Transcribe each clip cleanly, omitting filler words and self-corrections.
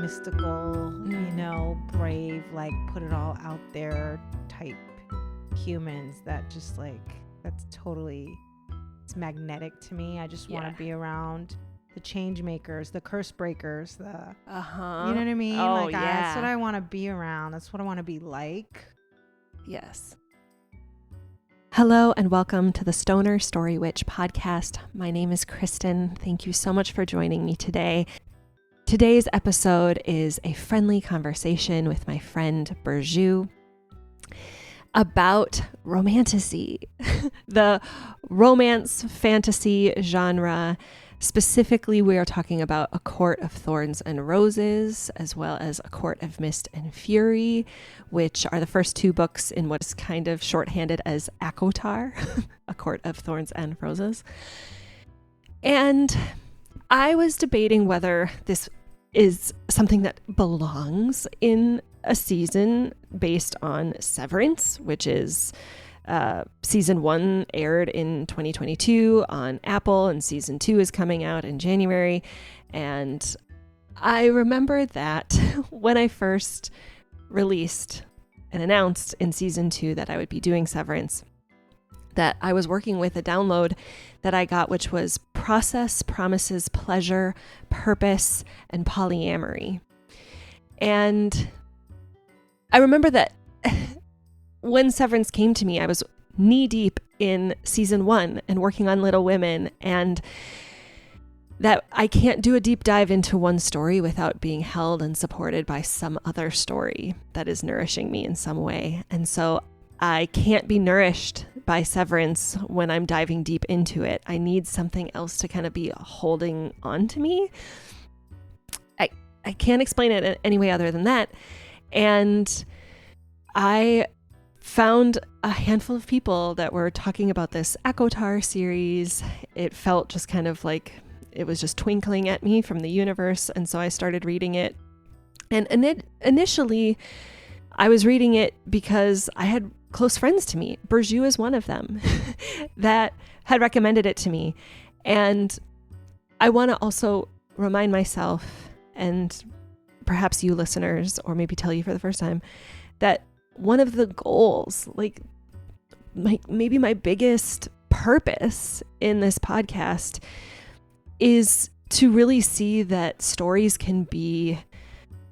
mystical, brave, like put it all out there type humans that just that's totally, it's magnetic to me. I just want to be around the change makers, the curse breakers, you know what I mean? Oh, that's what I want to be around. That's what I want to be like. Yes. Hello and welcome to the Stoner Story Witch podcast. My name is Kristyn. Thank you so much for joining me today. Today's episode is a friendly conversation with my friend Burju about romantasy, the romance fantasy genre. Specifically, we are talking about A Court of Thorns and Roses, as well as A Court of Mist and Fury, which are the first two books in what is kind of shorthanded as ACOTAR, A Court of Thorns and Roses. And I was debating whether this is something that belongs in a season based on Severance, which is season 1 aired in 2022 on Apple, and season 2 is coming out in January. And I remember that when I first released and announced in season 2 that I would be doing Severance, that I was working with a download that I got, which was Process, Promises, Pleasure, Purpose, and Polyamory. And I remember that when Severance came to me, I was knee deep in season 1 and working on Little Women, and that I can't do a deep dive into one story without being held and supported by some other story that is nourishing me in some way. And so I can't be nourished by Severance when I'm diving deep into it. I need something else to kind of be holding on to me. I can't explain it any way other than that. And I found a handful of people that were talking about this ACOTAR series. It felt just kind of like it was just twinkling at me from the universe. And so I started reading it. And initially, I was reading it because I had close friends to me. Burju is one of them that had recommended it to me. And I want to also remind myself, and perhaps you listeners, or maybe tell you for the first time, that one of the goals, maybe my biggest purpose in this podcast, is to really see that stories can be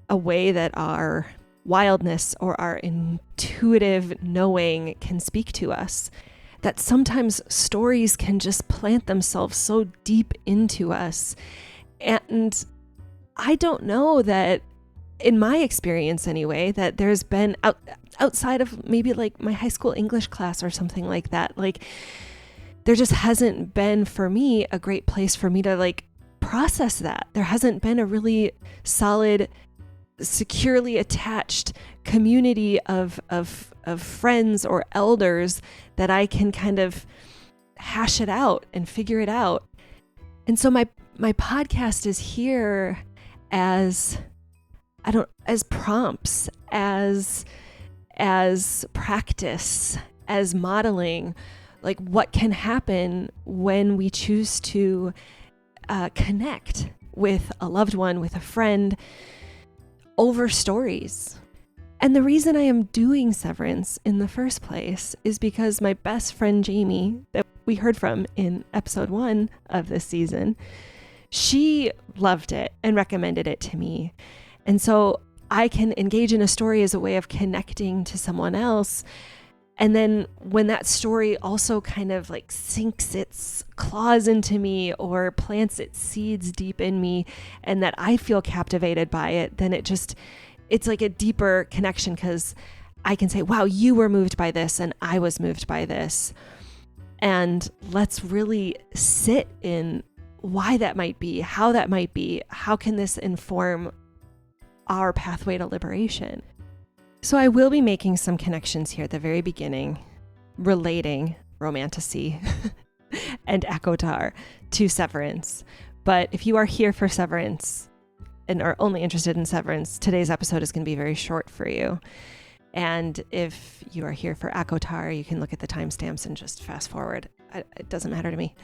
a way that our wildness or our intuitive knowing can speak to us. That sometimes stories can just plant themselves so deep into us. And I don't know that, in my experience anyway, that there's been outside of maybe like my high school English class or something like that, like there just hasn't been for me a great place for me to process that. There hasn't been a really solid, securely attached community of friends or elders that I can kind of hash it out and figure it out. And so my podcast is here as prompts, as practice, as modeling, like what can happen when we choose to connect with a loved one, with a friend, over stories. And the reason I am doing Severance in the first place is because my best friend Jamie, that we heard from in episode 1 of this season, she loved it and recommended it to me. And so I can engage in a story as a way of connecting to someone else. And then when that story also kind of sinks its claws into me or plants its seeds deep in me, and that I feel captivated by it, then it's like a deeper connection, because I can say, wow, you were moved by this and I was moved by this. And let's really sit in why that might be, how that might be, how can this inform our pathway to liberation. So I will be making some connections here at the very beginning, relating romantasy and ACOTAR to Severance. But if you are here for Severance and are only interested in Severance, today's episode is going to be very short for you. And if you are here for ACOTAR, you can look at the timestamps and just fast forward. It doesn't matter to me.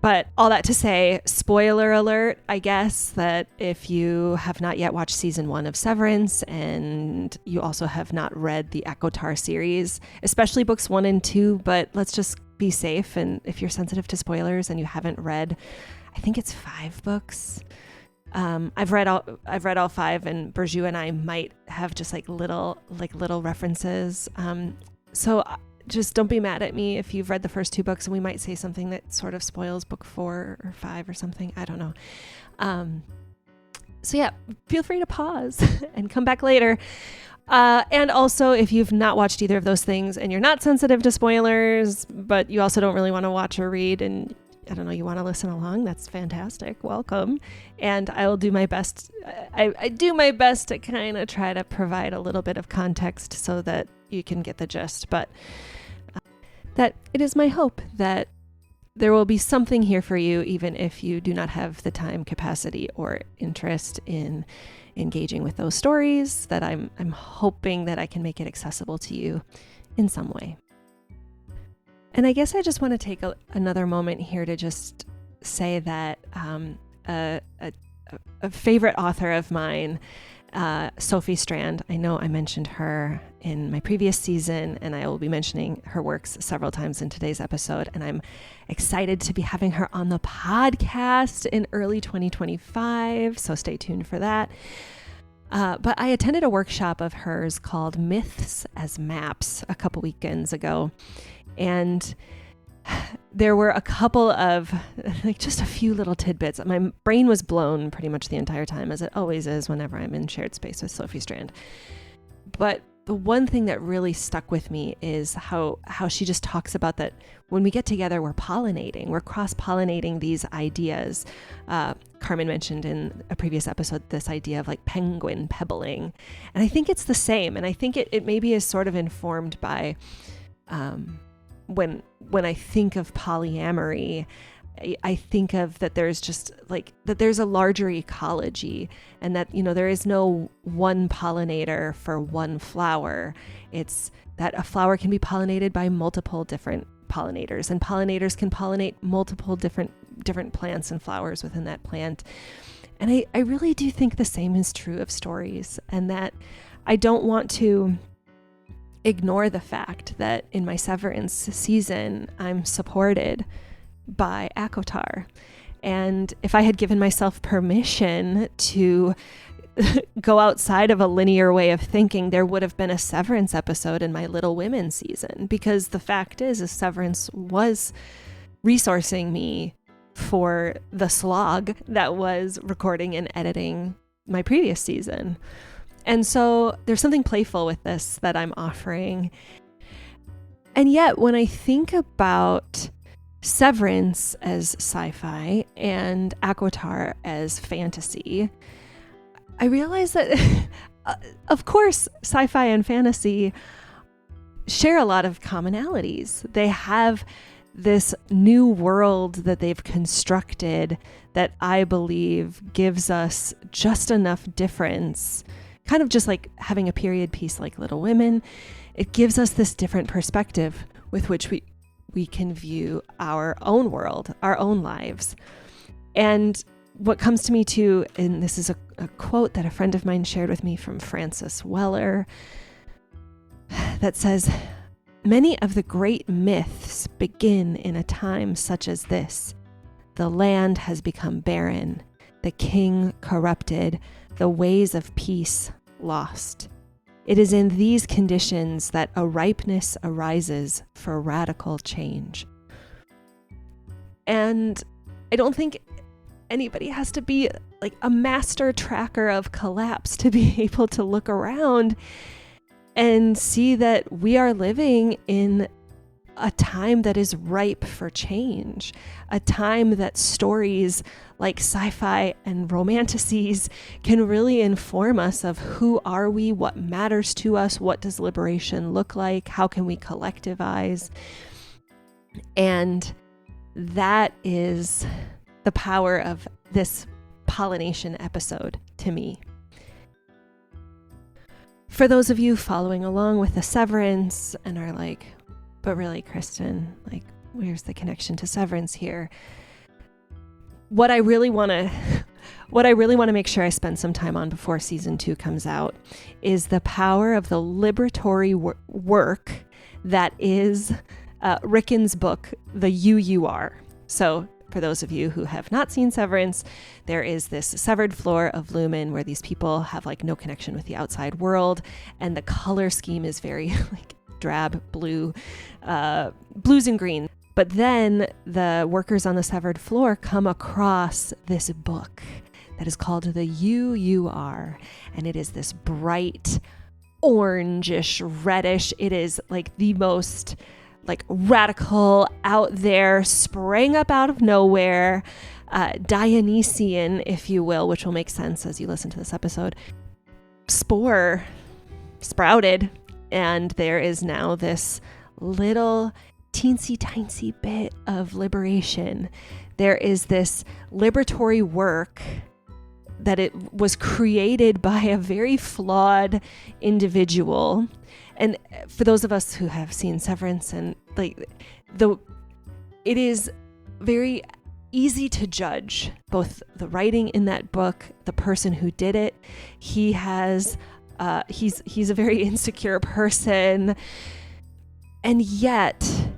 But all that to say, spoiler alert, I guess, that if you have not yet watched season 1 of Severance and you also have not read the ACOTAR series, especially books 1 and 2, but let's just be safe. And if you're sensitive to spoilers and you haven't read, I think it's 5 books. I've read all 5, and Burju and I might have just little references. So just don't be mad at me if you've read the first 2 books, and we might say something that sort of spoils book 4 or 5 or something. I don't know. So yeah, feel free to pause and come back later. And also, if you've not watched either of those things and you're not sensitive to spoilers, but you also don't really want to watch or read, and I don't know, you want to listen along, that's fantastic. Welcome. And I will do my best. I do my best to kind of try to provide a little bit of context so that you can get the gist. But that it is my hope that there will be something here for you, even if you do not have the time, capacity, or interest in engaging with those stories, that I'm hoping that I can make it accessible to you in some way. And I guess I just want to take another moment here to just say that a favorite author of mine, Sophie Strand, I know I mentioned her in my previous season, and I will be mentioning her works several times in today's episode, and I'm excited to be having her on the podcast in early 2025, so stay tuned for that. But I attended a workshop of hers called Myths as Maps a couple weekends ago, and there were a couple of, just a few little tidbits. My brain was blown pretty much the entire time, as it always is whenever I'm in shared space with Sophie Strand. But the one thing that really stuck with me is how she just talks about that when we get together, we're pollinating, we're cross-pollinating these ideas. Carmen mentioned in a previous episode this idea of penguin pebbling. And I think it's the same. And I think it maybe is sort of informed by when I think of polyamory, I think of that there's just that there's a larger ecology, and that, there is no one pollinator for one flower. It's that a flower can be pollinated by multiple different pollinators, and pollinators can pollinate multiple different plants and flowers within that plant. And I really do think the same is true of stories, and that I don't want to ignore the fact that in my Severance season, I'm supported by ACOTAR. And if I had given myself permission to go outside of a linear way of thinking, there would have been a Severance episode in my Little Women season, because the fact is Severance was resourcing me for the slog that was recording and editing my previous season. And so there's something playful with this that I'm offering. And yet, when I think about Severance as sci-fi and ACOTAR as fantasy, I realize that, of course, sci-fi and fantasy share a lot of commonalities. They have this new world that they've constructed that I believe gives us just enough difference. Kind of just like having a period piece like Little Women, it gives us this different perspective with which we can view our own world, our own lives. And what comes to me too, and this is a quote that a friend of mine shared with me from Frances Weller, that says, "Many of the great myths begin in a time such as this. The land has become barren, the king corrupted, the ways of peace lost. It is in these conditions that a ripeness arises for radical change." And I don't think anybody has to be a master tracker of collapse to be able to look around and see that we are living in a time that is ripe for change, a time that stories like sci-fi and romantasies can really inform us of who are we, what matters to us, what does liberation look like, how can we collectivize. And that is the power of this pollination episode to me. For those of you following along with the Severance and are but really, Kristyn, where's the connection to Severance here? what I really want to make sure I spend some time on before season 2 comes out is the power of the liberatory work that is Rickon's book, The You Are. So for those of you who have not seen Severance, there is this severed floor of Lumen where these people have like no connection with the outside world, and the color scheme is very like drab blue, blues and green. But then the workers on the severed floor come across this book that is called The You Are, and it is this bright orangish reddish. It is like the most like radical, out there, sprang up out of nowhere, Dionysian, if you will, which will make sense as you listen to this episode, spore sprouted, and there is now this little teensy tiny bit of liberation. There is this liberatory work that it was created by a very flawed individual. And for those of us who have seen Severance, and like it is very easy to judge both the writing in that book, the person who did it. He has he's a very insecure person, and yet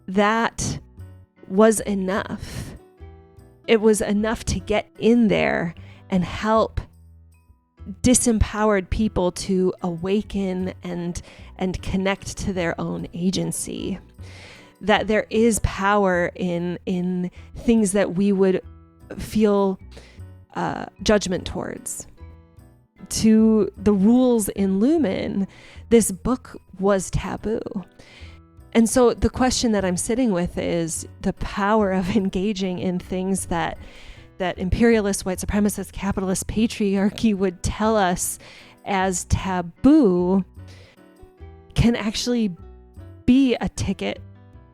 that was enough. It was enough to get in there and help disempowered people to awaken and connect to their own agency. That there is power in things that we would feel judgment towards. To the rules in Lumen, this book was taboo. And so the question that I'm sitting with is the power of engaging in things that imperialist, white supremacist, capitalist patriarchy would tell us as taboo can actually be a ticket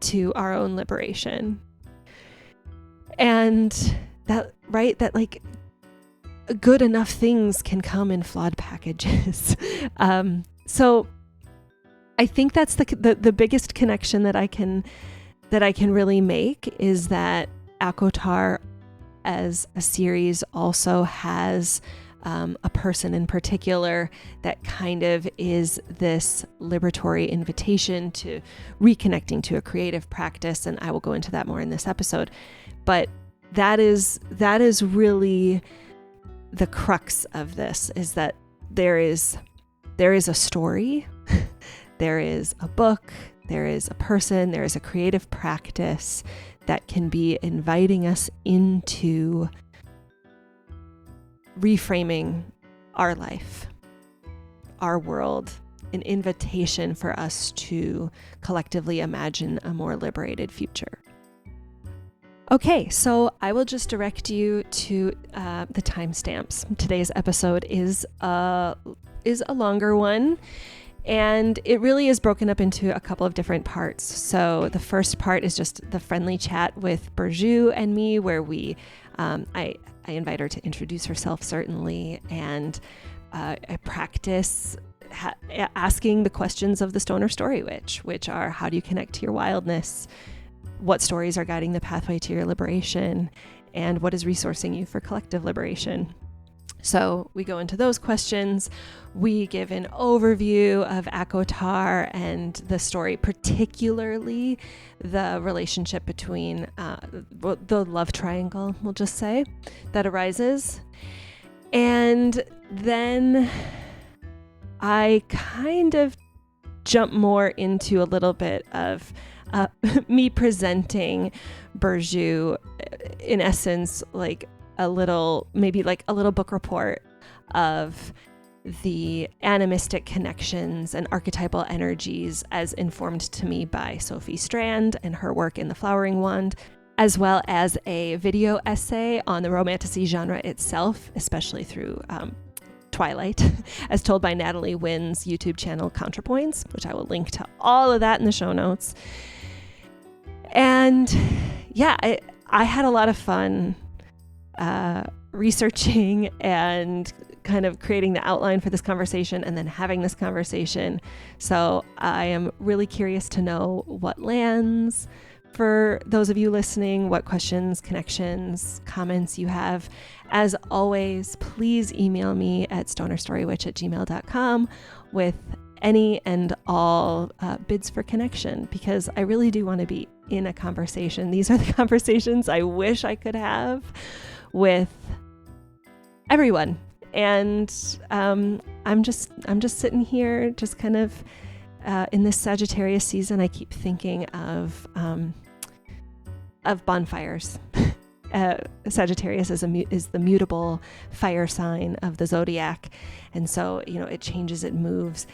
to our own liberation. And that like good enough things can come in flawed packages. So I think that's the biggest connection that I can really make, is that ACOTAR as a series also has a person in particular that kind of is this liberatory invitation to reconnecting to a creative practice, and I will go into that more in this episode. But that is really the crux of this, is that there is a story, there is a book, there is a person, there is a creative practice that can be inviting us into reframing our life, our world, an invitation for us to collectively imagine a more liberated future. Okay, so I will just direct you to the timestamps. Today's episode is a longer one, and it really is broken up into a couple of different parts. So the first part is just the friendly chat with Burju and me, where we, I invite her to introduce herself, certainly, and I practice asking the questions of the Stoner Story Witch, which are: how do you connect to your wildness? What stories are guiding the pathway to your liberation? And what is resourcing you for collective liberation? So we go into those questions. We give an overview of ACOTAR and the story, particularly the relationship between the love triangle, we'll just say, that arises. And then I kind of jump more into a little bit of me presenting Burju, in essence, like a little book report of the animistic connections and archetypal energies as informed to me by Sophie Strand and her work in The Flowering Wand, as well as a video essay on the romantasy genre itself, especially through Twilight, as told by Natalie Wynn's YouTube channel Counterpoints, which I will link to all of that in the show notes. And yeah, I had a lot of fun researching and kind of creating the outline for this conversation and then having this conversation. So I am really curious to know what lands for those of you listening, what questions, connections, comments you have. As always, please email me at stonerstorywitch@gmail.com with any and all bids for connection, because I really do want to be in a conversation. These are the conversations I wish I could have with everyone. And I'm just sitting here, just kind of in this Sagittarius season. I keep thinking of bonfires. Sagittarius is the mutable fire sign of the zodiac, and so it changes, it moves,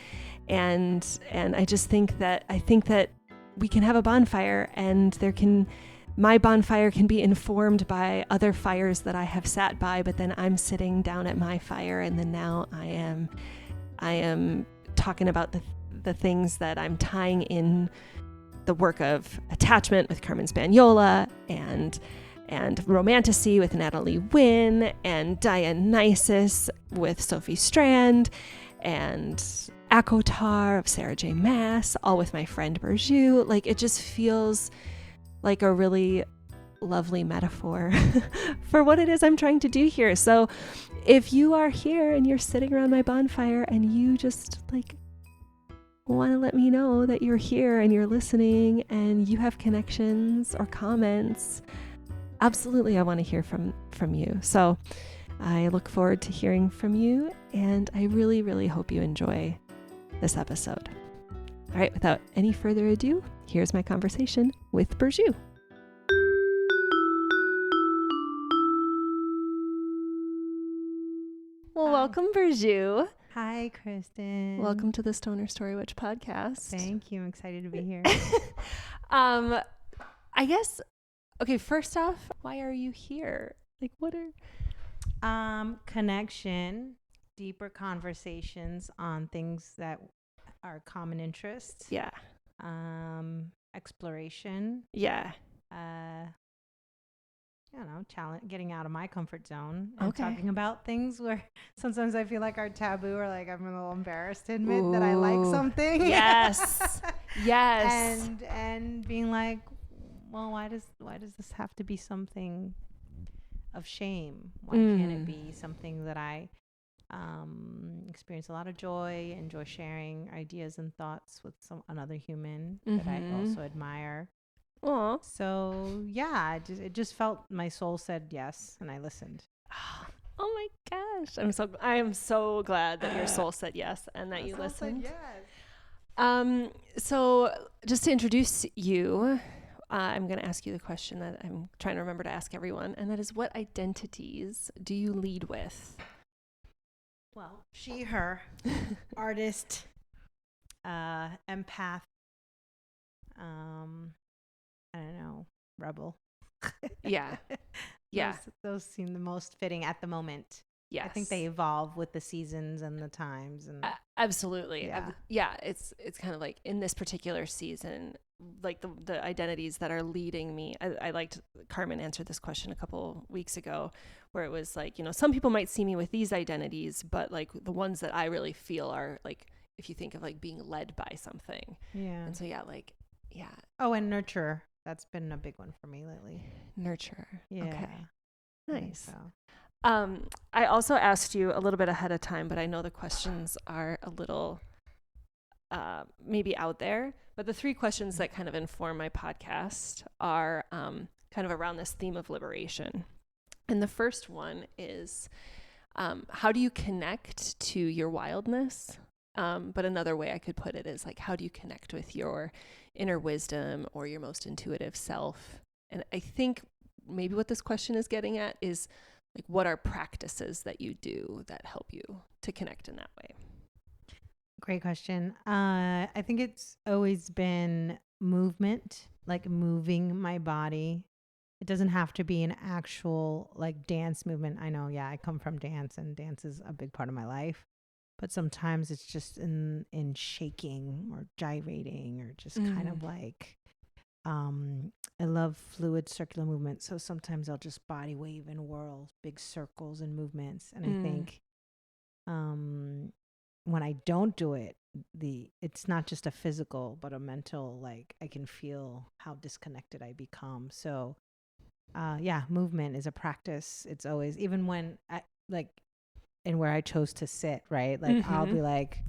and I just think that we can have a bonfire, and my bonfire can be informed by other fires that I have sat by, but then I'm sitting down at my fire, and then now I am talking about the things that I'm tying in the work of attachment with Carmen Spaniola, and romantasy with Natalie Wynn, and Dionysius with Sophie Strand, and ACOTAR of Sarah J. Maas, all with my friend Burju. Like, it just feels like a really lovely metaphor for what it is I'm trying to do here. So if you are here and you're sitting around my bonfire and you just want to let me know that you're here and you're listening and you have connections or comments, absolutely, I want to hear from you. So I look forward to hearing from you, and I really, really hope you enjoy this episode. All right, without any further ado, here's my conversation with Burju. Well, welcome, Burju. Hi, Kristyn. Welcome to the Stoner Story Witch podcast. Thank you. I'm excited to be here. I guess, okay, first off, why are you here? Like, what are... Connection, deeper conversations on things that are common interests. Yeah. Exploration. Yeah. Challenge, getting out of my comfort zone and Okay. talking about things where sometimes I feel like are taboo, or like I'm a little embarrassed to admit that I like something. Yes. Yes. And being like, well, why does this have to be something of shame? Why can't it be something that I experience a lot of joy, enjoy sharing ideas and thoughts with another human that I also admire. Aw. So yeah, it just felt, my soul said yes, and I listened. Oh my gosh. I am so glad that your soul said yes and that you listened. Yes. So just to introduce you, I'm going to ask you the question that I'm trying to remember to ask everyone, and that is, what identities do you lead with? Well, she, her, artist, empath, I don't know, rebel. Yeah. Yeah. Those seem the most fitting at the moment. Yes. I think they evolve with the seasons and the times. And absolutely. Yeah. It's kind of like in this particular season, like the identities that are leading me. I liked Carmen answered this question a couple weeks ago, where it was like, some people might see me with these identities, but like the ones that I really feel are like, if you think of like being led by something. Yeah. And so yeah. Oh, and nurturer. That's been a big one for me lately. Nurturer. Yeah. Okay. Nice. So. I also asked you a little bit ahead of time, but I know the questions are a little maybe out there. But the 3 questions that kind of inform my podcast are kind of around this theme of liberation. And the first one is, how do you connect to your wildness? But another way I could put it is like, how do you connect with your inner wisdom or your most intuitive self? And I think maybe what this question is getting at is like, what are practices that you do that help you to connect in that way? Great question. I think it's always been movement, like moving my body. It doesn't have to be an actual like dance movement. I know, I come from dance, and dance is a big part of my life. But sometimes it's just in shaking or gyrating, or just kind of like, I love fluid circular movement. So sometimes I'll just body wave and whirl, big circles and movements. And I think when I don't do it, it's not just a physical but a mental, like I can feel how disconnected I become. So yeah, movement is a practice. It's always, even when I like, and where I chose to sit, right? Like I'll be like,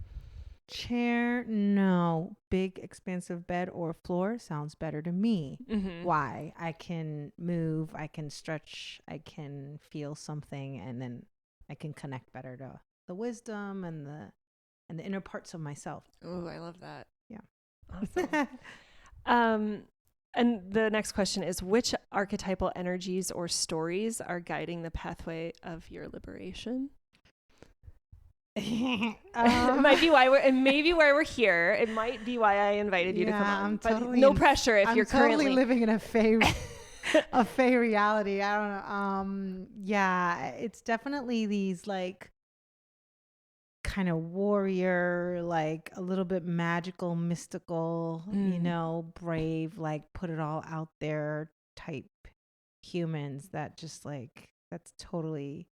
chair, no. Big expansive bed or floor sounds better to me. Why? I can move, I can stretch, I can feel something, and then I can connect better to the wisdom and the inner parts of myself. Oh, I love that. Yeah. Awesome. And the next question is, which archetypal energies or stories are guiding the pathway of your liberation? It might be why we're here. It might be why I invited you to come on. But totally no pressure if you're currently living in a Feyre reality. I don't know. Yeah, it's definitely these like kind of warrior, like a little bit magical, mystical, brave, like put it all out there type humans that just like, that's totally,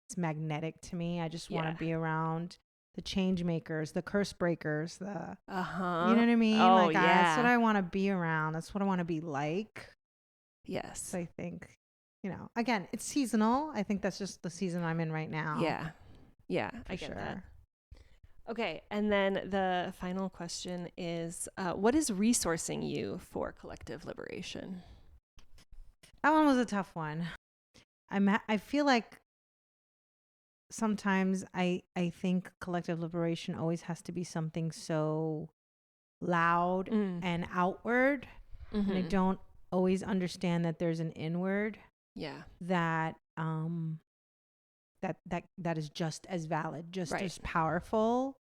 it's magnetic to me. I just want to be around the change makers, the curse breakers, you know what I mean? Oh, like that's what I want to be around. That's what I want to be like. Yes. So I think, again, it's seasonal. I think that's just the season I'm in right now. Yeah, I get that. Okay, and then the final question is, what is resourcing you for collective liberation? That one was a tough one. I feel like sometimes I think collective liberation always has to be something so loud and outward, and I don't always understand that there's an inward that that is just as valid, just as powerful.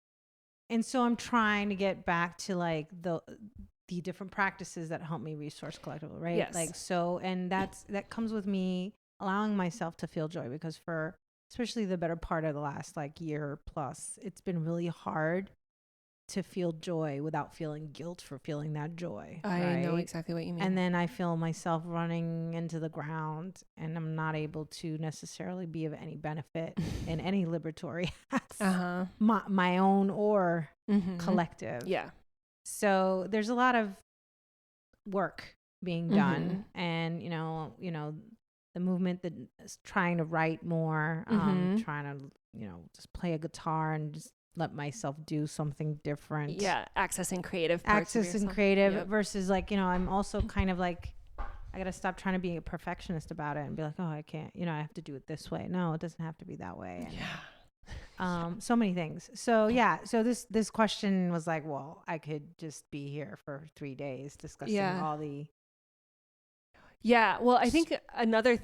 And so I'm trying to get back to like the different practices that help me resource collectively, right? Yes. Like, so, and that comes with me allowing myself to feel joy, because for especially the better part of the last like year plus, it's been really hard to feel joy without feeling guilt for feeling that joy. I know exactly what you mean. And then I feel myself running into the ground, and I'm not able to necessarily be of any benefit in any liberatory acts, my own or collective. Yeah. So there's a lot of work being done, and the movement that is trying to write more, trying to just play a guitar and just let myself do something different. Yeah, accessing creative parts versus like, I'm also kind of like, I gotta stop trying to be a perfectionist about it and be like, oh, I can't, I have to do it this way. No, it doesn't have to be that way. And, so many things. So yeah, so this question was like, well, I could just be here for 3 days discussing all the. Yeah, well, I think another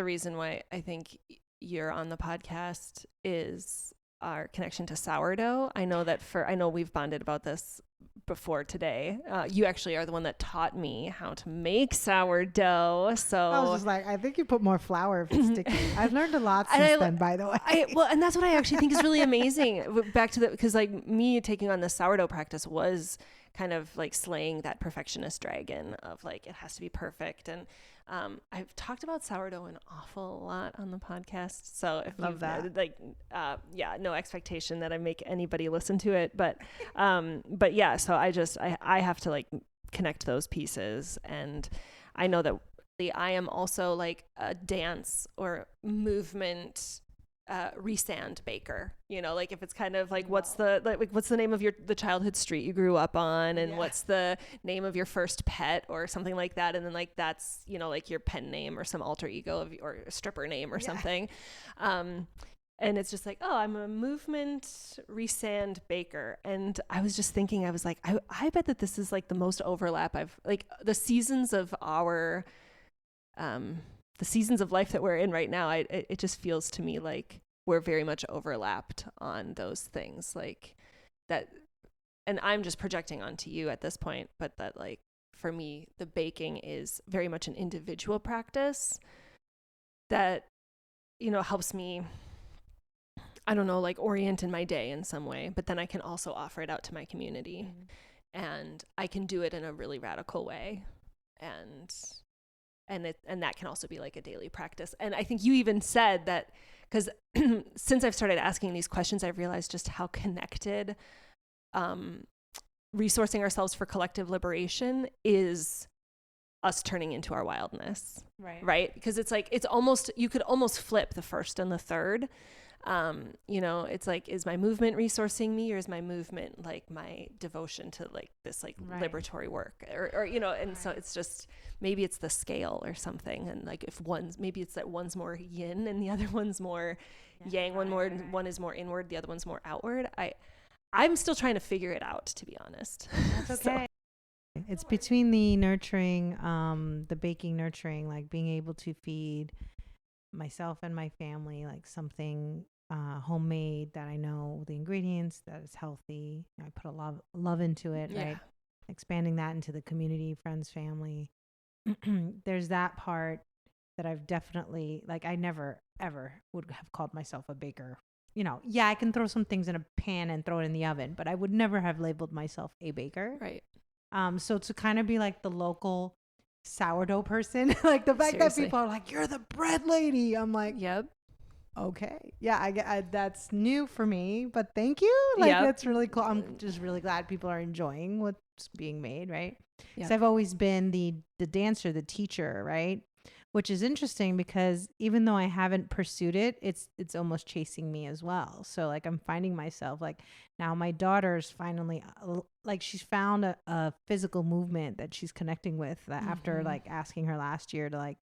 reason why I think you're on the podcast is our connection to sourdough. I know we've bonded about this before today. You actually are the one that taught me how to make sourdough. So I was just like, I think you put more flour if it's sticky. I've learned a lot since then, by the way. And that's what I actually think is really amazing. Back to because like me taking on the sourdough practice was kind of like slaying that perfectionist dragon of like, it has to be perfect. And I've talked about sourdough an awful lot on the podcast. So if love that, like, no expectation that I make anybody listen to it, but yeah, so I have to like connect those pieces. And I know that I am also like a dance or movement Rhysand baker, like if it's kind of like, what's the name of the childhood street you grew up on, and what's the name of your first pet or something like that, and then like that's like your pen name or some alter ego or a stripper name or something, and it's just like, oh, I'm a movement Rhysand baker. And I was just thinking, I was like, I bet that this is like the most overlap I've like the seasons of our the seasons of life that we're in right now. It just feels to me like we're very much overlapped on those things like that. And I'm just projecting onto you at this point, but that like for me, the baking is very much an individual practice that, helps me, I don't know, like orient in my day in some way, but then I can also offer it out to my community, and I can do it in a really radical way. And that can also be like a daily practice. And I think you even said that, because since I've started asking these questions, I've realized just how connected resourcing ourselves for collective liberation is us turning into our wildness. Right. Because it's like, you could almost flip the first and the third. It's like, is my movement resourcing me, or is my movement like my devotion to like this like liberatory work, or and so it's just, maybe it's the scale or something, and like if maybe it's that one's more yin and the other one's more yang, one is more inward, the other one's more outward. I'm still trying to figure it out, to be honest. That's okay. It's between the nurturing, the baking nurturing, like being able to feed myself and my family like something homemade that I know the ingredients, that is healthy. I put a lot of love into it, right? Expanding that into the community, friends, family. There's that part that I've definitely, like, I never ever would have called myself a baker. I can throw some things in a pan and throw it in the oven, but I would never have labeled myself a baker. Right. So to kind of be like the local sourdough person, like the fact that people are like, you're the bread lady. I'm like, yep. Okay. Yeah, I that's new for me, but thank you. Like, that's really cool. I'm just really glad people are enjoying what's being made, right? Yep. So I've always been the dancer, the teacher, right? Which is interesting because even though I haven't pursued it, it's almost chasing me as well. So like I'm finding myself like now my daughter's finally like she's found a physical movement that she's connecting with after like asking her last year to like,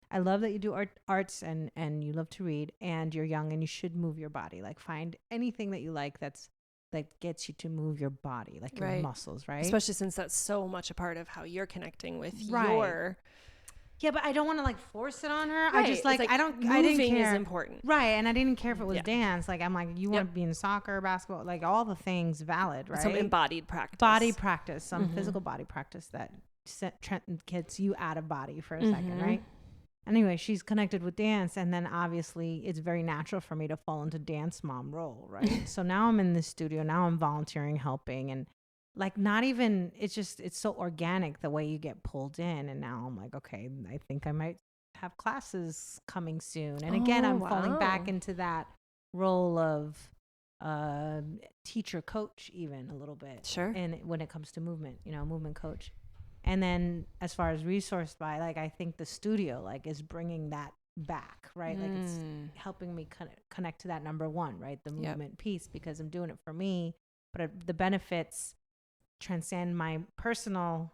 I love that you do arts and you love to read and you're young and you should move your body. Like find anything that you like that gets you to move your body, like your muscles, right? Especially since that's so much a part of how you're connecting with your... Yeah, but I don't want to like force it on her. Right. I just like, I didn't care. Moving is important. Right. And I didn't care if it was dance. Like I'm like, you want to be in soccer, basketball, like all the things valid, right? Some embodied practice. Body practice, some physical body practice that gets you out of body for a second, right? Anyway, she's connected with dance, and then obviously it's very natural for me to fall into dance mom role, right? So now I'm in the studio, now I'm volunteering, helping, and like not even, it's so organic the way you get pulled in, and now I'm like, okay, I think I might have classes coming soon. And again, I'm falling back into that role of teacher coach even a little bit. Sure. And when it comes to movement, movement coach. And then as far as resourced by, like, I think the studio, like, is bringing that back, right? Like, it's helping me connect to that number one, right? The movement piece, because I'm doing it for me, but the benefits transcend my personal,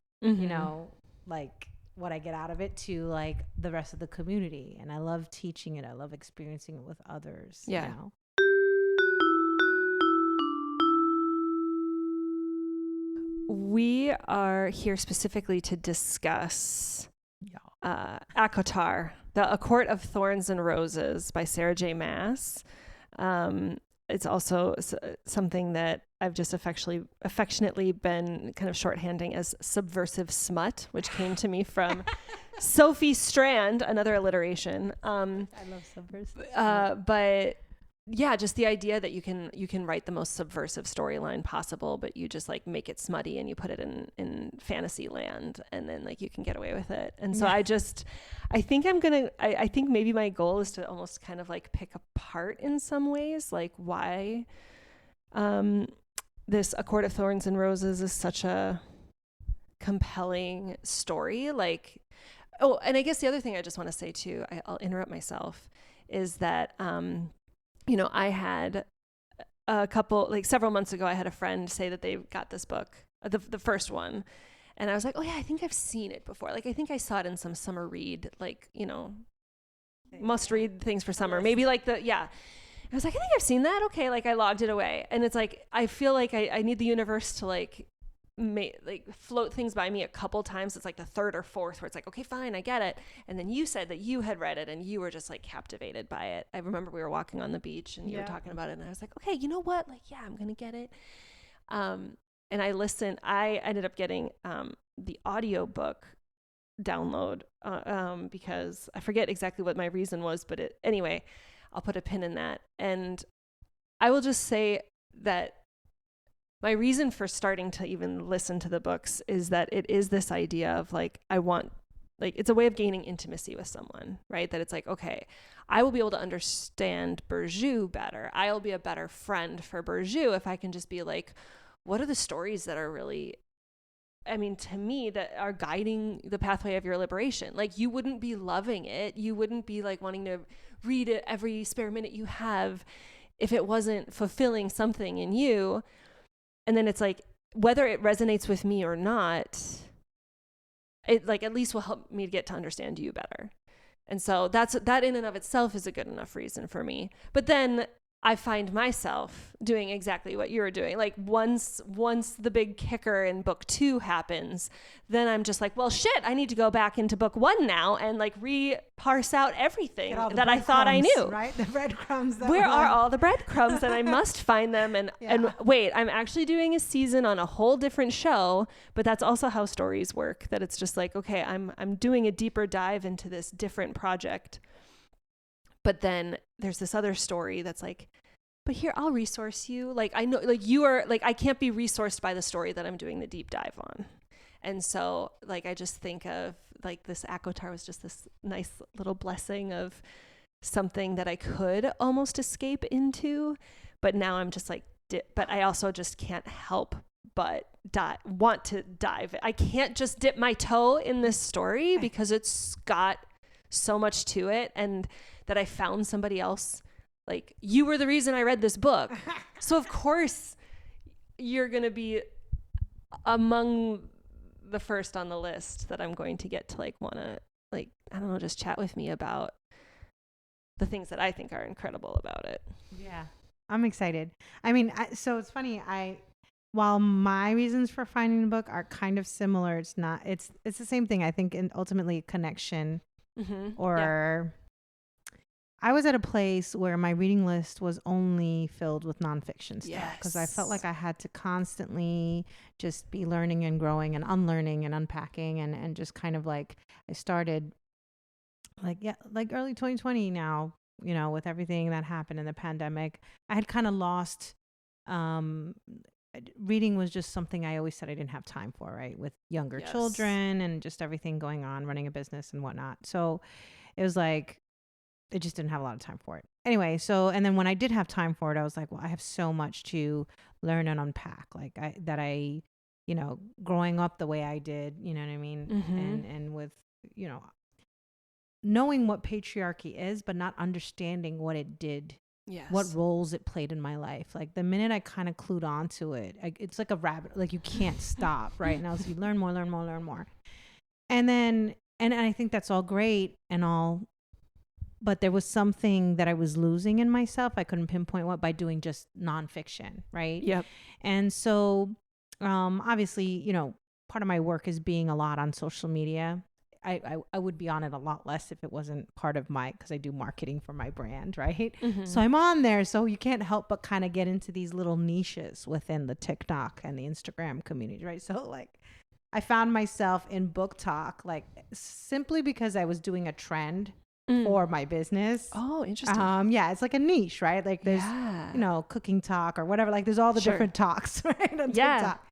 like, what I get out of it to, like, the rest of the community. And I love teaching it. I love experiencing it with others, you know? We are here specifically to discuss ACOTAR, A Court of Thorns and Roses by Sarah J. Maas. It's also something that I've just affectionately been kind of shorthanding as Subversive Smut, which came to me from Sophie Strand, another alliteration. I love Subversive. But yeah, just the idea that you can write the most subversive storyline possible, but you just like make it smutty and you put it in fantasy land, and then like you can get away with it. And so I think I think maybe my goal is to almost kind of like pick apart in some ways, like why this A Court of Thorns and Roses is such a compelling story. Like, oh, and I guess the other thing I just want to say too, I'll interrupt myself, is that I had a couple, like several months ago, I had a friend say that they got this book, the first one. And I was like, oh yeah, I think I've seen it before. Like, I think I saw it in some summer read, like, must read things for summer. Maybe like I was like, I think I've seen that. Okay. Like I logged it away. And it's like, I feel like I need the universe to like float things by me a couple times. It's like the third or fourth where it's like, okay, fine, I get it. And then you said that you had read it and you were just like captivated by it. I remember we were walking on the beach and you were talking about it, and I was like, okay, you know what? Like, yeah, I'm gonna get it. And I ended up getting the audiobook download because I forget exactly what my reason was, but anyway, I'll put a pin in that. And I will just say that my reason for starting to even listen to the books is that it is this idea of like, it's a way of gaining intimacy with someone, right? That it's like, okay, I will be able to understand Burju better. I'll be a better friend for Burju if I can just be like, what are the stories that are really, I mean, to me, that are guiding the pathway of your liberation? Like, you wouldn't be loving it. You wouldn't be like wanting to read it every spare minute you have if it wasn't fulfilling something in you. And then it's like, whether it resonates with me or not, it like at least will help me get to understand you better. And so that in and of itself is a good enough reason for me. But then I find myself doing exactly what you're doing. Like once the big kicker in book 2 happens, then I'm just like, well, shit, I need to go back into book 1 now and like parse out everything that I thought I knew. Right? The breadcrumbs. Where are all the breadcrumbs? And I must find them. And wait, I'm actually doing a season on a whole different show, but that's also how stories work. That it's just like, okay, I'm doing a deeper dive into this different project. But then there's this other story that's like, but here, I'll resource you. Like, I know, like, you are, like, I can't be resourced by the story that I'm doing the deep dive on. And so, like, I just think of, like, this ACOTAR was just this nice little blessing of something that I could almost escape into. But now I'm just like, but I also just can't help but want to dive. I can't just dip my toe in this story because it's got so much to it. And that I found somebody else, like, you were the reason I read this book. So of course you're going to be among the first on the list that I'm going to get to like want to, like, I don't know, just chat with me about the things that I think are incredible about it. Yeah, I'm excited. I mean, so it's funny. While my reasons for finding the book are kind of similar, it's not, it's the same thing. I think in ultimately connection I was at a place where my reading list was only filled with nonfiction stuff because I felt like I had to constantly just be learning and growing and unlearning and unpacking and just kind of like I started like early 2020 now, you know, with everything that happened in the pandemic. I had kind of lost reading was just something I always said I didn't have time for, right? With younger children and just everything going on, running a business and whatnot. So it was like I just didn't have a lot of time for it. Anyway, so, and then when I did have time for it, I was like, well, I have so much to learn and unpack. Like I, you know, growing up the way I did, you know what I mean? Mm-hmm. And with, you know, knowing what patriarchy is, but not understanding what it did, what roles it played in my life. Like the minute I kind of clued onto it, it's like a rabbit, like you can't stop, right? And you learn more. And then, and I think that's all great and all, but there was something that I was losing in myself. I couldn't pinpoint what by doing just nonfiction, right? Yep. And so, obviously, you know, part of my work is being a lot on social media. I would be on it a lot less if it wasn't part of because I do marketing for my brand, right? Mm-hmm. So I'm on there. So you can't help but kind of get into these little niches within the TikTok and the Instagram community, right? So like I found myself in book talk, like simply because I was doing a trend for my business. Oh, interesting. Yeah, it's like a niche, right? Like there's, you know, cooking talk or whatever. Like there's all the different talks, right? On TikTok.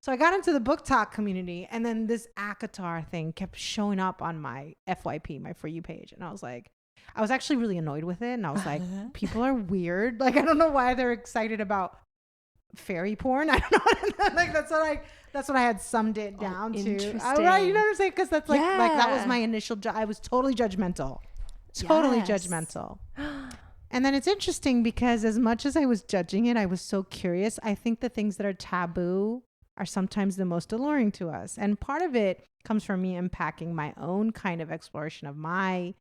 So I got into the book talk community, and then this ACOTAR thing kept showing up on my FYP, my For You page. And I was like, I was actually really annoyed with it. And I was like, people are weird. Like, I don't know why they're excited about fairy porn. I don't know. Like, that's what I had summed it down to. Right, you know what I'm saying? Because that's like that was my initial, I was totally judgmental. Judgmental. And then it's interesting because as much as I was judging it, I was so curious. I think the things that are taboo are sometimes the most alluring to us. And part of it comes from me unpacking my own kind of exploration of my, you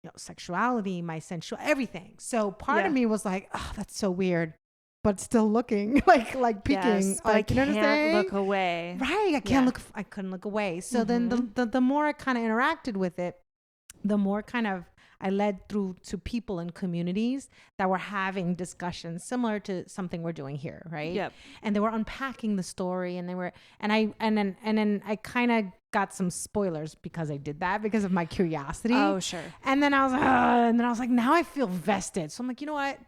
know, sexuality, my sensual, everything. So part of me was like, oh, that's so weird, but still looking like peeking. Yes, but like, I can't look away. Right. I couldn't look away. So then the more I kind of interacted with it, the more kind of I led through to people and communities that were having discussions similar to something we're doing here, right? Yep. And they were unpacking the story, and then I kind of got some spoilers because I did that because of my curiosity. Oh, sure. And then I was like, now I feel vested. So I'm like, you know what?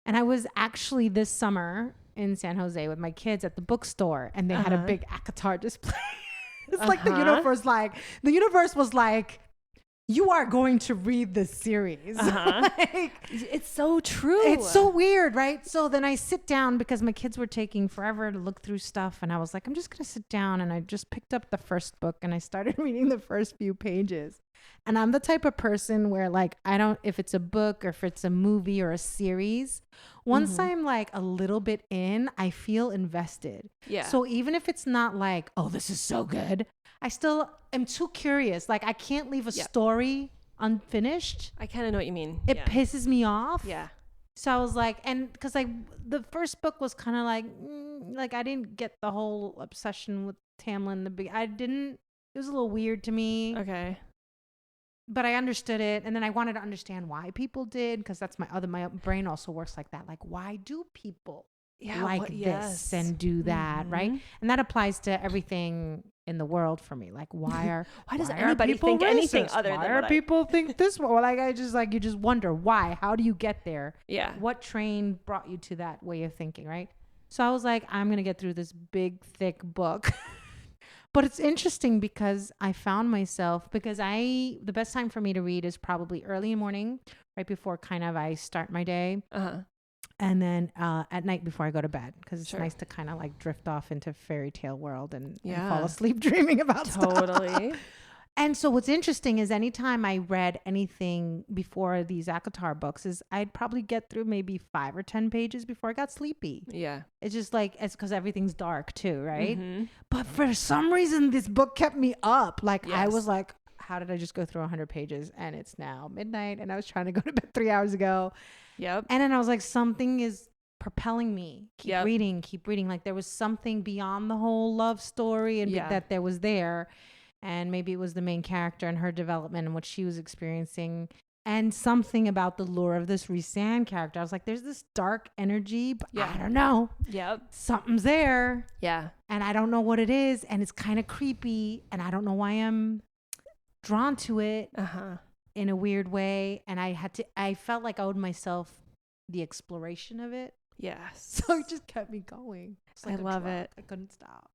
And I was actually this summer in San Jose with my kids at the bookstore, and they had a big ACOTAR display. It's like the universe was like, you are going to read this series. Like, it's so true. It's so weird, right? So then I sit down because my kids were taking forever to look through stuff. And I was like, I'm just going to sit down. And I just picked up the first book and I started reading the first few pages. And I'm the type of person where like, if it's a book or if it's a movie or a series, once I'm like a little bit in, I feel invested. Yeah. So even if it's not like, oh, this is so good, I still am too curious. Like I can't leave a story unfinished. I kind of know what you mean. It pisses me off. Yeah. So I was like, and because like the first book was kind of like I didn't get the whole obsession with Tamlin. It was a little weird to me. Okay. But I understood it, and then I wanted to understand why people did, because that's my brain also works like that. Like, why do people this and do that, right? And that applies to everything in the world for me. Like, why does anybody think anything other than why are people think this way? Well, like you just wonder why. How do you get there? Yeah. What train brought you to that way of thinking, right? So I was like, I'm gonna get through this big, thick book. But it's interesting because I found myself, because the best time for me to read is probably early in the morning, right before kind of I start my day. And then at night before I go to bed, because it's nice to kind of like drift off into fairy tale world and fall asleep dreaming about stuff. And so what's interesting is anytime I read anything before these ACOTAR books is I'd probably get through maybe 5 or 10 pages before I got sleepy. Yeah. It's just like, it's because everything's dark too, right? But for some reason, this book kept me up. Like I was like, how did I just go through 100 pages? And it's now midnight and I was trying to go to bed 3 hours ago. Yep. And then I was like, something is propelling me. Keep reading. Like there was something beyond the whole love story and that there was there. And maybe it was the main character and her development and what she was experiencing. And something about the lure of this Rhysand character. I was like, there's this dark energy, but I don't know. Yep. Something's there. Yeah. And I don't know what it is. And it's kind of creepy. And I don't know why I'm drawn to it in a weird way. And I felt like I owed myself the exploration of it. Yes. So it just kept me going. Like I love it. I couldn't stop.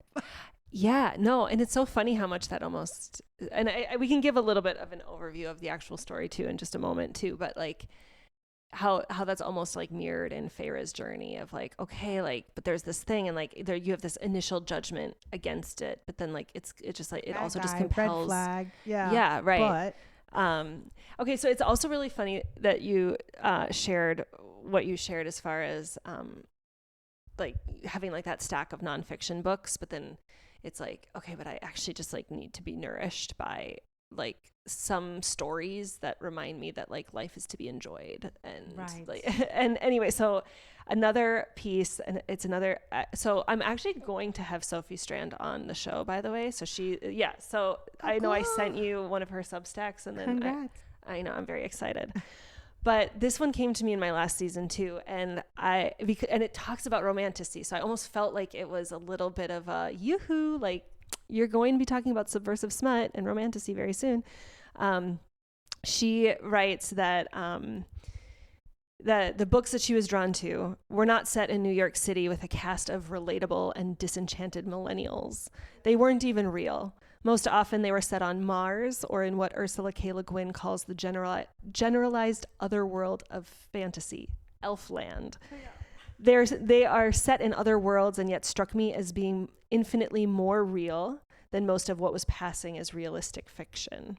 Yeah, no, and it's so funny how much that almost, and we can give a little bit of an overview of the actual story too in just a moment too, but like how that's almost like mirrored in Feyre's journey of like, okay, like, but there's this thing and like there you have this initial judgment against it, but then like it's just like, it also just compels. Red flag. Yeah. Yeah, right. But okay, so it's also really funny that you shared what you shared as far as like having like that stack of nonfiction books, but then it's like, okay, but I actually just like need to be nourished by like some stories that remind me that like life is to be enjoyed. And like, and anyway, so another piece, and it's another, so I'm actually going to have Sophie Strand on the show, by the way. So so I know I sent you one of her Substacks, and then I know, I'm very excited. But this one came to me in my last season too, and it talks about romantasy, so I almost felt like it was a little bit of a yoo-hoo, like you're going to be talking about subversive smut and romantasy very soon. She writes that the books that she was drawn to were not set in New York City with a cast of relatable and disenchanted millennials. They weren't even real. Most often they were set on Mars, or in what Ursula K. Le Guin calls the generalized otherworld of fantasy, Elfland. They are set in other worlds and yet struck me as being infinitely more real than most of what was passing as realistic fiction.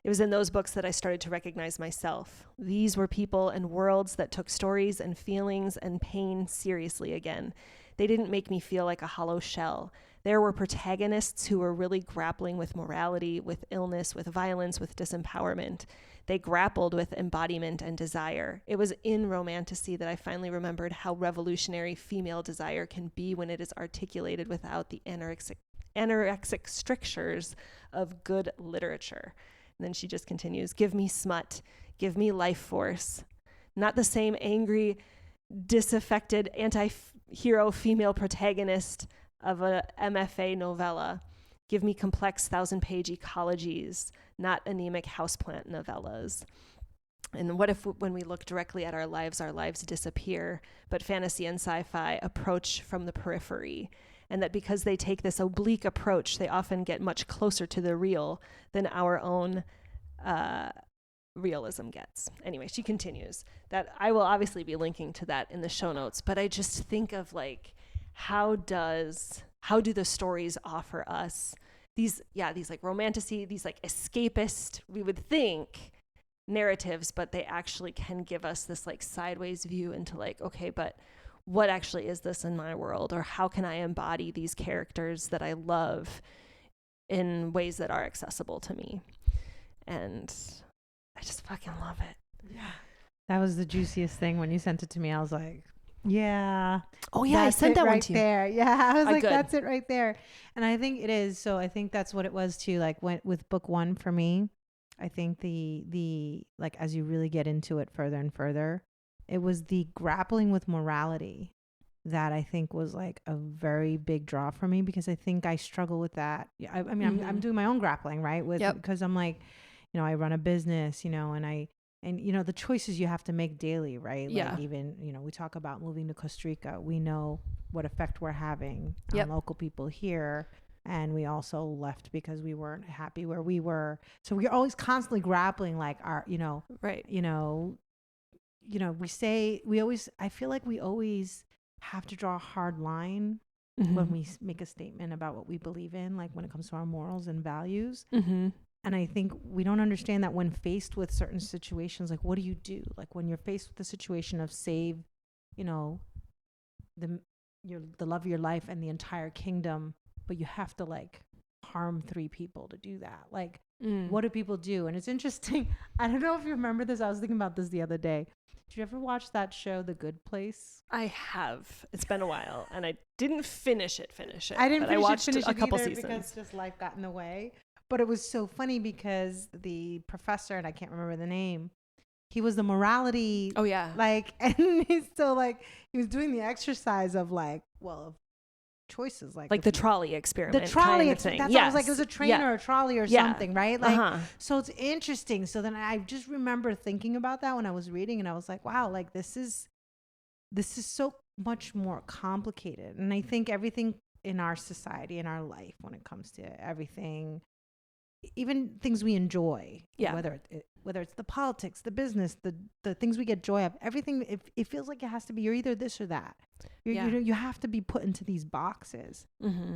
It was in those books that I started to recognize myself. These were people and worlds that took stories and feelings and pain seriously again. They didn't make me feel like a hollow shell. There were protagonists who were really grappling with morality, with illness, with violence, with disempowerment. They grappled with embodiment and desire. It was in romantasy that I finally remembered how revolutionary female desire can be when it is articulated without the anorexic strictures of good literature. And then she just continues, give me smut, give me life force. Not the same angry, disaffected, anti-hero female protagonist of a MFA novella. Give me complex 1,000-page ecologies, not anemic houseplant novellas. And what if when we look directly at our lives disappear, but fantasy and sci-fi approach from the periphery? And that because they take this oblique approach, they often get much closer to the real than our own realism gets. Anyway, she continues that I will obviously be linking to that in the show notes, but I just think of like, how do the stories offer us these like romantasy, these like escapist, we would think, narratives, but they actually can give us this like sideways view into like, okay, but what actually is this in my world, or how can I embody these characters that I love in ways that are accessible to me? And I just fucking love it. Yeah. That was the juiciest thing when you sent it to me. I was like, yeah. Oh yeah, I sent that one to you. There. Yeah. I was like, good. That's it right there. And I think it is. So I think that's what it was too. Like with book one for me, I think the like, as you really get into it further and further, it was the grappling with morality that I think was like a very big draw for me, because I think I struggle with that. I mean, I'm doing my own grappling, right? Because I'm like, you know, I run a business, you know, and you know, the choices you have to make daily, right? Yeah. Like even, you know, we talk about moving to Costa Rica. We know what effect we're having on local people here. And we also left because we weren't happy where we were. So we're always constantly grappling, like our, you know, right. You know, I feel like we always have to draw a hard line when we make a statement about what we believe in, like when it comes to our morals and values. And I think we don't understand that when faced with certain situations, like what do you do? Like when you're faced with the situation of save, you know, the love of your life and the entire kingdom, but you have to like harm 3 people to do that. Like, what do people do? And it's interesting. I don't know if you remember this. I was thinking about this the other day. Did you ever watch that show, The Good Place? I have. It's been a while, and I didn't finish it. I didn't finish it a couple either seasons because just life got in the way. But it was so funny because the professor, and I can't remember the name, he was the morality. Oh yeah. Like, and he's still like, he was doing the exercise of like, well, choices like the trolley experiment. The trolley kind of thing. That's yes. I was like, it was a train or a trolley or something, right? Like, so it's interesting. So then I just remember thinking about that when I was reading, and I was like, wow, like this is so much more complicated. And I think everything in our society, in our life, when it comes to everything, even things we enjoy, whether it's the politics, the business, the things we get joy of, everything, it feels like it has to be, you're either this or that. You have to be put into these boxes,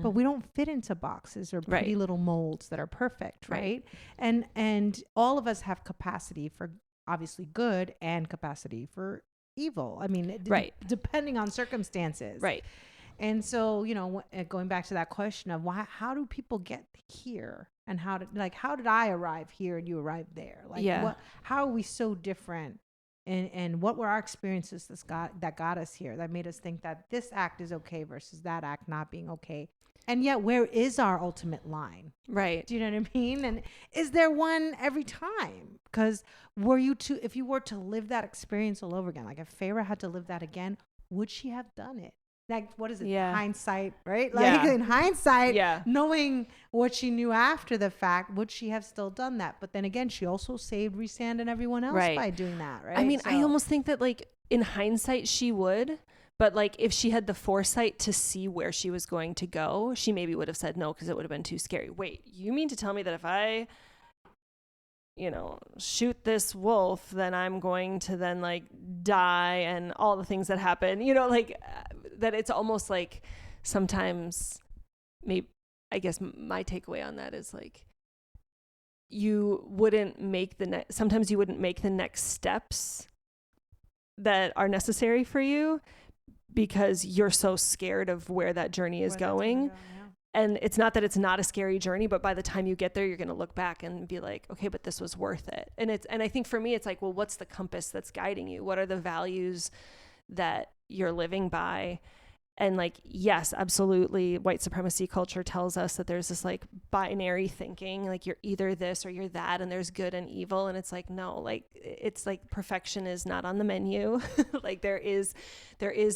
but we don't fit into boxes or pretty little molds that are perfect, right? And all of us have capacity for obviously good and capacity for evil. I mean, depending on circumstances, right? And so, you know, going back to that question of how do people get here, and how did I arrive here and you arrived there? Like, how are we so different? And what were our experiences that got us here, that made us think that this act is okay versus that act not being okay? And yet, where is our ultimate line? Right. Do you know what I mean? And is there one every time? Because if you were to live that experience all over again, like if Feyre had to live that again, would she have done it? Like, what is it? Hindsight, right? Like in hindsight, knowing what she knew after the fact, would she have still done that? But then again, she also saved Rhysand and everyone else by doing that, right? I mean, I almost think that like in hindsight she would, but like if she had the foresight to see where she was going to go, she maybe would have said no because it would have been too scary. Wait, you mean to tell me that if I, you know, shoot this wolf, then I'm going to then like die and all the things that happen, you know, like that. It's almost like sometimes, maybe, I guess my takeaway on that is like, you wouldn't make sometimes you wouldn't make the next steps that are necessary for you because you're so scared of where that journey is going. And it's not that it's not a scary journey, but by the time you get there, you're going to look back and be like, okay, but this was worth it. And I think for me, it's like, well, what's the compass that's guiding you? What are the values that you're living by? And like, yes, absolutely. White supremacy culture tells us that there's this like binary thinking, like you're either this or you're that, and there's good and evil. And it's like, no, like it's like perfection is not on the menu. Like there is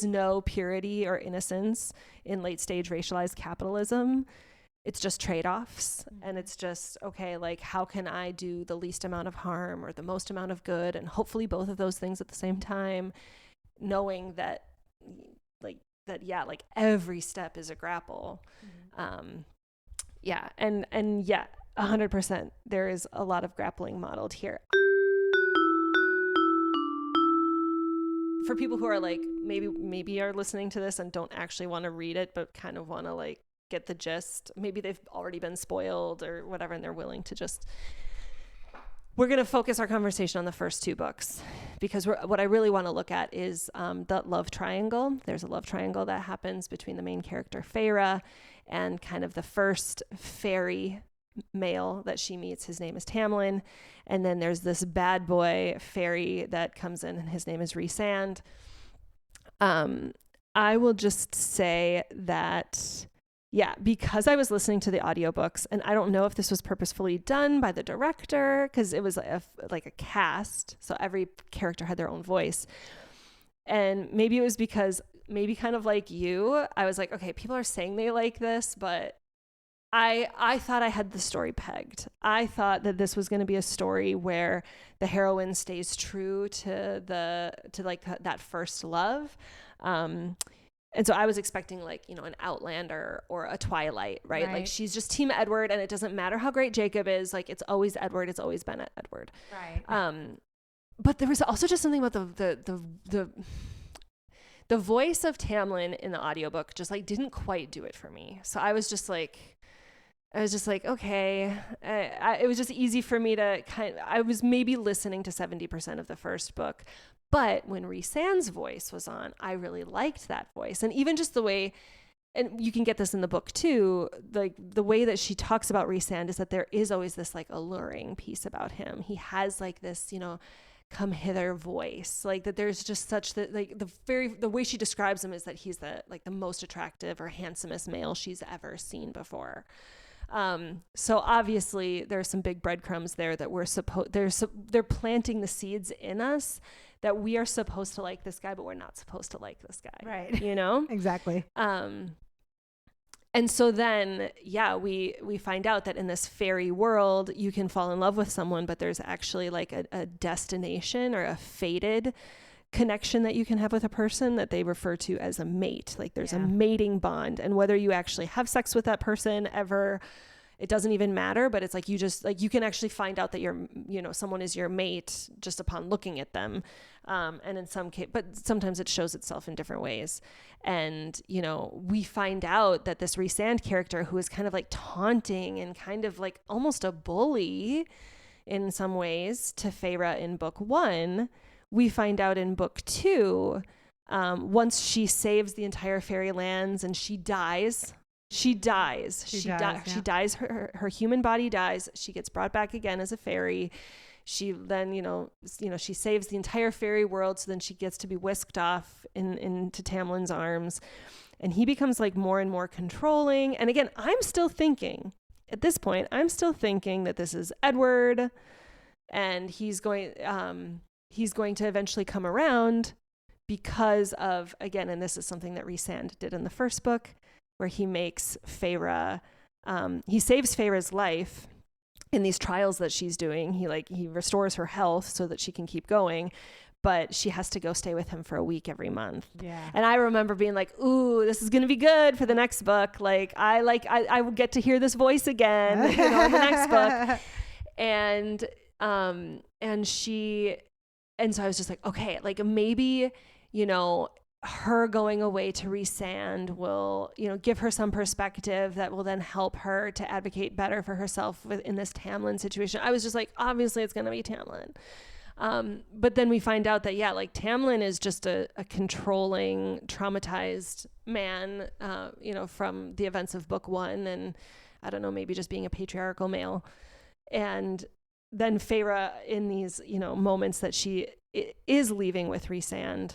no purity or innocence in late stage racialized capitalism. It's just trade-offs. And it's just, okay, like how can I do the least amount of harm or the most amount of good? And hopefully both of those things at the same time, knowing that like every step is a grapple. And 100%. There is a lot of grappling modeled here. For people who are like, maybe are listening to this and don't actually want to read it, but kind of want to like get the gist. Maybe they've already been spoiled or whatever, and they're willing to just... We're going to focus our conversation on the first two books, because what I really want to look at is the love triangle. There's a love triangle that happens between the main character, Feyre, and kind of the first fairy male that she meets. His name is Tamlin. And then there's this bad boy fairy that comes in, and his name is Rhysand. I will just say that, yeah, because I was listening to the audiobooks, and I don't know if this was purposefully done by the director, because it was like a cast, so every character had their own voice. And maybe it was because, maybe kind of like you, I was like, okay, people are saying they like this, but I thought I had the story pegged. I thought that this was going to be a story where the heroine stays true to that first love. And so I was expecting like, you know, an Outlander or a Twilight, right? Like she's just Team Edward, and it doesn't matter how great Jacob is. Like it's always Edward. It's always been Edward. Right. But there was also just something about the voice of Tamlin in the audiobook just like didn't quite do it for me. So I was just like, okay. It was just easy for me to I was maybe listening to 70% of the first book. But when Rhysand's voice was on, I really liked that voice. And even just the way, and you can get this in the book too, like the way that she talks about Rhysand is that there is always this like alluring piece about him. He has like this, you know, come hither voice, like that there's just such that like the way she describes him is that he's the most attractive or handsomest male she's ever seen before. So obviously there's some big breadcrumbs there that they're planting the seeds in us that we are supposed to like this guy, but we're not supposed to like this guy. Right. You know? Exactly. And so then, yeah, we find out that in this fairy world, you can fall in love with someone, but there's actually like a destination or a fated connection that you can have with a person that they refer to as a mate. Like there's a mating bond, and whether you actually have sex with that person ever, it doesn't even matter. But it's like you just like you can actually find out that someone is your mate just upon looking at them. And in some case, but sometimes it shows itself in different ways. And we find out that this Rhysand character, who is kind of like taunting and kind of like almost a bully in some ways to Feyre in book 1, we find out in book 2, once she saves the entire fairylands and she dies, her human body dies. She gets brought back again as a fairy. She then, she saves the entire fairy world. So then she gets to be whisked off into Tamlin's arms, and he becomes like more and more controlling. And again, I'm still thinking at this point, that this is Edward, and he's going to eventually come around because of, again, and this is something that Rhysand did in the first book, where he makes Feyre, he saves Feyre's life in these trials that she's doing. He restores her health so that she can keep going, but she has to go stay with him for a week every month. Yeah. And I remember being like, ooh, this is going to be good for the next book. I will get to hear this voice again, in the next book. And so I was just like, okay, like maybe, her going away to Rhysand will, give her some perspective that will then help her to advocate better for herself in this Tamlin situation. I was just like, obviously it's going to be Tamlin. But then we find out that, like Tamlin is just a controlling, traumatized man, from the events of book 1. And I don't know, maybe just being a patriarchal male. And then Feyre, in these, moments that she is leaving with Rhysand,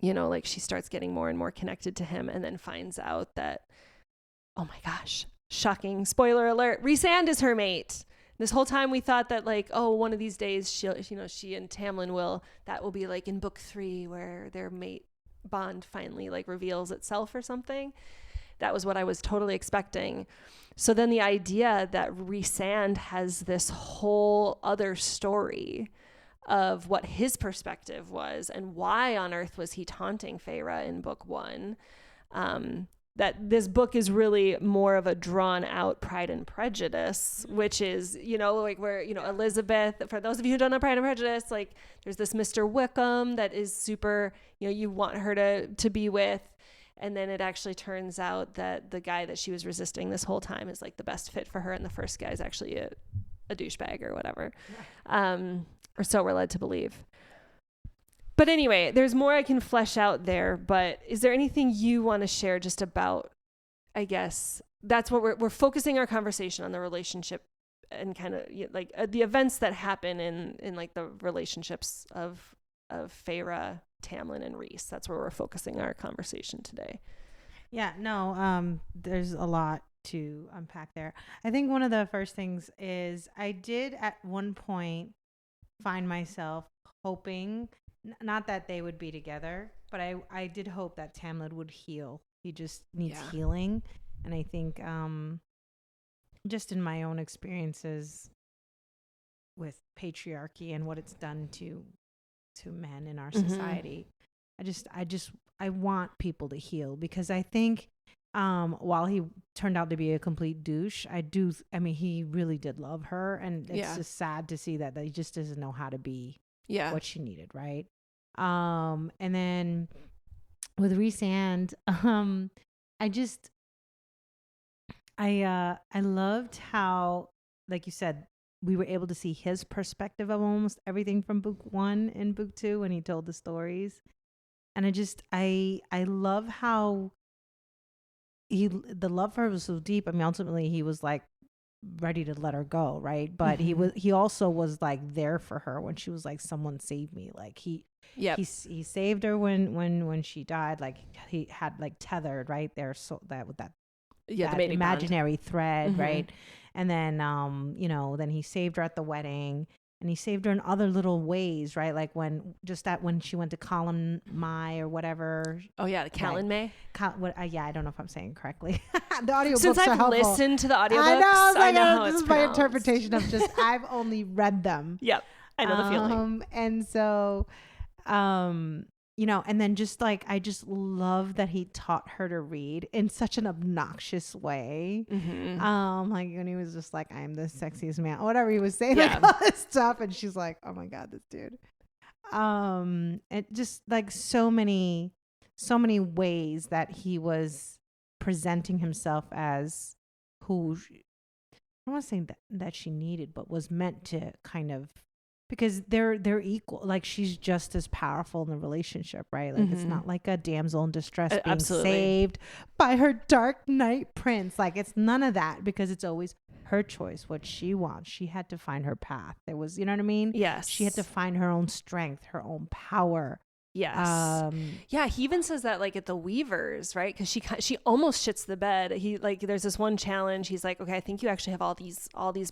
like she starts getting more and more connected to him, and then finds out that, oh my gosh, shocking spoiler alert, Rhysand is her mate. This whole time we thought that like, oh, one of these days she and Tamlin that will be like in book 3 where their mate bond finally like reveals itself or something. That was what I was totally expecting. So then the idea that Rhysand has this whole other story of what his perspective was and why on earth was he taunting Feyre in book 1, that this book is really more of a drawn out Pride and Prejudice, which is, you know, like where, you know, Elizabeth, for those of you who don't know Pride and Prejudice, like there's this Mr. Wickham that is super, you know, you want her to be with. And then it actually turns out that the guy that she was resisting this whole time is like the best fit for her. And the first guy is actually a douchebag or whatever. Or so we're led to believe. But anyway, there's more I can flesh out there, but is there anything you want to share just about, I guess, that's what we're focusing our conversation on, the relationship and kind of like the events that happen in like the relationships of Feyre, Tamlin, and Rhys. That's where we're focusing our conversation today. Yeah, no, there's a lot to unpack there. I think one of the first things is I did at one point find myself hoping, not that they would be together, but I did hope that Tamlin would heal. He just needs healing. And I think just in my own experiences with patriarchy and what it's done to men in our society, I want people to heal, because I think while he turned out to be a complete douche, he really did love her, and it's just sad to see that he just doesn't know how to be what she needed, right? And then with Rhysand, I loved how, like you said, we were able to see his perspective of almost everything from book 1 and book 2 when he told the stories. And I love how the love for her was so deep. I mean, ultimately he was like ready to let her go, right? But he also was like there for her when she was like, someone save me. Like he saved her when she died. Like he had like tethered right there, so that with that imaginary thread, right? And then then he saved her at the wedding, and he saved her in other little ways, right? Like when she went to Colin May or whatever. Oh yeah, the Callan May. I don't know if I'm saying it correctly. The audiobooks Since I've listened to the audiobooks, I know how this it's is pronounced. My interpretation of just I've only read them. Yep, I know the feeling. And so, and then just like I just love that he taught her to read in such an obnoxious way. Like when he was just like, "I'm the sexiest man," or whatever he was saying, like all this stuff, and she's like, "Oh my god, this dude." And just like so many ways that he was presenting himself as who I don't want to say that she needed, but was meant to kind of, because they're equal. Like she's just as powerful in the relationship, right? Like it's not like a damsel in distress being saved by her dark knight prince. Like it's none of that, because it's always her choice, what she wants. She had to find her path. There was, you know what I mean? Yes. She had to find her own strength, her own power. Yes. He even says that like at the Weavers, right? Because she almost shits the bed. He like, there's this one challenge. He's like, okay, I think you actually have all these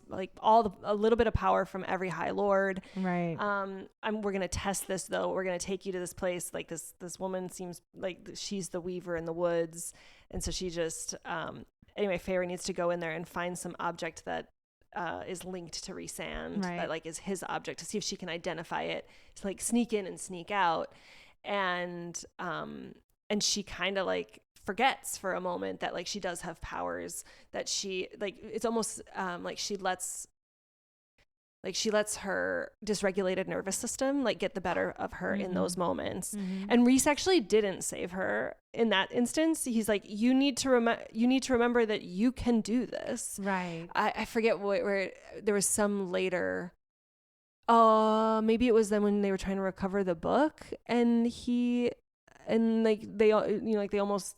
like a little bit of power from every High Lord. Right. We're gonna test this though. We're gonna take you to this place. Like this woman seems like she's the Weaver in the woods, and so she just anyway, Feyre needs to go in there and find some object that is linked to Rhysand, that like is his object, to see if she can identify it. It's like sneak in and sneak out, and she kind of like forgets for a moment that like she does have powers, that she like, it's almost like she lets her dysregulated nervous system like get the better of her in those moments. And Rhys actually didn't save her in that instance. He's like, you need to remember that you can do this. Right. I forget where there was some later. Maybe it was then when they were trying to recover the book, and they almost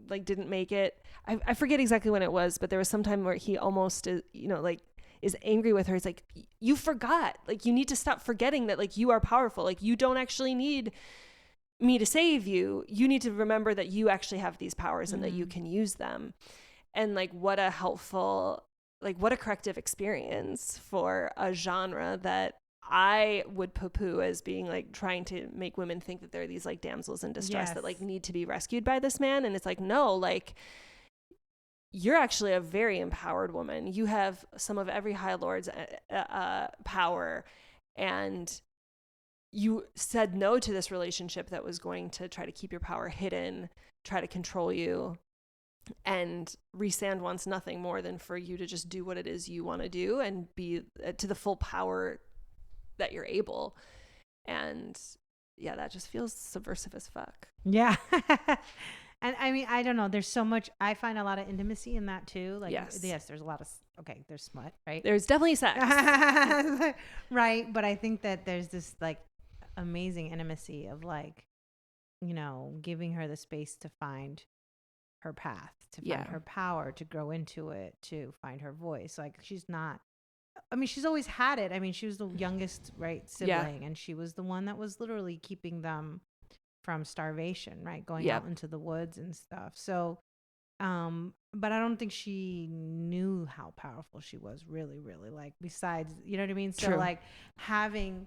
like didn't make it. I forget exactly when it was, but there was some time where he almost is angry with her. He's like, you forgot, like you need to stop forgetting that like you are powerful. Like you don't actually need me to save you. You need to remember that you actually have these powers and that you can use them. And like what a corrective experience for a genre that I would poo-poo as being like trying to make women think that they're these like damsels in distress that like need to be rescued by this man. And it's like, no, like you're actually a very empowered woman. You have some of every High Lord's power, and you said no to this relationship that was going to try to keep your power hidden, try to control you, And Rhysand wants nothing more than for you to just do what it is you want to do and be to the full power that you're able. And yeah, that just feels subversive as fuck. Yeah. And I mean, I don't know. There's so much. I find a lot of intimacy in that too. Like, yes, there's a lot of, there's smut, right? There's definitely sex. Right. But I think that there's this like amazing intimacy of like, giving her the space to find her path, to find her power, to grow into it, to find her voice. Like she's always had it. I mean, she was the youngest, right, sibling, and she was the one that was literally keeping them from starvation, right, going out into the woods and stuff. So, but I don't think she knew how powerful she was, really, really. Like, besides, you know what I mean? So, like, having,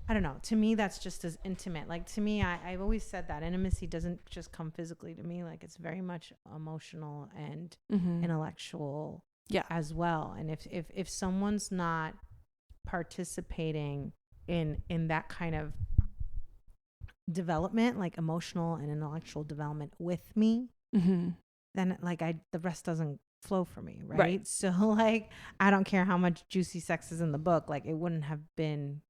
I don't know. To me, that's just as intimate. Like, to me, I've always said that intimacy doesn't just come physically to me. Like, it's very much emotional and intellectual as well. And if someone's not participating in that kind of development, like emotional and intellectual development with me, then like the rest doesn't flow for me, right? So like, I don't care how much juicy sex is in the book. Like, it wouldn't have been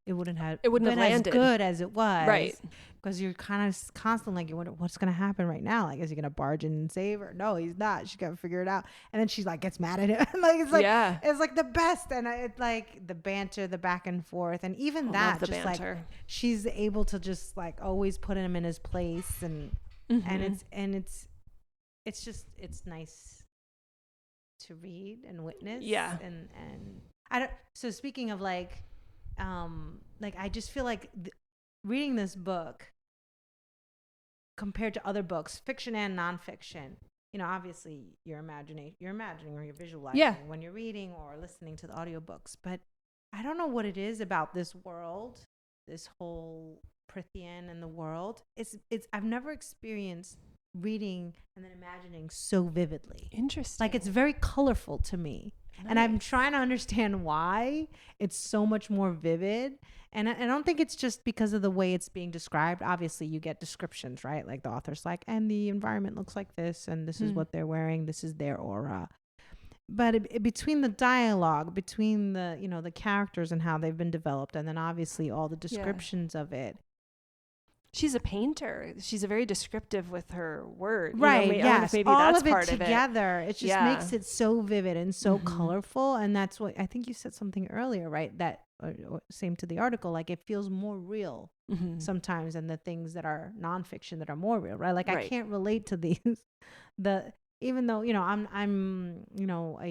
it wouldn't have landed as good as it was, right? Because you're kind of constantly like, you wonder what's going to happen right now. Like, is he going to barge in and save her? No, he's not. She got to figure it out. And then she's like, gets mad at him. Like, it's like, it's like the best. And it's like the banter, the back and forth, and even that, just banter. Like, she's able to just like always put him in his place, and it's just, it's nice to read and witness. And I don't. So speaking of like I just feel like reading this book compared to other books, fiction and nonfiction, obviously you're imagining or you're visualizing when you're reading or listening to the audiobooks. But I don't know what it is about this world, this whole Prythian and the world. It's I've never experienced reading and then imagining so vividly. Interesting. Like, it's very colorful to me. Nice. And I'm trying to understand why it's so much more vivid. And I don't think it's just because of the way it's being described. Obviously, you get descriptions, right? Like, the author's like, and the environment looks like this, and this is what they're wearing, this is their aura. But between the dialogue, between the, the characters and how they've been developed, and then obviously all the descriptions of it. She's a painter. She's a very descriptive with her words. Right. Yes. Maybe all that's of it part together. It just makes it so vivid and so colorful. And that's what I think you said something earlier, right? That same to the article. Like, it feels more real sometimes than the things that are nonfiction that are more real, right? Like, I can't relate to these. Even though I'm a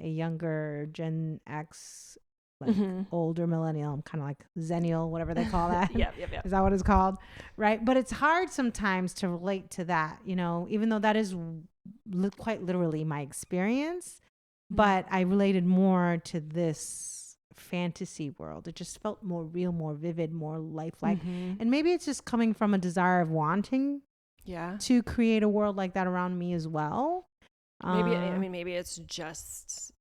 younger Gen X. Like older millennial, I'm kind of like Zennial, whatever they call that. Yep. Is that what it's called? Right. But it's hard sometimes to relate to that, even though that is quite literally my experience. But I related more to this fantasy world. It just felt more real, more vivid, more lifelike. And maybe it's just coming from a desire of wanting to create a world like that around me as well. Maybe it's just,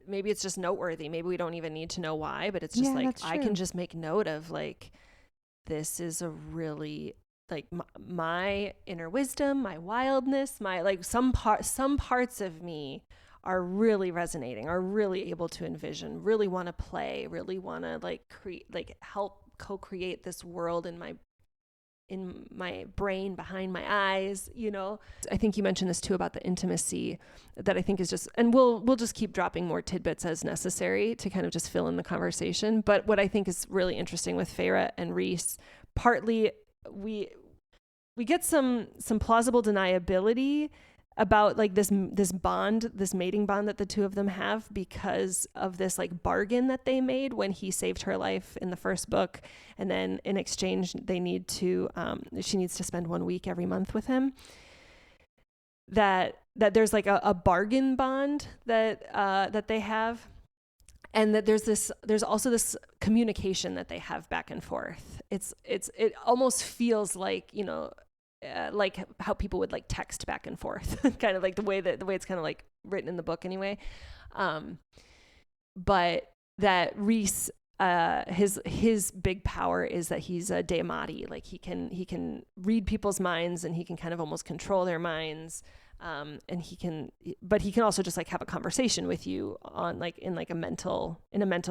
maybe it's just noteworthy. Maybe we don't even need to know why, but it's just like, I can just make note of like, this is a really like my inner wisdom, my wildness, my like some parts of me are really resonating, are really able to envision, really want to play, really want to like create, like help co-create this world in my brain, behind my eyes, I think you mentioned this too about the intimacy that I think is just, and we'll just keep dropping more tidbits as necessary to kind of just fill in the conversation. But what I think is really interesting with Feyre and Rhys, partly we get some plausible deniability about like this bond, this mating bond that the two of them have because of this like bargain that they made when he saved her life in the first book. And then in exchange, she needs to spend 1 week every month with him. That there's like a bargain bond that they have. And that there's also this communication that they have back and forth. It almost feels like, like how people would like text back and forth, kind of like the way it's kind of like written in the book anyway. But that Rhys his big power is that he's a deimati. Like he can read people's minds, and he can kind of almost control their minds. And he can also just like have a conversation with you on like in a mental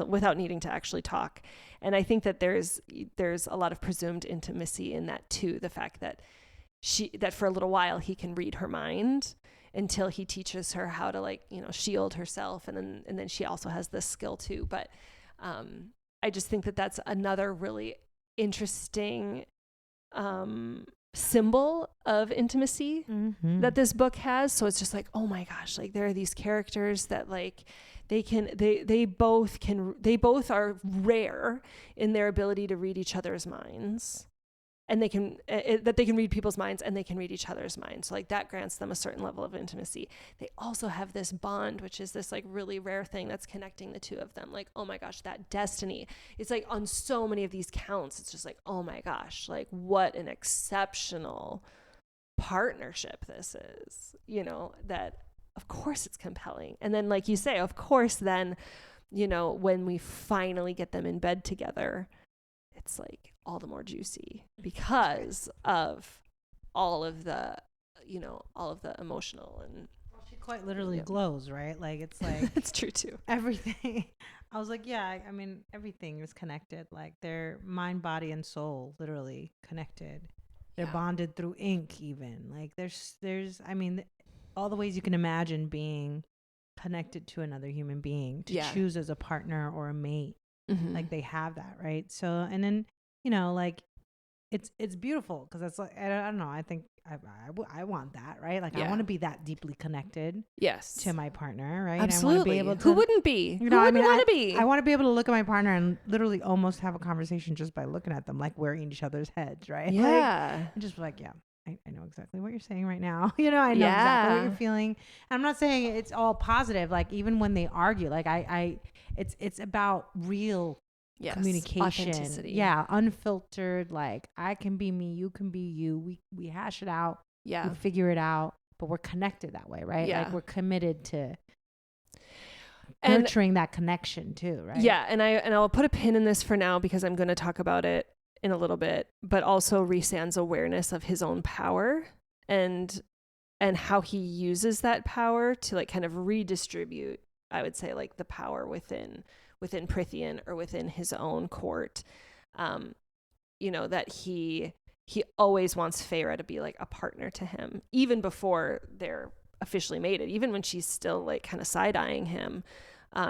without needing to actually talk. And I think that there's a lot of presumed intimacy in that too. The fact that that for a little while he can read her mind until he teaches her how to like, shield herself. And then she also has this skill too. But, I just think that that's another really interesting, symbol of intimacy that this book has. So it's just like, oh my gosh, like there are these characters that like they both are rare in their ability to read each other's minds, and they can read people's minds, and they can read each other's minds. So like that grants them a certain level of intimacy. They also have this bond, which is this like really rare thing that's connecting the two of them. Like, oh my gosh, that destiny. It's like on so many of these counts, it's just like, oh my gosh, like what an exceptional partnership this is, that of course it's compelling. And then like you say, of course, then, when we finally get them in bed together, it's like all the more juicy because of all of the emotional and she quite literally glows, right? Like it's like it's true too. Everything. I was like, yeah, I mean, everything is connected. Like their mind, body, and soul literally connected. They're bonded through ink, even. Like there's, I mean, all the ways you can imagine being connected to another human being to choose as a partner or a mate. Like they have that, right? So, and then like it's beautiful because it's like I don't know. I think I want that, right? Like I want to be that deeply connected, to my partner, right? Absolutely. I want to be able to, who wouldn't be? Who wouldn't want to be? I want to be able to look at my partner and literally almost have a conversation just by looking at them, like we're in each other's heads, right? Yeah. Like, and just like I know exactly what you're saying right now. I know exactly what you're feeling. And I'm not saying it's all positive. Like even when they argue, like it's about real communication. Authenticity. Yeah. Unfiltered. Like I can be me, you can be you. We hash it out. Yeah. We figure it out, but we're connected that way, right? Yeah. Like we're committed to nurturing that connection too, right? Yeah. And I'll put a pin in this for now because I'm going to talk about it in a little bit, but also Rhysand's awareness of his own power and how he uses that power to like kind of redistribute, I would say, like the power within Prythian or within his own court. That he always wants Feyre to be like a partner to him, even before they're officially mated, even when she's still like kind of side-eyeing him.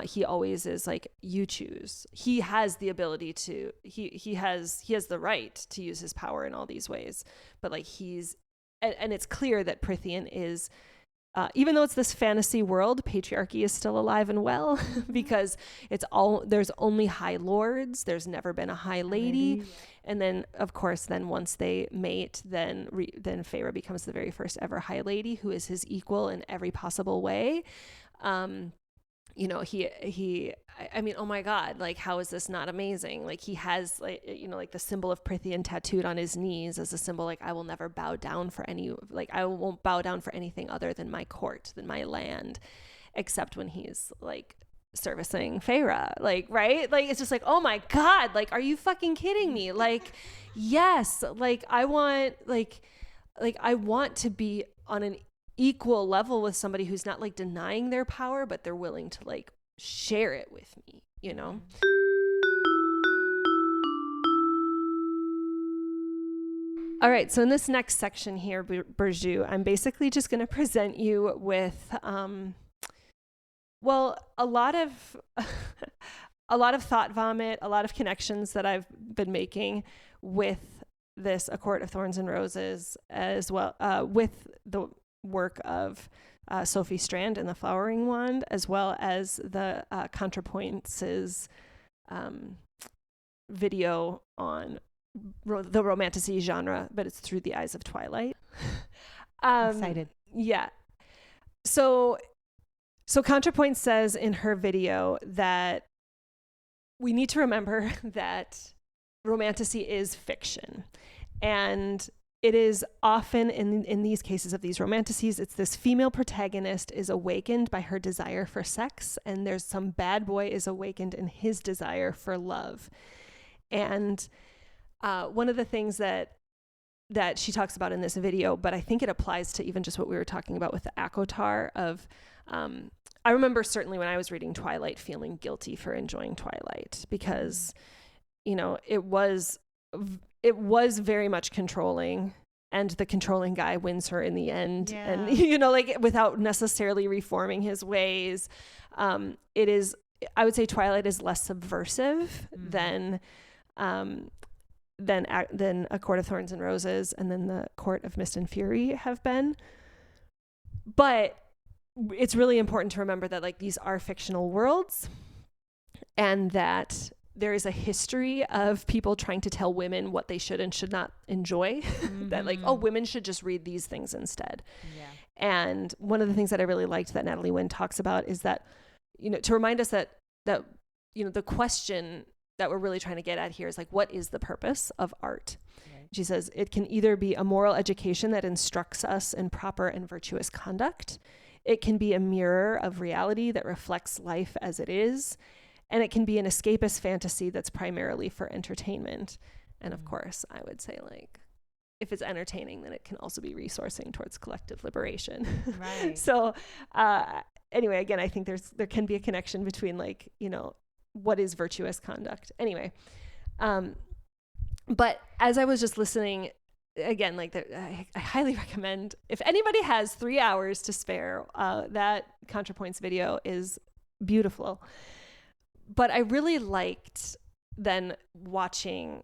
He always is like, you choose. He has the ability to, he has the right to use his power in all these ways, but like and it's clear that Prythian is, even though it's this fantasy world, patriarchy is still alive and well because there's only high lords. There's never been a high lady. And then of course, once they mate, then Feyre becomes the very first ever high lady who is his equal in every possible way. I mean, oh my God, like, how is this not amazing? Like he has like the symbol of Prythian tattooed on his knees as a symbol, like I will never bow down for I won't bow down for anything other than my court, than my land, except when he's like servicing Feyre, like, right? Like, it's just like, oh my God, like, are you fucking kidding me? Like, yes, like I want to be on an equal level with somebody who's not like denying their power, but they're willing to like share it with me, All right, so in this next section here, Burju, I'm basically just going to present you with a lot of thought vomit, a lot of connections that I've been making with this A Court of Thorns and Roses, as well with the work of Sophie Strand and the Flowering Wand, as well as the ContraPoints' video on the romantasy genre, but it's through the eyes of Twilight. Excited. Yeah. So ContraPoints says in her video that we need to remember that romantasy is fiction, and it is often in these cases of these romantasies, it's this female protagonist is awakened by her desire for sex, and there's some bad boy is awakened in his desire for love. And one of the things that she talks about in this video, but I think it applies to even just what we were talking about with the ACOTAR of, I remember certainly when I was reading Twilight feeling guilty for enjoying Twilight because, you know, it was very much controlling, and the controlling guy wins her in the end. Yeah. And, you know, like without necessarily reforming his ways. It is, I would say Twilight is less subversive than A Court of Thorns and Roses and then the Court of Mist and Fury have been. But it's really important to remember that like these are fictional worlds, and that there is a history of people trying to tell women what they should and should not enjoy. That like, oh, women should just read these things instead. Yeah. And one of the things that I really liked that Natalie Wynn talks about is that, you know, to remind us that, you know, the question that we're really trying to get at here is like, what is the purpose of art? Right. She says it can either be a moral education that instructs us in proper and virtuous conduct. It can be a mirror of reality that reflects life as it is. And it can be an escapist fantasy that's primarily for entertainment. And of course, I would say like, if it's entertaining, then it can also be resourcing towards collective liberation. Right. So anyway, again, I think there can be a connection between like, you know, what is virtuous conduct? Anyway, but as I was just listening, again, like I highly recommend, if anybody has 3 hours to spare, that ContraPoints video is beautiful. But I really liked then watching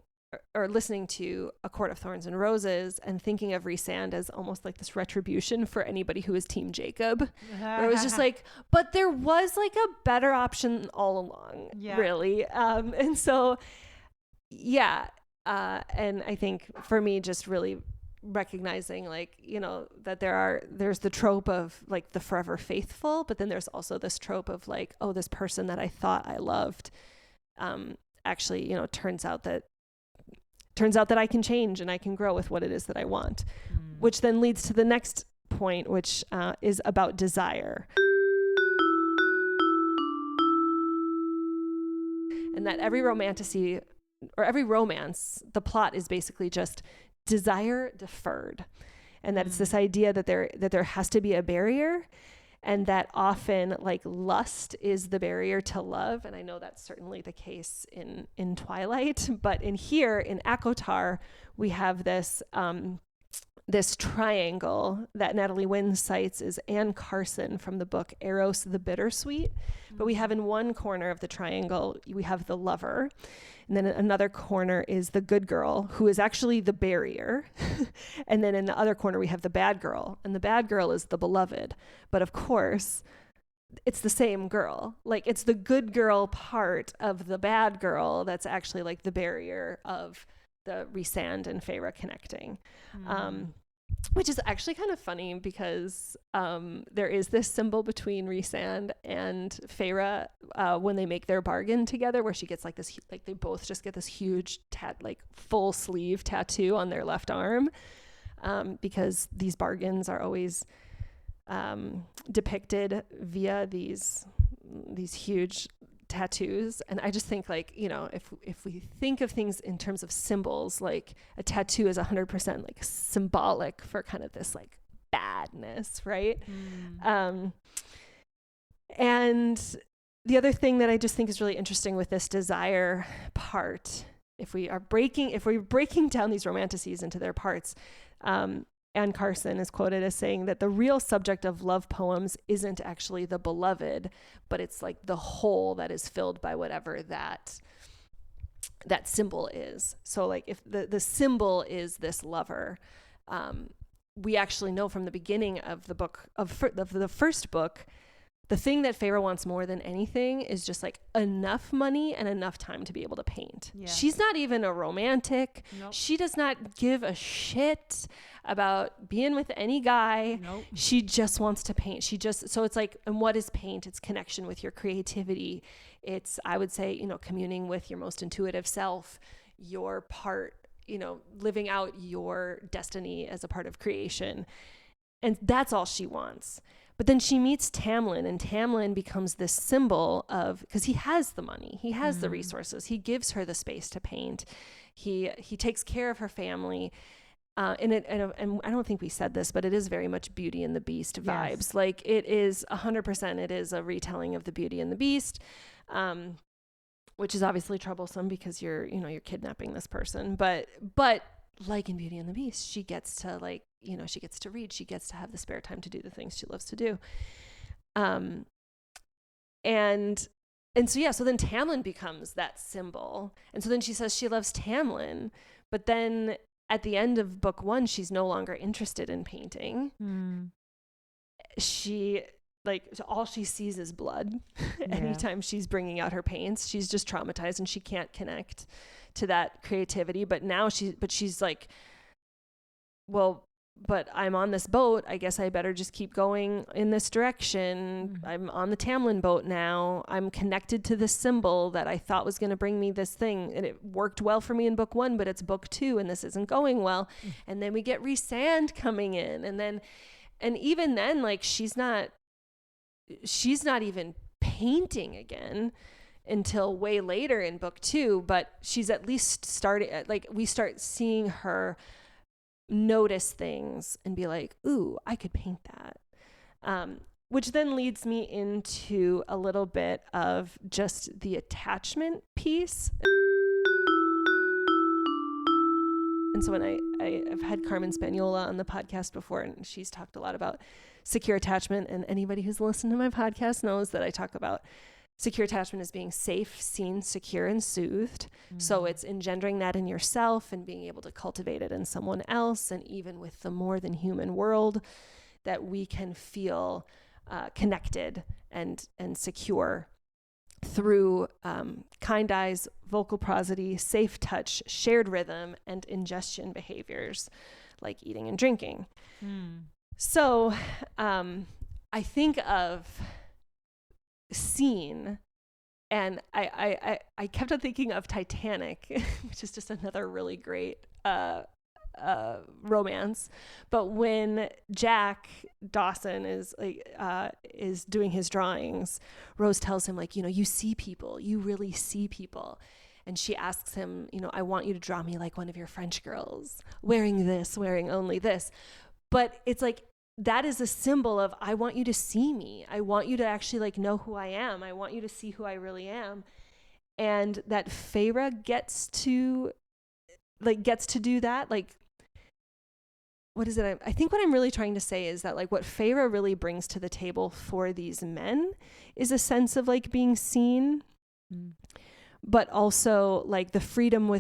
or listening to A Court of Thorns and Roses and thinking of Rhysand as almost like this retribution for anybody who is Team Jacob. Where it was just like, but there was like a better option all along, really. And so, yeah. And I think for me, just really recognizing like, you know, that there's the trope of like the forever faithful, but then there's also this trope of like, oh, this person that I thought I loved actually, you know, turns out that I can change and I can grow with what it is that I want, which then leads to the next point, which is about desire. And that every romantasy or every romance, the plot is basically just desire deferred, and that it's this idea that there has to be a barrier, and that often like lust is the barrier to love. And I know that's certainly the case in Twilight, but in ACOTAR we have this triangle that Natalie Wynn cites is Anne Carson from the book Eros the Bittersweet. But we have in one corner of the triangle, we have the lover. And then in another corner is the good girl, who is actually the barrier. And then in the other corner, we have the bad girl. And the bad girl is the beloved. But of course, it's the same girl. Like, it's the good girl part of the bad girl that's actually like the barrier of the Rhysand and Feyre connecting. Which is actually kind of funny because there is this symbol between Rhysand and Feyre when they make their bargain together, where she gets like this, like they both just get this huge like full sleeve tattoo on their left arm, because these bargains are always depicted via these huge tattoos. And I just think like, you know, if we think of things in terms of symbols, like a tattoo is 100% like symbolic for kind of this like badness, right? And the other thing that I just think is really interesting with this desire part, if we're breaking down these romantasies into their parts, Anne Carson is quoted as saying that the real subject of love poems isn't actually the beloved, but it's like the hole that is filled by whatever that symbol is. So like if the symbol is this lover, we actually know from the beginning of the book of the first book, the thing that Feyre wants more than anything is just like enough money and enough time to be able to paint. Yeah. She's not even a romantic. Nope. She does not give a shit about being with any guy. Nope. She just wants to paint. So it's like, and what is paint? It's connection with your creativity. It's, I would say, you know, communing with your most intuitive self, your part living out your destiny as a part of creation. And that's all she wants. But then she meets Tamlin, and Tamlin becomes this symbol of, because he has the money, he has the resources, he gives her the space to paint, he takes care of her family. And I don't think we said this, but it is very much Beauty and the Beast vibes. Yes. Like it is 100%. It is a retelling of the Beauty and the Beast, which is obviously troublesome because you're kidnapping this person. But like in Beauty and the Beast, she gets to she gets to read, she gets to have the spare time to do the things she loves to do. And so then Tamlin becomes that symbol. And so then she says she loves Tamlin, but then at the end of book 1, she's no longer interested in painting. She all she sees is blood. Anytime she's bringing out her paints, she's just traumatized and she can't connect to that creativity. But now she's like, well, but I'm on this boat. I guess I better just keep going in this direction. I'm on the Tamlin boat now. I'm connected to this symbol that I thought was going to bring me this thing. And it worked well for me in book 1, but it's book 2 and this isn't going well. And then we get Rhysand coming in. And even then, like, she's not even painting again until way later in book 2, but she's at least started, like, we start seeing her notice things and be like, ooh, I could paint that. Which then leads me into a little bit of just the attachment piece. And so when I've had Carmen Spaniola on the podcast before, and she's talked a lot about secure attachment, and anybody who's listened to my podcast knows that I talk about secure attachment as being safe, seen, secure, and soothed. So it's engendering that in yourself and being able to cultivate it in someone else. And even with the more than human world, that we can feel connected and secure through kind eyes, vocal prosody, safe touch, shared rhythm, and ingestion behaviors like eating and drinking. So I think of scene, and I kept on thinking of Titanic, which is just another really great romance. But when Jack Dawson is doing his drawings, Rose tells him, like, you see people, you really see people. And she asks him, I want you to draw me like one of your French girls, wearing this, wearing only this. But it's like, that is a symbol of, I want you to see me. I want you to actually know who I am. I want you to see who I really am. And that Feyre gets to do that. Like, what is it? I think what I'm really trying to say is that what Feyre really brings to the table for these men is a sense of being seen, but also the freedom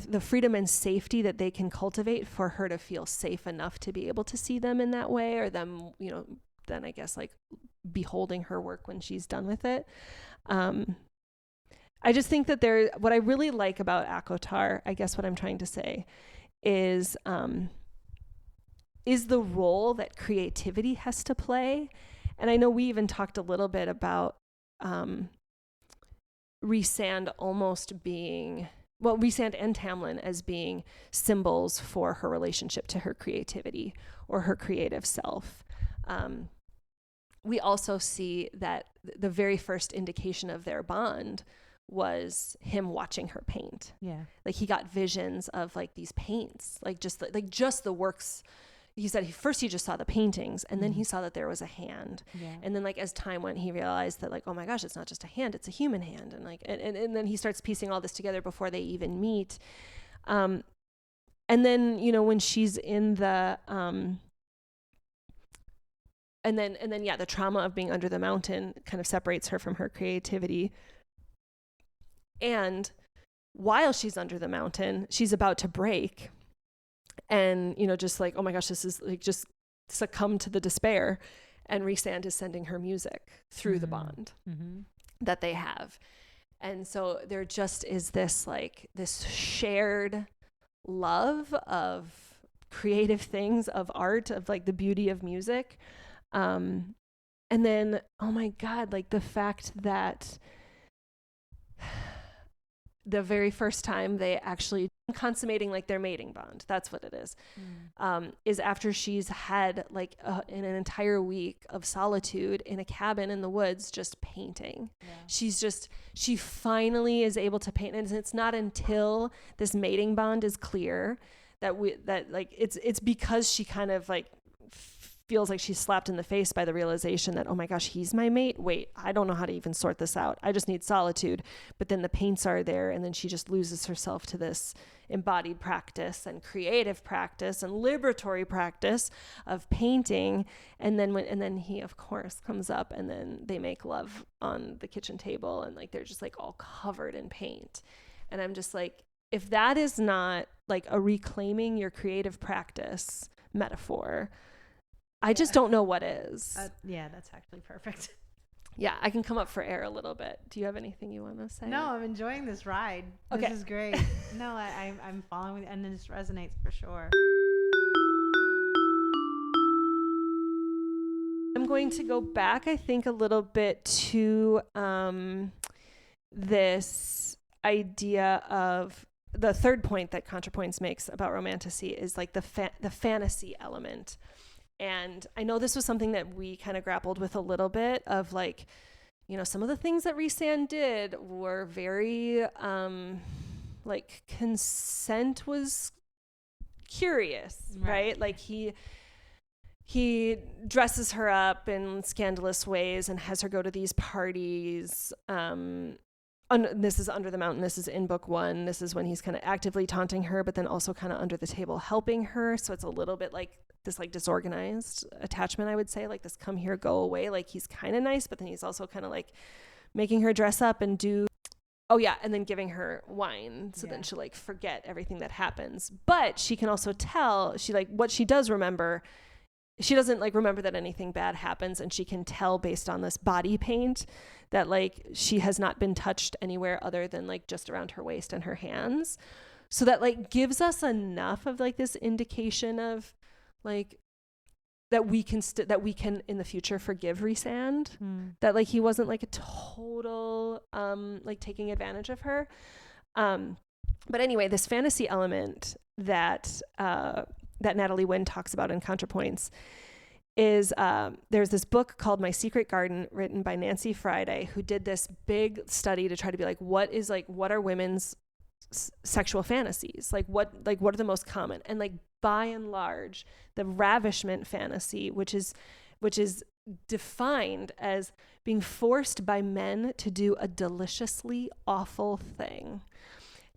and safety that they can cultivate for her to feel safe enough to be able to see them in that way, or them, then I guess beholding her work when she's done with it. I just think that what I really like about ACOTAR, I guess what I'm trying to say is the role that creativity has to play. And I know we even talked a little bit about Rhysand almost being, Rhysand and Tamlin as being symbols for her relationship to her creativity or her creative self. We also see that the very first indication of their bond was him watching her paint. Yeah. He got visions of these paints, just the works. He said he just saw the paintings, and then he saw that there was a hand. Yeah. And then as time went, he realized that oh my gosh, it's not just a hand, it's a human hand. And and then he starts piecing all this together before they even meet. And then, when she's in the, and then the trauma of being under the mountain kind of separates her from her creativity. And while she's under the mountain, she's about to break. And, just oh my gosh, this is just succumb to the despair. And Rhysand is sending her music through the bond that they have. And so there just is this this shared love of creative things, of art, of the beauty of music. And then, oh my God, the fact that the very first time they actually consummating like their mating bond, that's what it is after she's had like an entire week of solitude in a cabin in the woods just painting. She finally is able to paint, and it's not until this mating bond is clear that it's because she kind of like feels like she's slapped in the face by the realization that, oh my gosh, he's my mate. Wait, I don't know how to even sort this out. I just need solitude. But then the paints are there, and then she just loses herself to this embodied practice and creative practice and liberatory practice of painting. And then he of course comes up, and then they make love on the kitchen table, and like they're just like all covered in paint. And I'm just like, if that is not like a reclaiming your creative practice metaphor, I just don't know what is. Yeah, that's actually perfect. Yeah, I can come up for air a little bit. Do you have anything you want to say? No, I'm enjoying this ride. Okay. This is great. No, I'm following, and this resonates for sure. I'm going to go back, I think, a little bit to this idea of the third point that ContraPoints makes about romantasy is like the fantasy element. And I know this was something that we kind of grappled with a little bit of like, you know, some of the things that Rhysand did were very, like consent was curious, right? Like he dresses her up in scandalous ways and has her go to these parties. This is Under the Mountain. This is in book 1. This is when he's kind of actively taunting her, but then also kind of under the table helping her. So it's a little bit like this like disorganized attachment, I would say, like this come here, go away. Like he's kind of nice, but then he's also kind of like making her dress up and and then giving her wine. So then she'll like forget everything that happens. But she can also tell, what she does remember, she doesn't like remember that anything bad happens, and she can tell based on this body paint that like she has not been touched anywhere other than like just around her waist and her hands. So that like gives us enough of like this indication of like that we can in the future forgive Rhysand, that like he wasn't like a total like taking advantage of her. But anyway, this fantasy element that Natalie Wynn talks about in ContraPoints is there's this book called My Secret Garden, written by Nancy Friday, who did this big study to try to be like, what are women's sexual fantasies? Like what are the most common? And like by and large, the ravishment fantasy, which is defined as being forced by men to do a deliciously awful thing,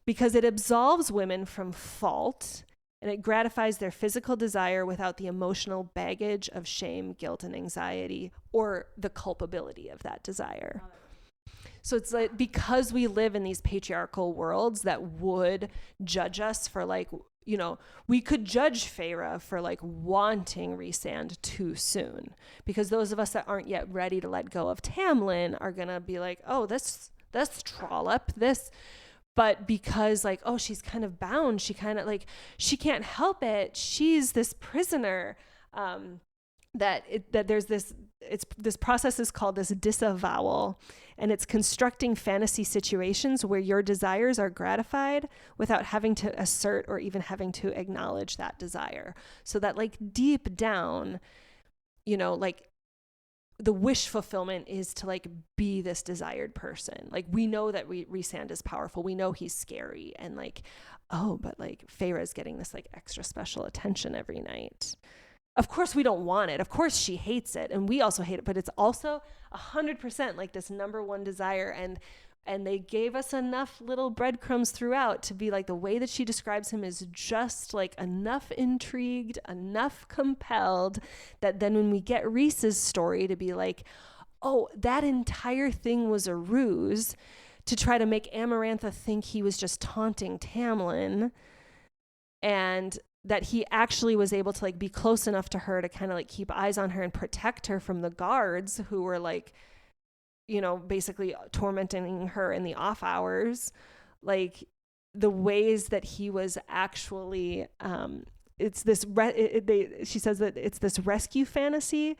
because it absolves women from fault and it gratifies their physical desire without the emotional baggage of shame, guilt, and anxiety, or the culpability of that desire. So it's like, because we live in these patriarchal worlds that would judge us for like, you know, we could judge Feyre for like wanting Rhysand too soon, because those of us that aren't yet ready to let go of Tamlin are going to be like, oh, this trollop, this. But because like, oh, she's kind of bound, she kind of like, she can't help it, she's this prisoner, there's this process is called this disavowal, and it's constructing fantasy situations where your desires are gratified without having to assert or even having to acknowledge that desire. So that like deep down, you know, like the wish fulfillment is to like be this desired person. Like we know that Rhysand is powerful. We know he's scary, and like, oh, but like Feyre is getting this like extra special attention every night. Of course we don't want it. Of course she hates it, and we also hate it, but it's also 100% like this number one desire. And they gave us enough little breadcrumbs throughout to be like, the way that she describes him is just like enough intrigued, enough compelled, that then when we get Rhys's story to be like, oh, that entire thing was a ruse to try to make Amarantha think he was just taunting Tamlin, and that he actually was able to like be close enough to her to kind of like keep eyes on her and protect her from the guards who were like, you know, basically tormenting her in the off hours. Like the ways that he was actually, it's this, she says that it's this rescue fantasy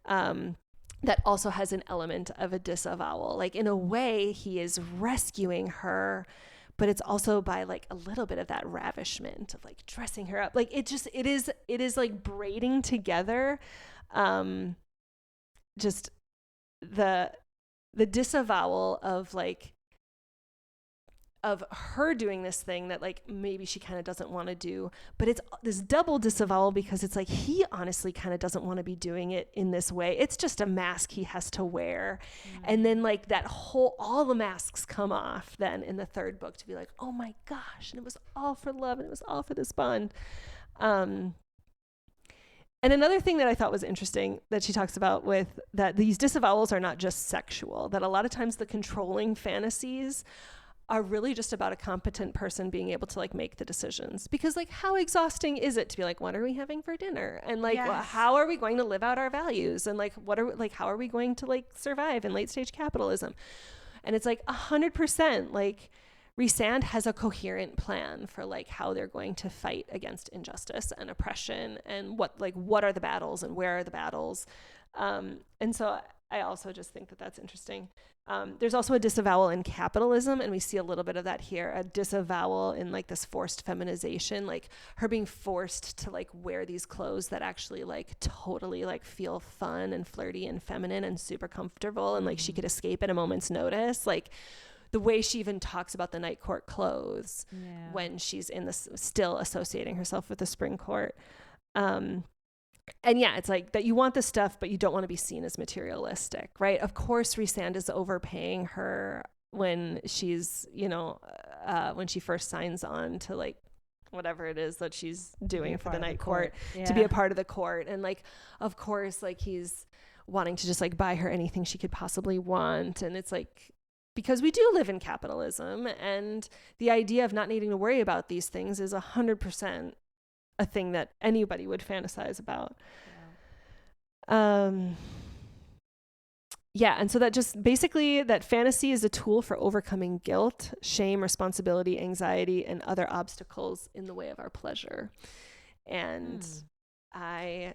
that also has an element of a disavowal. Like in a way he is rescuing her, but it's also by like a little bit of that ravishment of like dressing her up. Like it is like braiding together just the disavowal of like of her doing this thing that like maybe she kind of doesn't want to do, but it's this double disavowal because it's like he honestly kind of doesn't want to be doing it in this way. It's just a mask he has to wear. And then like that whole, all the masks come off then in the third book to be like, oh my gosh, and it was all for love and it was all for this bond. And another thing that I thought was interesting that she talks about with that these disavowals are not just sexual, that a lot of times the controlling fantasies are really just about a competent person being able to like make the decisions, because like how exhausting is it to be like, what are we having for dinner, and like how are we going to live out our values, and like how are we going to like survive in late stage capitalism? And it's like 100% like Rhysand has a coherent plan for like how they're going to fight against injustice and oppression, and what are the battles and where are the battles. And so I also just think that that's interesting. There's also a disavowal in capitalism, and we see a little bit of that here, a disavowal in like this forced feminization, like her being forced to like wear these clothes that actually like totally like feel fun and flirty and feminine and super comfortable, and like she could escape at a moment's notice. Like the way she even talks about the night court clothes when she's in this, still associating herself with the spring court. And yeah, it's like that you want this stuff, but you don't want to be seen as materialistic, right? Of course, Rhysand is overpaying her when she's, when she first signs on to like whatever it is that she's doing for the night court, to be a part of the court. And like, of course, like he's wanting to just like buy her anything she could possibly want. And it's like, because we do live in capitalism, and the idea of not needing to worry about these things is 100% a thing that anybody would fantasize about. And so that just basically that fantasy is a tool for overcoming guilt, shame, responsibility, anxiety, and other obstacles in the way of our pleasure. And I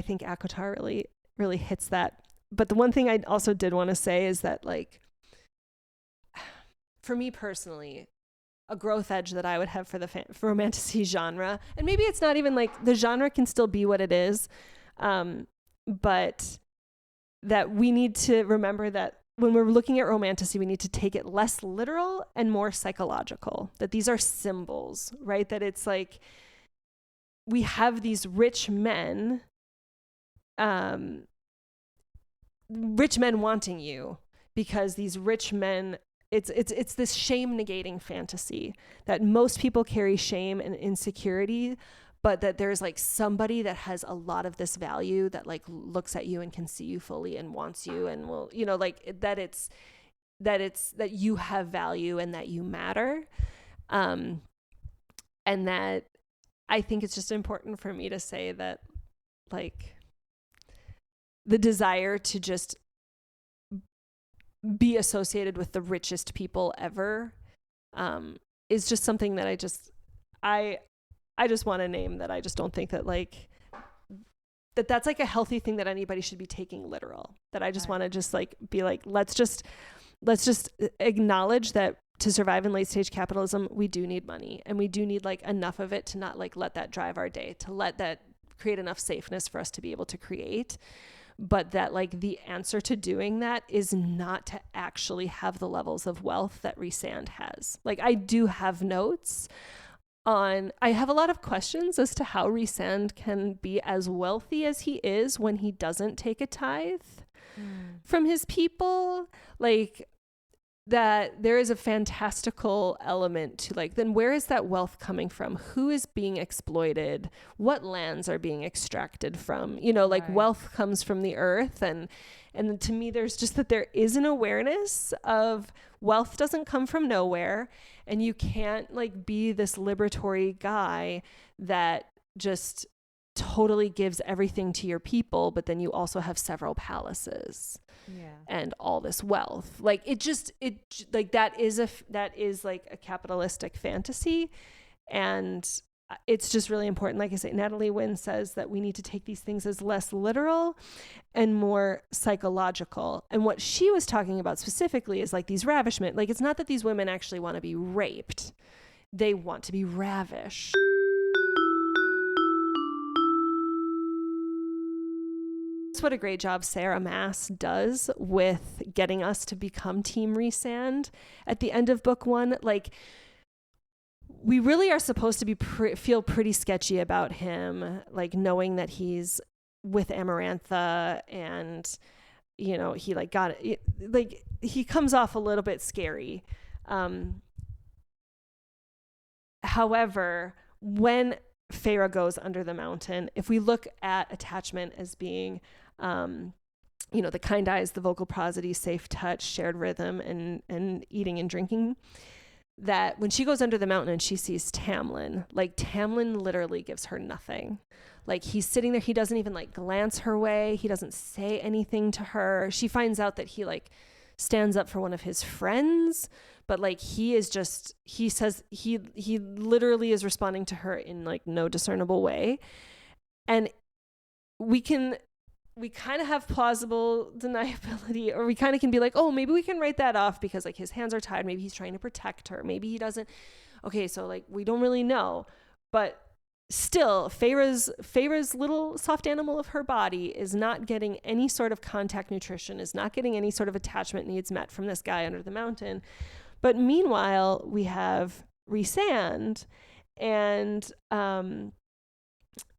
think ACOTAR really, really hits that. But the one thing I also did want to say is that like, for me personally, a growth edge that I would have for the for romantasy genre, and maybe it's not even like the genre can still be what it is, but that we need to remember that when we're looking at romantasy, we need to take it less literal and more psychological, that these are symbols, right? That it's like we have these rich men wanting you, because these rich men, it's this shame negating fantasy that most people carry shame and insecurity, but that there's like somebody that has a lot of this value that like looks at you and can see you fully and wants you, and will, like that you have value and that you matter. And that I think it's just important for me to say that like the desire to just be associated with the richest people ever is just something that I just want to name, that I just don't think that like that's like a healthy thing that anybody should be taking literal. That I just want to just like be like, let's just acknowledge that to survive in late stage capitalism, we do need money, and we do need like enough of it to not like let that drive our day, to let that create enough safeness for us to be able to create. But that like the answer to doing that is not to actually have the levels of wealth that Rhysand has. Like I do have notes on, I have a lot of questions as to how Rhysand can be as wealthy as he is when he doesn't take a tithe from his people. Like that there is a fantastical element to like, then where is that wealth coming from? Who is being exploited? What lands are being extracted from? Like wealth comes from the earth. And to me, there's just that there is an awareness of wealth doesn't come from nowhere. And you can't like be this liberatory guy that just totally gives everything to your people, but then you also have several palaces and all this wealth. Like it like that is like a capitalistic fantasy. And it's just really important. Like I say, Natalie Wynn says that we need to take these things as less literal and more psychological. And what she was talking about specifically is like these ravishment. Like, it's not that these women actually want to be raped. They want to be ravished. That's what a great job Sarah Maas does with getting us to become Team Rhysand at the end of book 1. Like, we really are supposed to be feel pretty sketchy about him, like knowing that he's with Amarantha, and you know, he like got it, like he comes off a little bit scary. However, when Feyre goes under the mountain, if we look at attachment as being you know, the kind eyes, the vocal prosody, safe touch, shared rhythm, and eating and drinking, that when she goes under the mountain and she sees Tamlin, like Tamlin literally gives her nothing. Like, he's sitting there, he doesn't even like glance her way, he doesn't say anything to her. She finds out that he like stands up for one of his friends, but like he is just, he says he literally is responding to her in like no discernible way. And we kind of have plausible deniability, or we kind of can be like, oh, maybe we can write that off because like his hands are tied. Maybe he's trying to protect her. Maybe he doesn't. Okay, so like we don't really know, but still, Feyre's little soft animal of her body is not getting any sort of contact nutrition, is not getting any sort of attachment needs met from this guy under the mountain. But meanwhile, we have Rhysand, and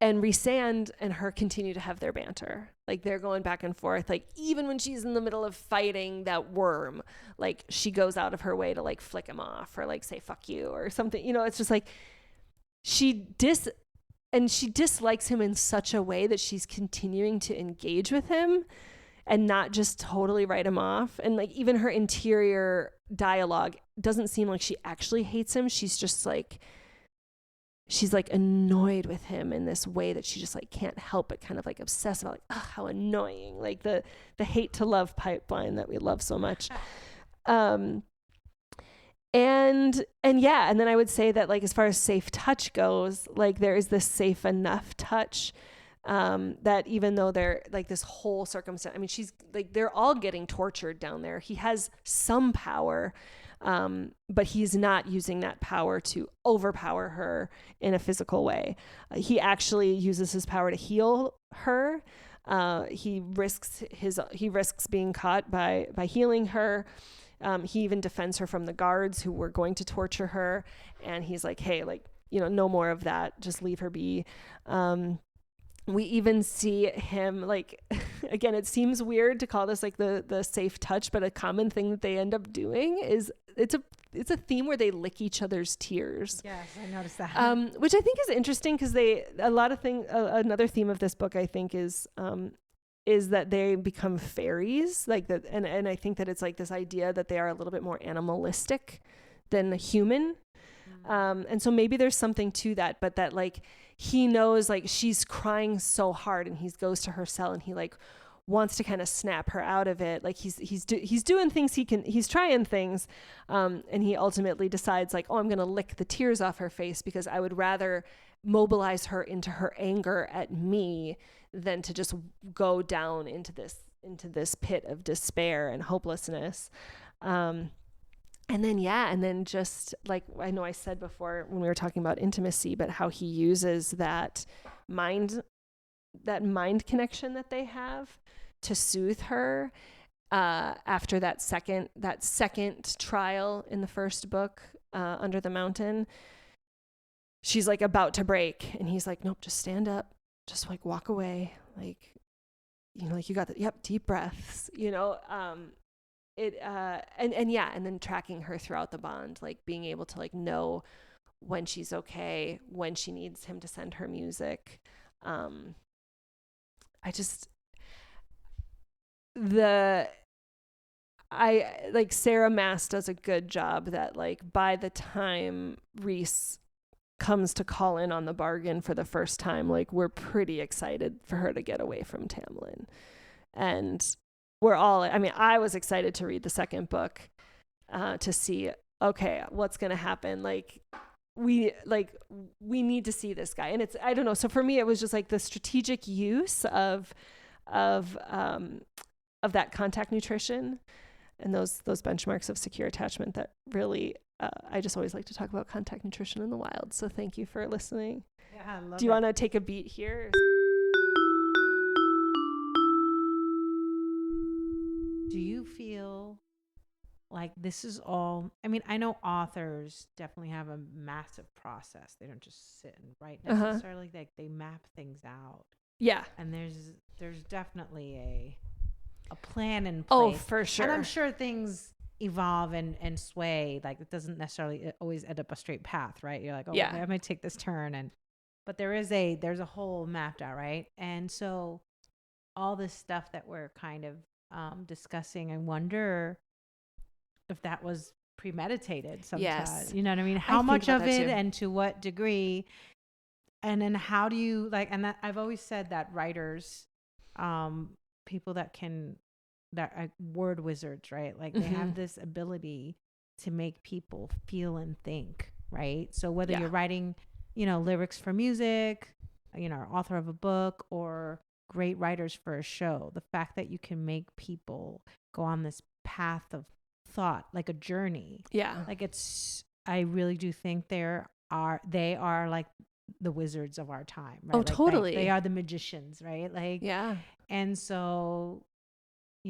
Rhysand and her continue to have their banter. Like, they're going back and forth. Like, even when she's in the middle of fighting that worm, like, she goes out of her way to, like, flick him off or, like, say, fuck you or something. You know, it's just like she dislikes him in such a way that she's continuing to engage with him and not just totally write him off. And, like, even her interior dialogue doesn't seem like she actually hates him. She's just, like... she's like annoyed with him in this way that she just like can't help but kind of like obsess about, like, oh, how annoying, like the hate to love pipeline that we love so much. And yeah, and then I would say that, like, as far as safe touch goes, like, there is this safe enough touch that even though they're like this whole circumstance, I mean, she's like, they're all getting tortured down there. He has some power, but he's not using that power to overpower her in a physical way. He actually uses his power to heal her. He risks being caught by healing her. He even defends her from the guards who were going to torture her. And he's like, hey, like, you know, no more of that. Just leave her be. We even see him, like, again, it seems weird to call this like the safe touch, but a common thing that they end up doing is it's a theme where they lick each other's tears. Yes, I noticed that. Which I think is interesting because another theme of this book, I think, is that they become fairies, like that, and I think that it's like this idea that they are a little bit more animalistic than human. And so maybe there's something to that, but that, like, he knows, like, she's crying so hard, and he goes to her cell and he like wants to kind of snap her out of it. Like, he's doing things, he's trying things. And he ultimately decides, like, oh, I'm going to lick the tears off her face because I would rather mobilize her into her anger at me than to just go down into this pit of despair and hopelessness. And then just like, I know I said before when we were talking about intimacy, but how he uses that mind connection that they have to soothe her after that second trial in the first book, Under the Mountain. She's like about to break, and he's like, nope, just stand up, just like walk away, like, you know, like, you got the, yep, deep breaths, you know. And then tracking her throughout the bond, like being able to like know when she's okay, when she needs him to send her music. Sarah Maas does a good job that, like, by the time Rhys comes to call in on the bargain for the first time, like, we're pretty excited for her to get away from Tamlin. And I was excited to read the second book to see, okay, what's going to happen? Like, we need to see this guy. And it's, I don't know. So for me, it was just like the strategic use of that contact nutrition and those benchmarks of secure attachment that really, I just always like to talk about contact nutrition in the wild. So thank you for listening. Yeah, I love Do you want to take a beat here? Do you feel like this is all, I mean, I know authors definitely have a massive process. They don't just sit and write necessarily. Like they map things out. Yeah. And there's definitely a plan in place. Oh, for sure. And I'm sure things evolve and sway. Like it doesn't necessarily always end up a straight path, right? You're like, oh, yeah, I might take this turn. But there's a whole mapped out, right? And so all this stuff that we're kind of discussing, I wonder if that was premeditated sometimes. Yes. You know what I mean? How much of it and to what degree? And then how do you and that I've always said that writers, people that are word wizards, right? Like they have this ability to make people feel and think, right? So whether you're writing, lyrics for music, author of a book, or great writers for a show, the fact that you can make people go on this path of thought, like a journey. Yeah. Like I really do think they are like the wizards of our time, right? Oh, like totally. They are the magicians, right? Like, yeah. And so,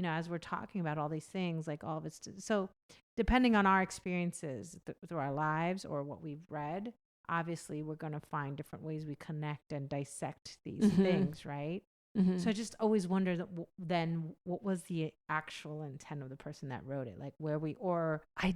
as we're talking about all these things, like all of it's, so depending on our experiences through our lives or what we've read, obviously we're going to find different ways we connect and dissect these things, right? Mm-hmm. So I just always wonder that then what was the actual intent of the person that wrote it? Like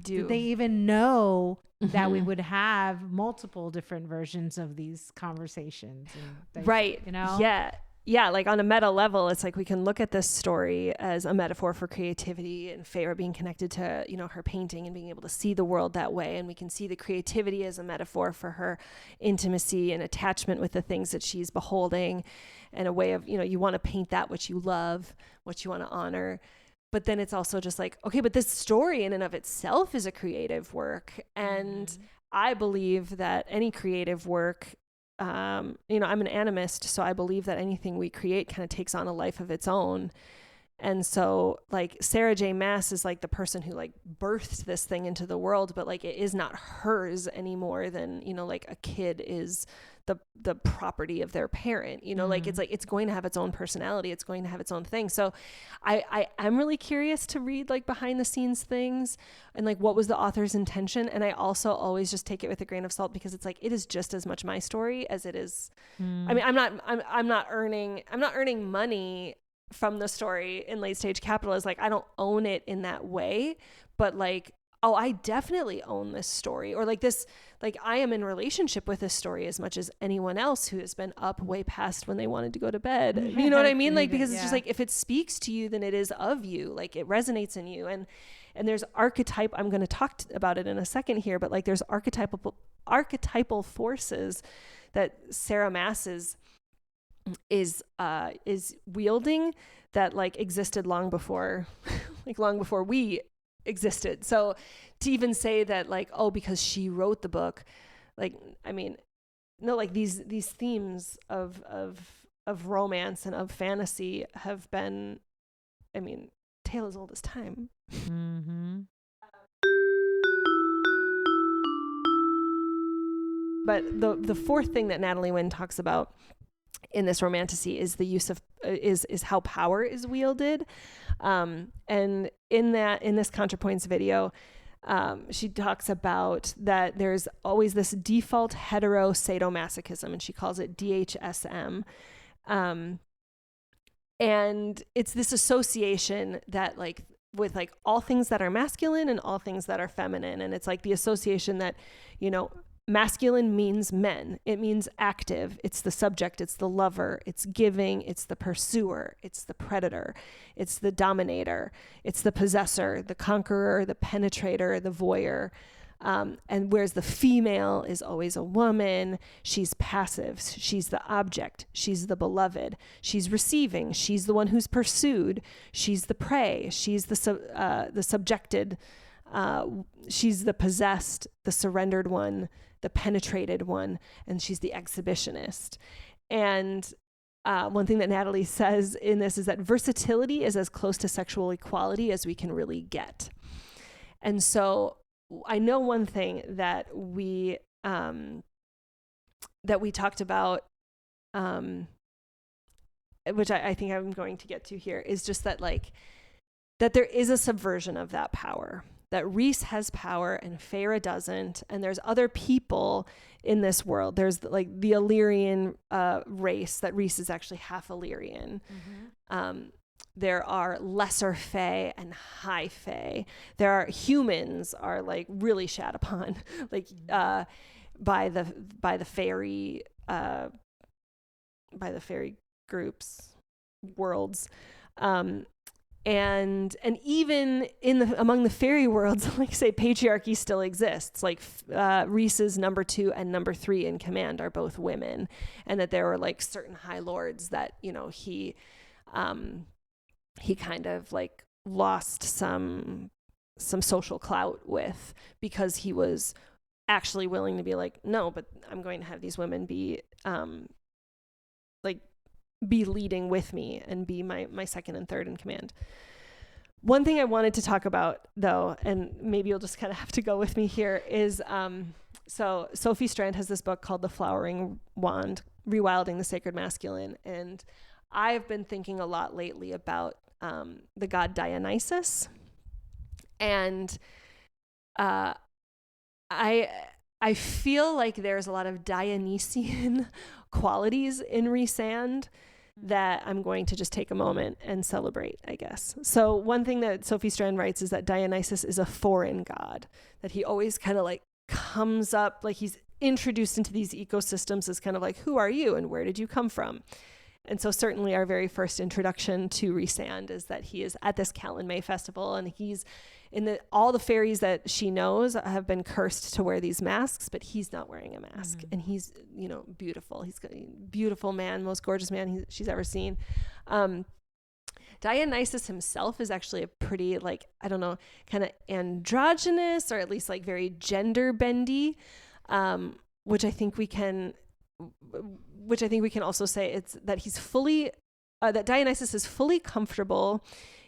did they even know that we would have multiple different versions of these conversations? Right. Yeah. Yeah. Like on a meta level, it's like we can look at this story as a metaphor for creativity and Feyre being connected to, her painting and being able to see the world that way. And we can see the creativity as a metaphor for her intimacy and attachment with the things that she's beholding, and a way of, you want to paint that which you love, what you want to honor. But then it's also just like, okay, but this story in and of itself is a creative work. And I believe that any creative work, I'm an animist, so I believe that anything we create kind of takes on a life of its own. And so like Sarah J. Maas is like the person who like birthed this thing into the world, but like it is not hers any more than, like a kid is the property of their parent, like it's going to have its own personality. It's going to have its own thing. So I'm really curious to read like behind the scenes things and like what was the author's intention. And I also always just take it with a grain of salt because it's like, it is just as much my story as it is. I mean, I'm not earning money from the story in late stage capitalism. Like I don't own it in that way, but like, oh, I definitely own this story, or like this, like I am in relationship with this story as much as anyone else who has been up way past when they wanted to go to bed. You know what I mean? Like, because it's just like, if it speaks to you, then it is of you, like it resonates in you. And there's archetype, I'm going to talk about it in a second here, but like there's archetypal forces that Sarah Maas is wielding that like existed long before we existed. So to even say that like, oh, because she wrote the book, like, I mean, no, like these themes of romance and of fantasy have been, I mean, tale as old as time. Mm-hmm. But the fourth thing that Natalie Wynn talks about in this romantasy is the use of is how power is wielded, and in this ContraPoints video, she talks about that there's always this default hetero sadomasochism, and she calls it DHSM, and it's this association that like with like all things that are masculine and all things that are feminine, and it's like the association that masculine means men. It means active. It's the subject. It's the lover. It's giving. It's the pursuer. It's the predator. It's the dominator. It's the possessor, the conqueror, the penetrator, the voyeur. And whereas the female is always a woman, she's passive. She's the object. She's the beloved. She's receiving. She's the one who's pursued. She's the prey. She's the subjected. She's the possessed, the surrendered one. the penetrated one, and she's the exhibitionist. And one thing that Natalie says in this is that versatility is as close to sexual equality as we can really get. And so I know one thing that we talked about, which I think I'm going to get to here, is just that that there is a subversion of that power, that Rhys has power and Feyre doesn't, and there's other people in this world. There's like the Illyrian race, that Rhys is actually half Illyrian. There are lesser Fae and high Fae. There are humans are like really shat upon, like by the fairy groups, worlds. And even among the fairy worlds, like say patriarchy still exists. Like Rhys's number 2 and number 3 in command are both women, and that there were like certain high lords that, you know, he kind of like lost some social clout with, because he was actually willing to be like, no, but I'm going to have these women be leading with me and be my second and third in command. One thing I wanted to talk about, though, and maybe you'll just kind of have to go with me here, is so Sophie Strand has this book called The Flowering Wand, Rewilding the Sacred Masculine. And I've been thinking a lot lately about the god Dionysus. And I feel like there's a lot of Dionysian qualities in Rhysand that I'm going to just take a moment and celebrate, I guess. So one thing that Sophie Strand writes is that Dionysus is a foreign god, that he always kind of like comes up, like he's introduced into these ecosystems as kind of like, who are you and where did you come from? And so certainly our very first introduction to Rhysand is that he is at this Callan May festival, and he's all the fairies that she knows have been cursed to wear these masks, but he's not wearing a mask. And he's, you know, beautiful. He's a beautiful man, most gorgeous man she's ever seen. Dionysus himself is actually a pretty, like, I don't know, kind of androgynous, or at least like very gender bendy, which I think we can also say it's that he's fully, that Dionysus is fully comfortable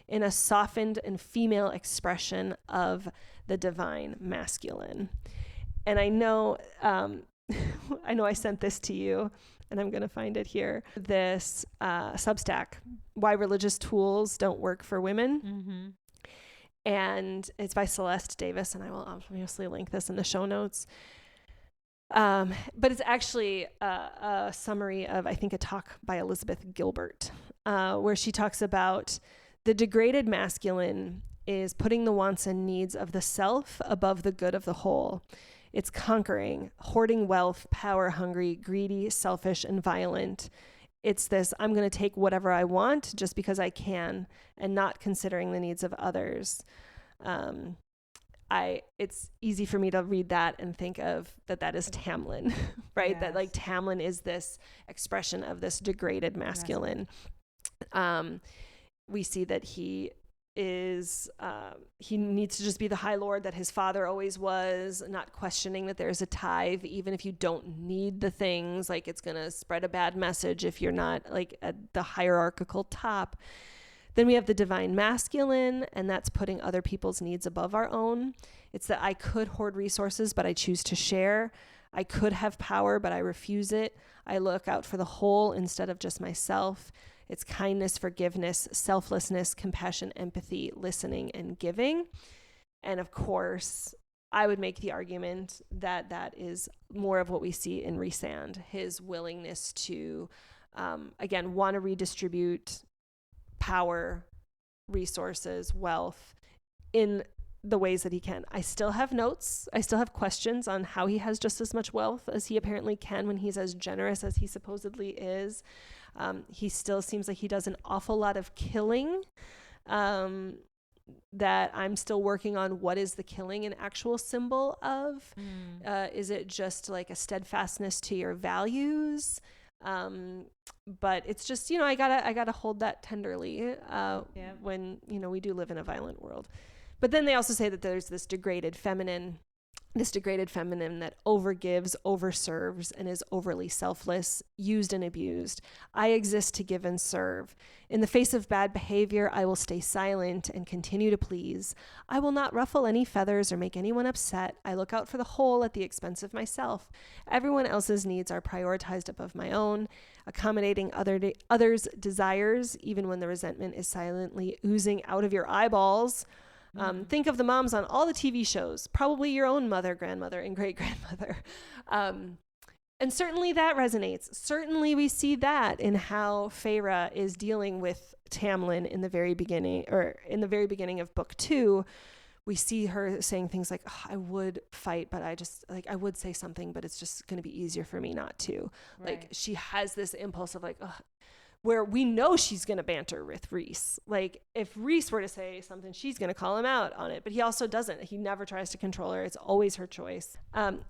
in a softened and female expression of the divine masculine. And I know I sent this to you, and I'm going to find it here. This Substack, Why Religious Tools Don't Work for Women. And it's by Celeste Davis, and I will obviously link this in the show notes. But it's actually a summary of, I think, a talk by Elizabeth Gilbert, where she talks about the degraded masculine is putting the wants and needs of the self above the good of the whole. It's conquering, hoarding wealth, power hungry, greedy, selfish, and violent. It's this, I'm going to take whatever I want just because I can, and not considering the needs of others. It's easy for me to read that and think of that is Tamlin, right? Yes. That like Tamlin is this expression of this degraded masculine. Yes. We see that he is, he needs to just be the high lord that his father always was, not questioning that there's a tithe, even if you don't need the things, like it's going to spread a bad message if you're not like at the hierarchical top. Then we have the divine masculine, and that's putting other people's needs above our own. It's that I could hoard resources, but I choose to share. I could have power, but I refuse it. I look out for the whole instead of just myself. It's kindness, forgiveness, selflessness, compassion, empathy, listening, and giving. And of course, I would make the argument that that is more of what we see in Rhysand, his willingness to, again, want to redistribute power, resources, wealth in the ways that he can. I still have notes. I still have questions on how he has just as much wealth as he apparently can when he's as generous as he supposedly is. He still seems like he does an awful lot of killing, that I'm still working on. What is the killing an actual symbol of? Is it just like a steadfastness to your values? But it's just, I gotta hold that tenderly, when, we do live in a violent world. But then they also say that there's this degraded feminine, this degraded feminine that overgives, overserves, and is overly selfless, used and abused. I exist to give and serve. In the face of bad behavior, I will stay silent and continue to please. I will not ruffle any feathers or make anyone upset. I look out for the whole at the expense of myself. Everyone else's needs are prioritized above my own, accommodating others' desires, even when the resentment is silently oozing out of your eyeballs. Think of the moms on all the TV shows, probably your own mother, grandmother, and great-grandmother. And certainly that resonates. Certainly we see that in how Feyre is dealing with Tamlin in the very beginning, or in the very beginning of book 2. We see her saying things like, I would fight, but I would say something, but it's just going to be easier for me not to. Right. Like, she has this impulse of where we know she's going to banter with Rhys. Like, if Rhys were to say something, she's going to call him out on it, but he also doesn't. He never tries to control her. It's always her choice.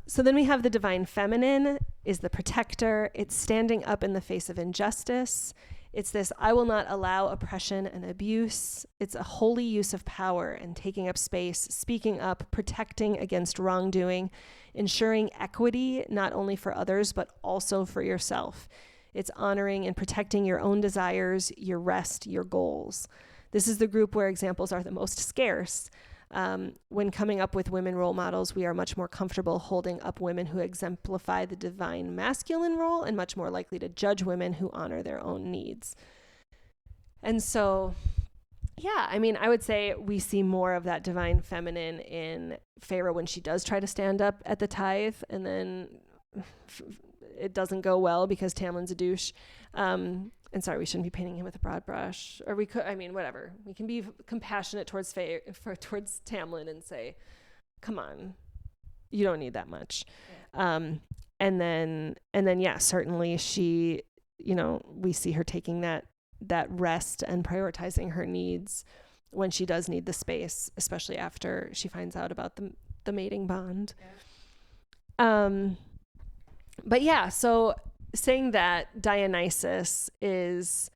So then we have the divine feminine is the protector. It's standing up in the face of injustice. It's this, I will not allow oppression and abuse. It's a holy use of power and taking up space, speaking up, protecting against wrongdoing, ensuring equity, not only for others, but also for yourself. It's honoring and protecting your own desires, your rest, your goals. This is the group where examples are the most scarce. When coming up with women role models, we are much more comfortable holding up women who exemplify the divine masculine role and much more likely to judge women who honor their own needs. And so, yeah, I mean, I would say we see more of that divine feminine in Feyre when she does try to stand up at the tithe, and then it doesn't go well because Tamlin's a douche. And sorry, we shouldn't be painting him with a broad brush. Or we could, I mean, whatever. We can be compassionate towards towards Tamlin and say, come on, you don't need that much. Yeah. And then, yeah, certainly she, we see her taking that rest and prioritizing her needs when she does need the space, especially after she finds out about the mating bond. Yeah. But yeah, so saying that Dionysus is,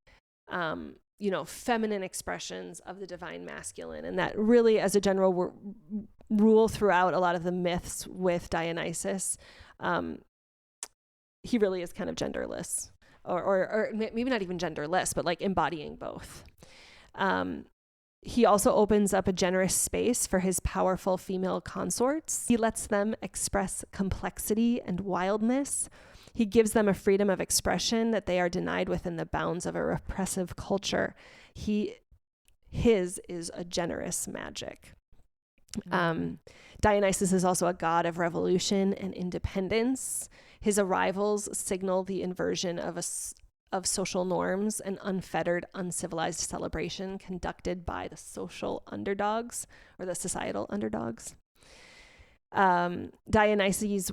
feminine expressions of the divine masculine, and that really, as a general rule throughout a lot of the myths with Dionysus, he really is kind of genderless, or maybe not even genderless, but like embodying both. He also opens up a generous space for his powerful female consorts. He lets them express complexity and wildness. He gives them a freedom of expression that they are denied within the bounds of a repressive culture. His is a generous magic. Dionysus is also a god of revolution and independence. His arrivals signal the inversion of social norms and unfettered, uncivilized celebration conducted by the social underdogs, or the societal underdogs. Dionysus's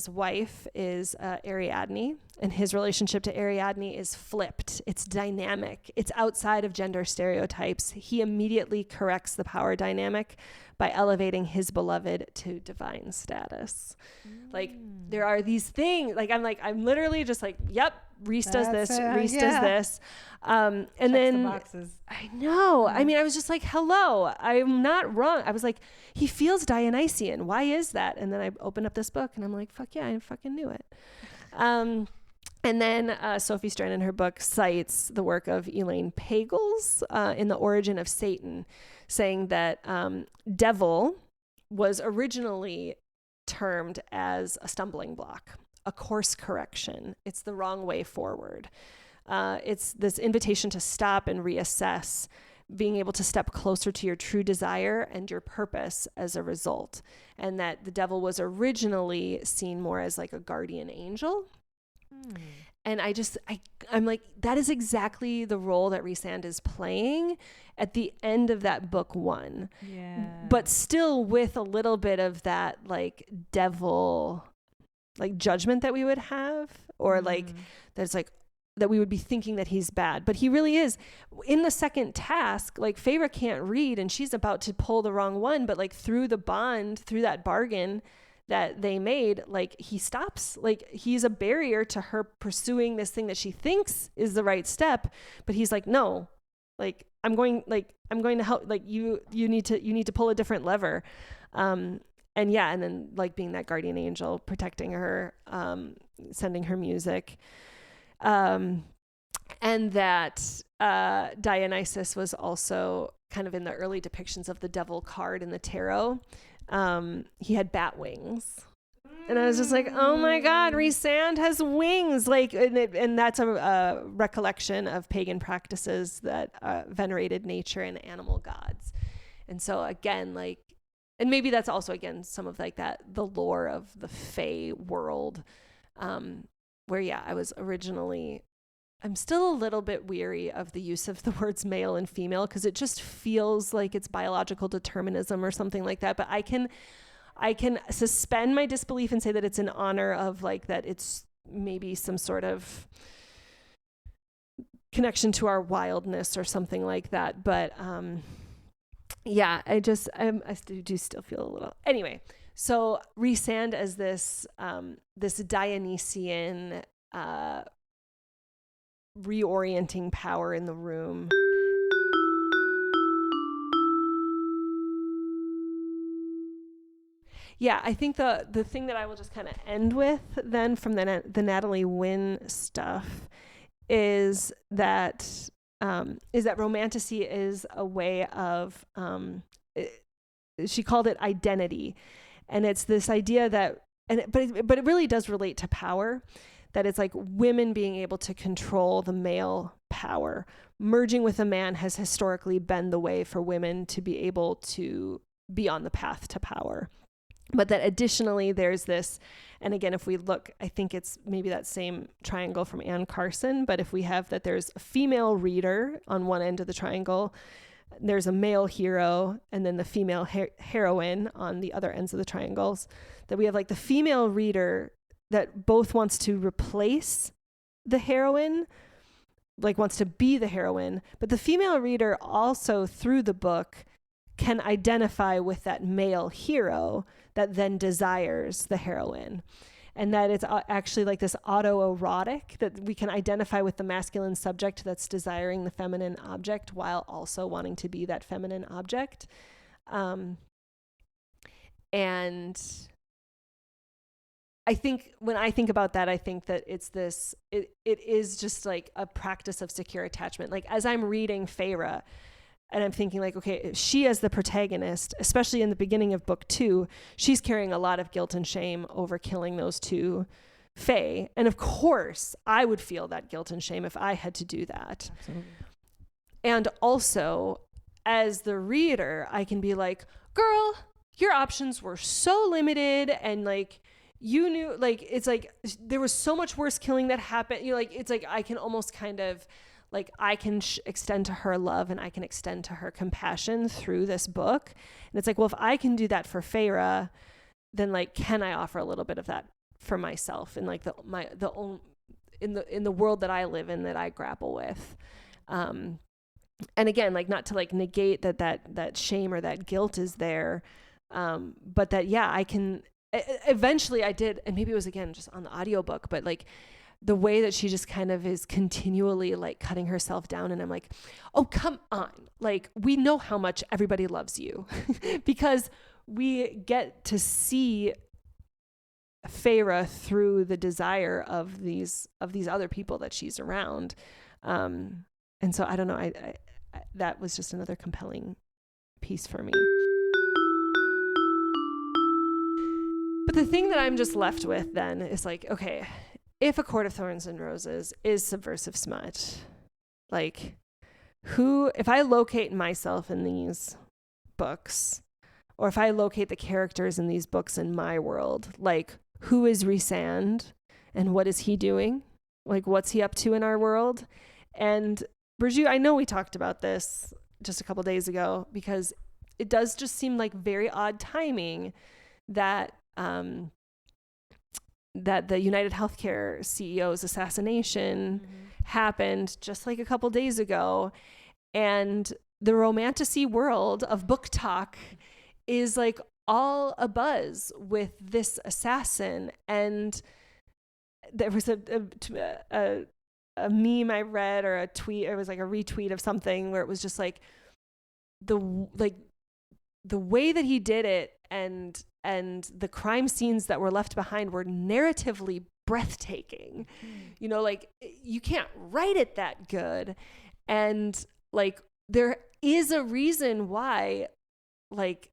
wife is Ariadne, and his relationship to Ariadne is flipped. It's dynamic. It's outside of gender stereotypes. He immediately corrects the power dynamic by elevating his beloved to divine status. Like, there are these things, I'm literally just like, yep, Rhys does this, Rhys does this. And checks then the boxes. I know. I mean, I was just like, hello, I'm not wrong. I was like, he feels Dionysian. Why is that? And then I opened up this book and I'm like, fuck yeah, I fucking knew it. And then Sophie Strand in her book cites the work of Elaine Pagels in The Origin of Satan, saying that devil was originally termed as a stumbling block, a course correction. It's the wrong way forward. It's this invitation to stop and reassess, being able to step closer to your true desire and your purpose as a result. And that the devil was originally seen more as like a guardian angel. And I'm like, that is exactly the role that Rhysand is playing at the end of that book 1. Yeah. But still with a little bit of that like devil, like judgment that we would have, or like that's like that we would be thinking that he's bad, but he really is. In the second task, like Feyre can't read and she's about to pull the wrong one, but like through the bond, through that bargain that they made, like he stops, like he's a barrier to her pursuing this thing that she thinks is the right step, but he's like, no, like I'm going to help, like you need to pull a different lever. And and then like being that guardian angel, protecting her, sending her music. And that Dionysus was also kind of in the early depictions of the devil card in the tarot. He had bat wings. And I was just like, oh my God, Rhysand has wings. Like, and that's a recollection of pagan practices that venerated nature and animal gods. And so again, like, and maybe that's also, again, some of like that, the lore of the Fey world, where, yeah, I'm still a little bit weary of the use of the words male and female, because it just feels like it's biological determinism or something like that. But I can suspend my disbelief and say that it's in honor of like that it's maybe some sort of connection to our wildness or something like that. But yeah, I do still feel a little. Anyway, so Rhysand as this Dionysian reorienting power in the room. Yeah, I think the thing that I will just kind of end with then from the Natalie Wynn stuff is that romantasy is a way of she called it identity, and it's this idea that but it really does relate to power, that it's like women being able to control the male power. Merging with a man has historically been the way for women to be able to be on the path to power. But that additionally there's this, and again, if we look, I think it's maybe that same triangle from Anne Carson, but if we have that there's a female reader on one end of the triangle, there's a male hero, and then the female heroine on the other ends of the triangles, that we have like the female reader that both wants to replace the heroine, like wants to be the heroine, but the female reader also through the book can identify with that male hero that then desires the heroine. And that it's actually like this autoerotic, that we can identify with the masculine subject that's desiring the feminine object while also wanting to be that feminine object. And I think when I think about that, I think that it is just like a practice of secure attachment. Like as I'm reading Feyre, and I'm thinking like, okay, she as the protagonist, especially in the beginning of book 2, she's carrying a lot of guilt and shame over killing those two Fae. And of course, I would feel that guilt and shame if I had to do that. Absolutely. And also, as the reader, I can be like, girl, your options were so limited, and like, you knew, like, it's like, there was so much worse killing that happened. You know, like, it's like, I can almost kind of, like I can extend to her love and I can extend to her compassion through this book. And it's like, well, if I can do that for Feyre, then like, can I offer a little bit of that for myself in like in the world that I live in, that I grapple with. And again, like not to like negate that shame or that guilt is there. But that, yeah, I can, eventually I did. And maybe it was again, just on the audiobook, but like, the way that she just kind of is continually like cutting herself down. And I'm like, oh, come on. Like, we know how much everybody loves you because we get to see Feyre through the desire of these other people that she's around. And so I don't know. I that was just another compelling piece for me. But the thing that I'm just left with then is like, okay, if A Court of Thorns and Roses is subversive smut, like if I locate myself in these books, or if I locate the characters in these books in my world, like who is Rhysand and what is he doing? Like what's he up to in our world? And Burju, I know we talked about this just a couple days ago, because it does just seem like very odd timing that that the United Healthcare CEO's assassination happened just like a couple days ago. And the romantasy world of book talk is like all abuzz with this assassin. And there was a meme I read, or a tweet, it was like a retweet of something where it was just like the way that he did it and the crime scenes that were left behind were narratively breathtaking. You know, like you can't write it that good. And like there is a reason why like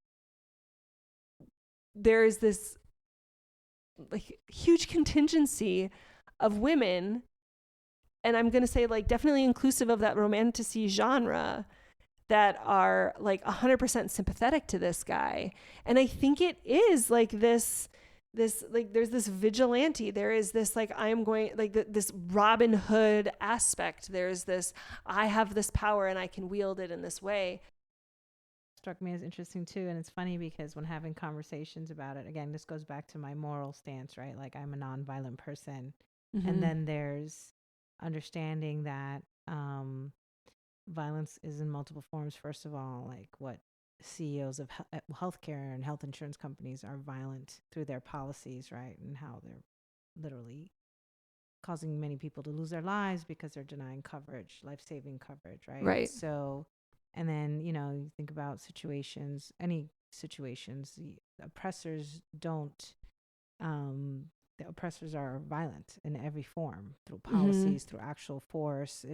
there is this like huge contingency of women, and I'm going to say like definitely inclusive of that romantasy genre, that are like 100% sympathetic to this guy. And I think it is like this like there's this vigilante, there is this like I'm going like this Robin Hood aspect, there's this I have this power and I can wield it in this way. Struck me as interesting too, and it's funny because when having conversations about it, again, this goes back to my moral stance, right? Like I'm a nonviolent person, and then there's understanding that violence is in multiple forms. First of all, like what CEOs of healthcare and health insurance companies are violent through their policies, right? And how they're literally causing many people to lose their lives because they're denying coverage, life-saving coverage, right? Right. So, and then, you know, you think about situations, any situations, the oppressors don't, the oppressors are violent in every form, through policies, through actual force,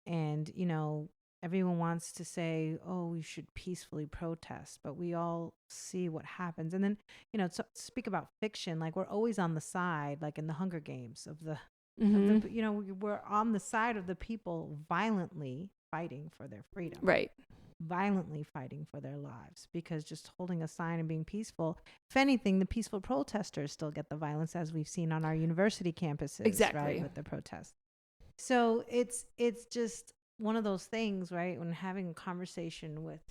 and you know, everyone wants to say, oh, we should peacefully protest, but we all see what happens. And then, you know, to speak about fiction, like we're always on the side, like in the Hunger Games of the you know, we're on the side of the people violently fighting for their freedom, right? Violently fighting for their lives, because just holding a sign and being peaceful, if anything, the peaceful protesters still get the violence, as we've seen on our university campuses, exactly, right, with the protests. So it's just one of those things, right, when having a conversation with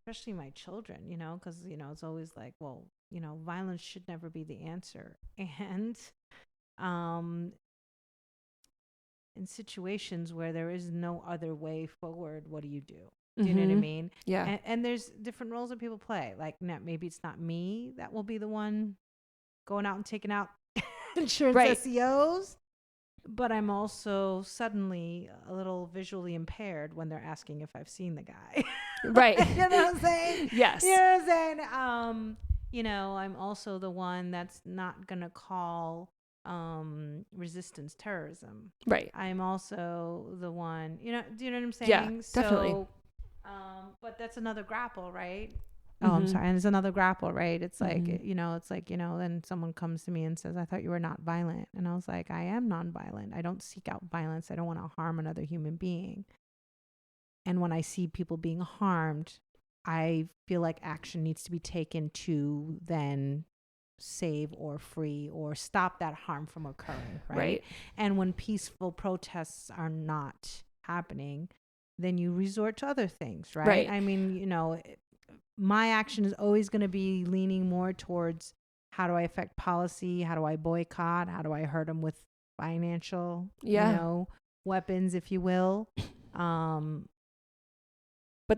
especially my children, you know, because, you know, it's always like, well, you know, violence should never be the answer. And in situations where there is no other way forward, what do you do? Do you know what I mean? Yeah. And there's different roles that people play. Like, maybe it's not me that will be the one going out and taking out insurance SEOs, but I'm also suddenly a little visually impaired when they're asking if I've seen the guy. Right. You know what I'm saying? Yes. You know what I'm saying? You know, I'm also the one that's not going to call resistance terrorism. Right. I'm also the one, you know, do you know what I'm saying? Yeah, definitely. So, but that's another grapple, right? Oh, I'm sorry. And it's another grapple, right? It's like, you know, it's like, you know, then someone comes to me and says, I thought you were not violent. And I was like, I am nonviolent. I don't seek out violence. I don't want to harm another human being. And when I see people being harmed, I feel like action needs to be taken to then save or free or stop that harm from occurring, right? And when peaceful protests are not happening, then you resort to other things, right? I mean, you know, my action is always going to be leaning more towards how do I affect policy? How do I boycott? How do I hurt them with financial, you know, weapons, if you will? But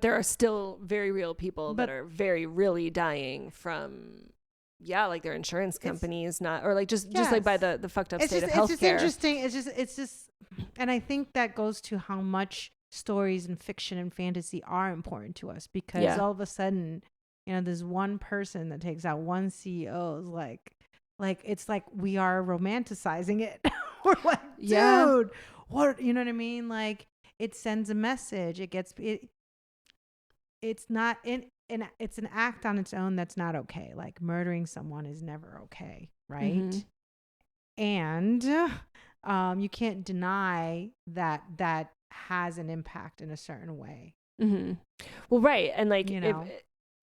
there are still very real people that are very really dying from, like their insurance companies not, or like just like by the fucked up state of healthcare. It's just interesting. It's just, and I think that goes to how much stories and fiction and fantasy are important to us, because all of a sudden, you know, there's one person that takes out one CEO, is like it's like we are romanticizing it. We're like, dude, what, you know what I mean? Like, it sends a message. It gets it's not it's an act on its own that's not okay. Like, murdering someone is never okay, right? And you can't deny that has an impact in a certain way. Well, right. And like, you know,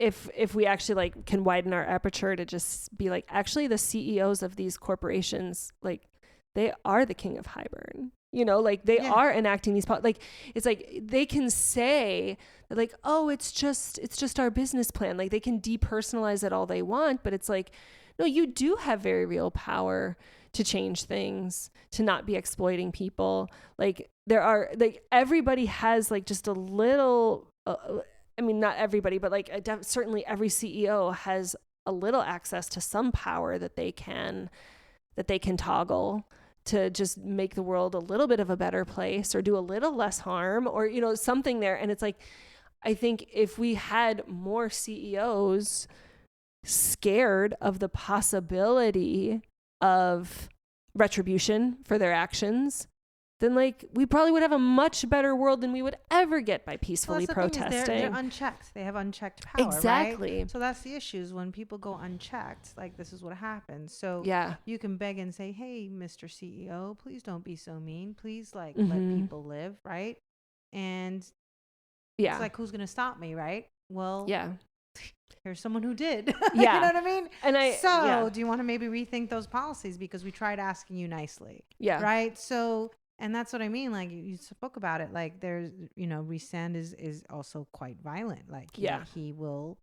if we actually like can widen our aperture to just be like, actually the CEOs of these corporations, like they are the king of Highburn, you know, like they are enacting these like, it's like they can say that like, oh, it's just our business plan. Like they can depersonalize it all they want, but it's like, no, you do have very real power to change things, to not be exploiting people. Like there are, like everybody has like just a little, I mean, not everybody, but like certainly every CEO has a little access to some power that they can toggle to just make the world a little bit of a better place, or do a little less harm, or, you know, something there. And it's like, I think if we had more CEOs scared of the possibility of retribution for their actions, then like we probably would have a much better world than we would ever get by peacefully protesting. They're unchecked. They have unchecked power. Exactly. Right? So that's the issue, is when people go unchecked, like this is what happens. So yeah, you can beg and say, hey, Mr. CEO, please don't be so mean. Please let people live, right? And it's like, who's gonna stop me, right? Well, here's someone who did. Yeah. You know what I mean? And do you want to maybe rethink those policies, because we tried asking you nicely? Yeah. Right. So, and that's what I mean. Like you spoke about it. Like there's, Rhysand is also quite violent. Like he will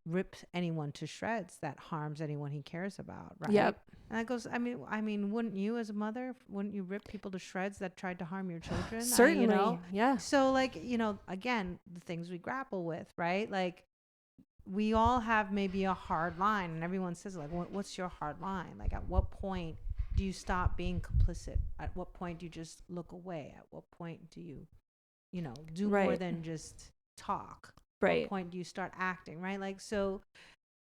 rip anyone to shreds that harms anyone he cares about. Right. Yep. And that goes, I mean, wouldn't you as a mother, wouldn't you rip people to shreds that tried to harm your children? Certainly. Yeah. So like, again, the things we grapple with, right? Like, we all have maybe a hard line, and everyone says like, what's your hard line? Like, at what point do you stop being complicit? At what point do you just look away? At what point do you, do more than just talk? Right. At what point do you start acting? Right. Like, so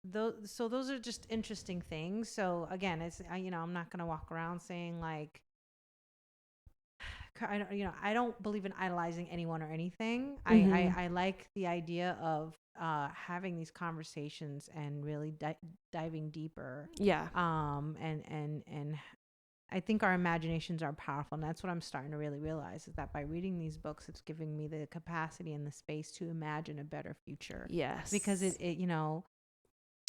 those are just interesting things. So again, it's, I'm not going to walk around saying like, I don't believe in idolizing anyone or anything. I like the idea of having these conversations and really diving deeper. Yeah. And I think our imaginations are powerful, and that's what I'm starting to really realize, is that by reading these books, it's giving me the capacity and the space to imagine a better future. Yes. Because it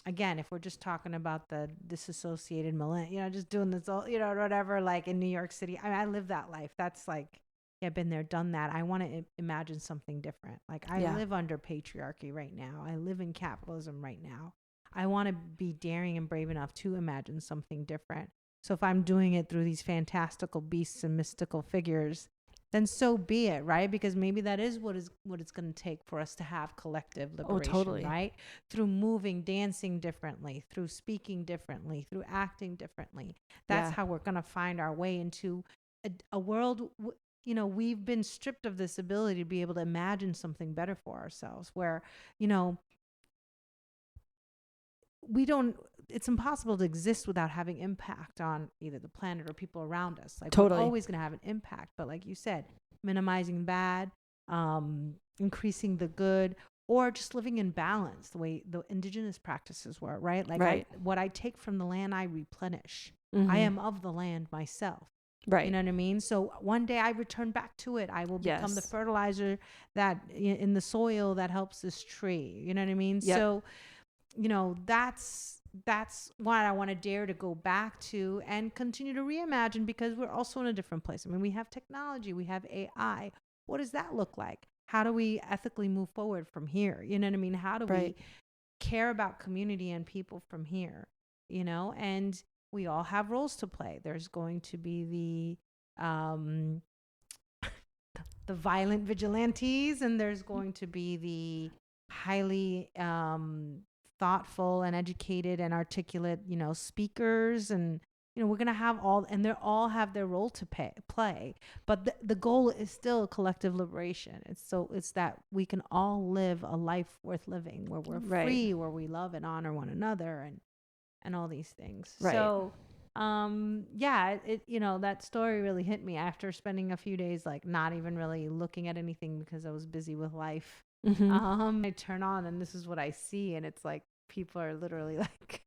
again, if we're just talking about the disassociated millennial, just doing this all, whatever, like in New York City, I live that life. That's like, I've been there, done that. I want to imagine something different. Like I live under patriarchy right now. I live in capitalism right now. I want to be daring and brave enough to imagine something different. So if I'm doing it through these fantastical beasts and mystical figures, then so be it, right? Because maybe that is what it's going to take for us to have collective liberation, totally. Right? Through moving, dancing differently, through speaking differently, through acting differently. That's how we're going to find our way into a world. We've been stripped of this ability to be able to imagine something better for ourselves, where, it's impossible to exist without having impact on either the planet or people around us. Like, we're always going to have an impact. But like you said, minimizing bad, increasing the good, or just living in balance, the way the indigenous practices were, right? Like what I take from the land, I replenish. I am of the land myself. Right. You know what I mean? So one day I return back to it. I will become the fertilizer that in the soil that helps this tree. You know what I mean? Yep. So, that's what I want to dare to go back to and continue to reimagine, because we're also in a different place. I mean, we have technology, we have AI. What does that look like? How do we ethically move forward from here? You know what I mean? How do we care about community and people from here? And we all have roles to play. There's going to be the violent vigilantes, and there's going to be the highly thoughtful and educated and articulate, speakers, and we're gonna have all, and they all have their role to play. But the goal is still collective liberation. It's that we can all live a life worth living, where we're free, where we love and honor one another, and all these things. Right. So, that story really hit me after spending a few days like not even really looking at anything because I was busy with life. I turn on and this is what I see, and it's like people are literally like,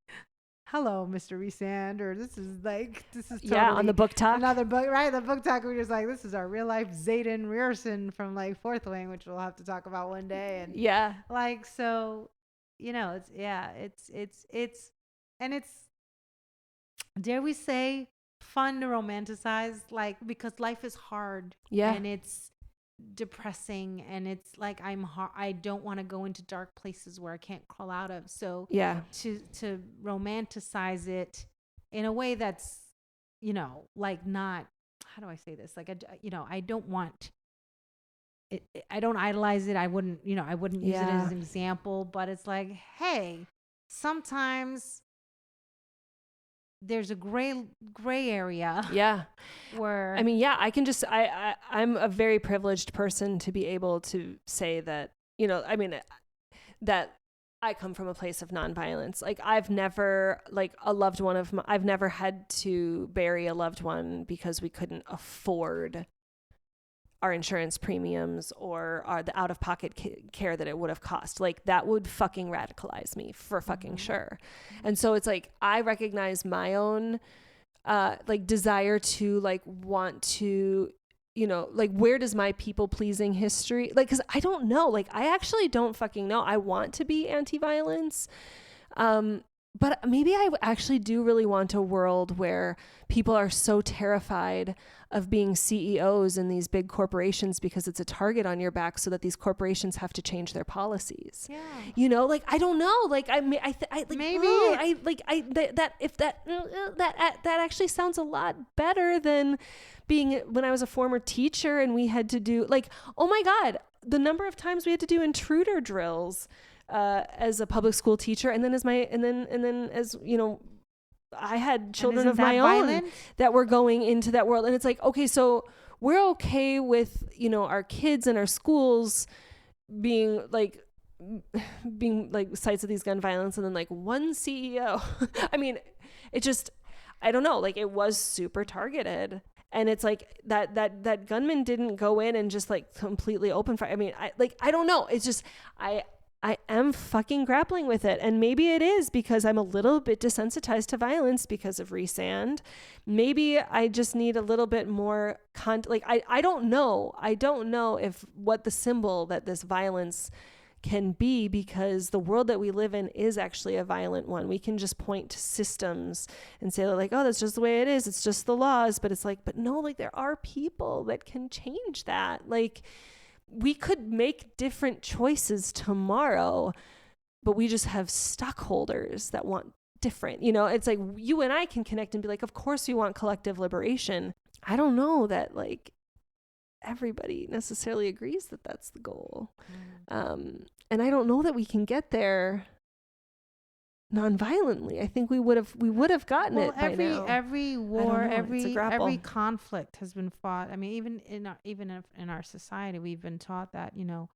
hello, Mr. Rhysand, or this is totally on the book talk, another book, right? The book talk, we're just like, this is our real life Xaden Rhysand from like Fourth Wing, which we'll have to talk about one day. And like, so it's dare we say fun to romanticize, like, because life is hard and it's depressing, and it's like I don't want to go into dark places where I can't crawl out of. So to romanticize it in a way that's like, not, how do I say this, like I don't want it, I don't idolize it. I wouldn't use it as an example, but it's like, hey, sometimes there's a gray area. Where I mean, I can just I'm a very privileged person to be able to say that you know, I mean, that I come from a place of nonviolence. Like I've never I've never had to bury a loved one because we couldn't afford our insurance premiums or the out-of-pocket care that it would have cost. Like that would fucking radicalize me for fucking sure. And so it's like, I recognize my own like desire to like want to, you know, like where does my people pleasing history, like, cause I don't know, like I actually don't fucking know. I want to be anti-violence. But maybe I actually do really want a world where people are so terrified of being CEOs in these big corporations because it's a target on your back, so that these corporations have to change their policies. Yeah. You know, like I don't know, like that actually sounds a lot better than being when I was a former teacher and we had to do like, oh my God, the number of times we had to do intruder drills as a public school teacher, and then as you know, I had children of my own that were going into that world, and it's like, okay, so we're okay with, you know, our kids and our schools being like sites of these gun violence, and then like one CEO. I mean, it just, I don't know, like it was super targeted. And it's like that gunman didn't go in and just like completely open fire. I mean, I don't know. It's just, I am fucking grappling with it. And maybe it is because I'm a little bit desensitized to violence because of Rhysand. Maybe I just need a little bit more I don't know. I don't know if what the symbol that this violence can be, because the world that we live in is actually a violent one. We can just point to systems and say like, oh, that's just the way it is. It's just the laws. But it's like, but no, like there are people that can change that. Like, we could make different choices tomorrow, but we just have stockholders that want different, you know. It's like you and I can connect and be like, of course we want collective liberation. I don't know that like everybody necessarily agrees that that's the goal. And I don't know that we can get there non-violently. I think we would have gotten it by now. Every war, every conflict has been fought. I mean, even in our society, we've been taught that, you know,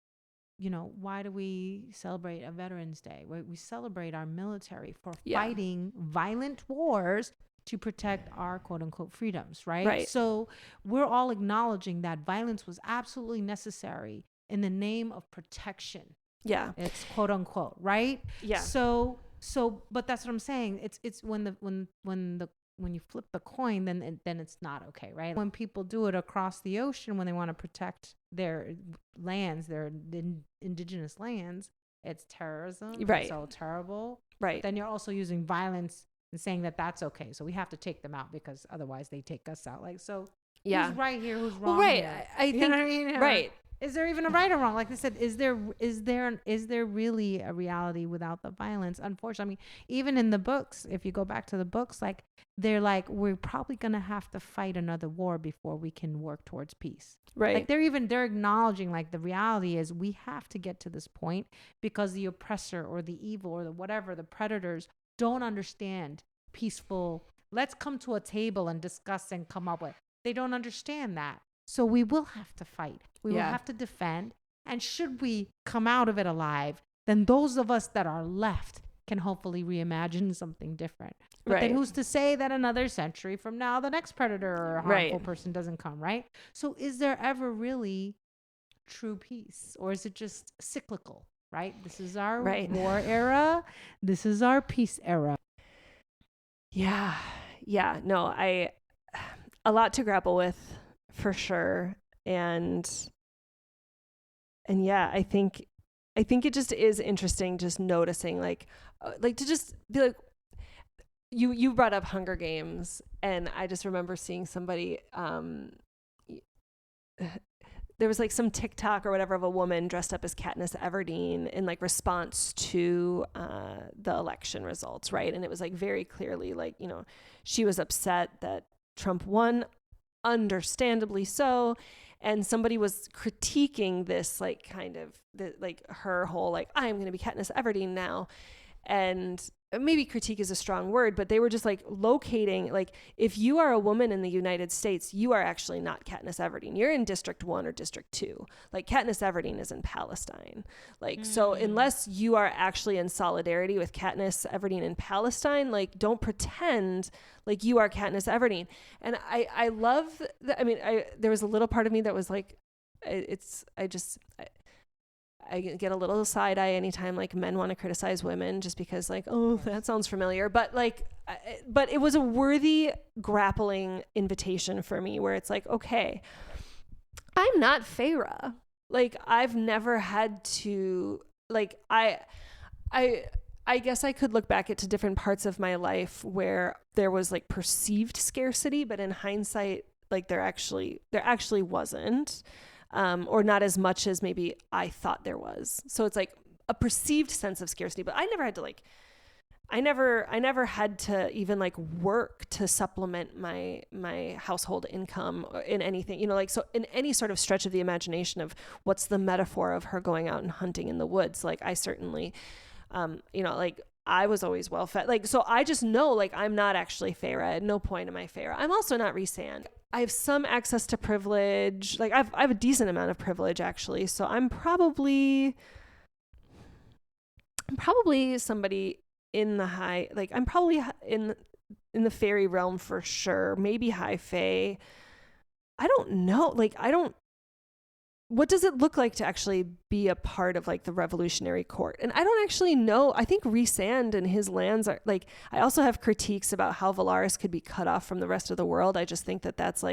why do we celebrate a Veterans Day? We celebrate our military for fighting violent wars to protect our quote unquote freedoms, right? So we're all acknowledging that violence was absolutely necessary in the name of protection. Yeah. It's quote unquote, right? Yeah. So, but that's what I'm saying. It's when you flip the coin, then it's not okay, right? When people do it across the ocean, when they want to protect their lands, their indigenous lands, it's terrorism. Right. It's so terrible. Right. But then you're also using violence and saying that that's okay. So we have to take them out because otherwise they take us out. Like, so who's right here? Who's wrong? Well, right. Here? I think, you know what I mean? Right. Is there even a right or wrong? Like I said, is there really a reality without the violence? Unfortunately, I mean, even in the books, if you go back to the books, like they're like, we're probably gonna have to fight another war before we can work towards peace. Right. Like they're acknowledging like the reality is we have to get to this point because the oppressor or the evil or the whatever, the predators don't understand peaceful. Let's come to a table and discuss and come up with. They don't understand that. So we will have to fight. We will have to defend. And should we come out of it alive, then those of us that are left can hopefully reimagine something different. But then who's to say that another century from now, the next predator or harmful person doesn't come, right? So is there ever really true peace? Or is it just cyclical, right? This is our war era. This is our peace era. Yeah. Yeah. No, a lot to grapple with. For sure. And yeah, I think it just is interesting just noticing like to just be like, you brought up Hunger Games, and I just remember seeing somebody there was like some TikTok or whatever of a woman dressed up as Katniss Everdeen in like response to the election results, right? And it was like very clearly like, you know, she was upset that Trump won, understandably so, and somebody was critiquing this like kind of like her whole like, I'm gonna be Katniss Everdeen now, and maybe critique is a strong word, but they were just like locating, like, if you are a woman in the United States, you are actually not Katniss Everdeen. You're in District 1 or District 2. Like, Katniss Everdeen is in Palestine. Like, so unless you are actually in solidarity with Katniss Everdeen in Palestine, like, don't pretend like you are Katniss Everdeen. And I love that. I mean, there was a little part of me that was like, I get a little side eye anytime like men want to criticize women, just because like, oh, that sounds familiar. But like, but it was a worthy grappling invitation for me, where it's like, okay, I'm not Feyre. Like, I've never had to, like, I guess I could look back at to different parts of my life where there was like perceived scarcity, but in hindsight, like there actually wasn't. Or not as much as maybe I thought there was. So it's like a perceived sense of scarcity, but I never had to like, I never had to even like work to supplement my household income in anything, you know, like, so in any sort of stretch of the imagination of what's the metaphor of her going out and hunting in the woods. Like, I certainly, you know, like, I was always well fed. Like, so I just know, like, I'm not actually Feyre. At no point am I Feyre. I'm also not Rhysand. I have some access to privilege. Like, I have a decent amount of privilege, actually. So I'm probably somebody in the high, like, I'm probably in the fairy realm for sure. Maybe high fae. I don't know. Like, what does it look like to actually be a part of like the revolutionary court? And I don't actually know. I think Rhysand and his lands are like, I also have critiques about how Valaris could be cut off from the rest of the world. I just think that that's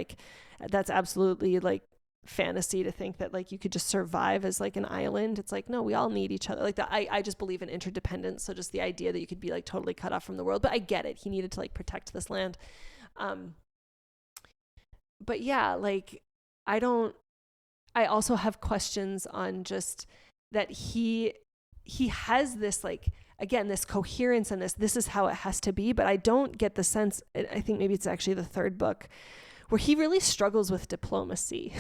absolutely like fantasy to think that like you could just survive as like an island. It's like, no, we all need each other. Like that. I just believe in interdependence. So just the idea that you could be like totally cut off from the world, but I get it. He needed to like protect this land. But yeah, like, I also have questions on just that he has this, like, again, this coherence and this is how it has to be, but I don't get the sense, I think maybe it's actually the third book, where he really struggles with diplomacy.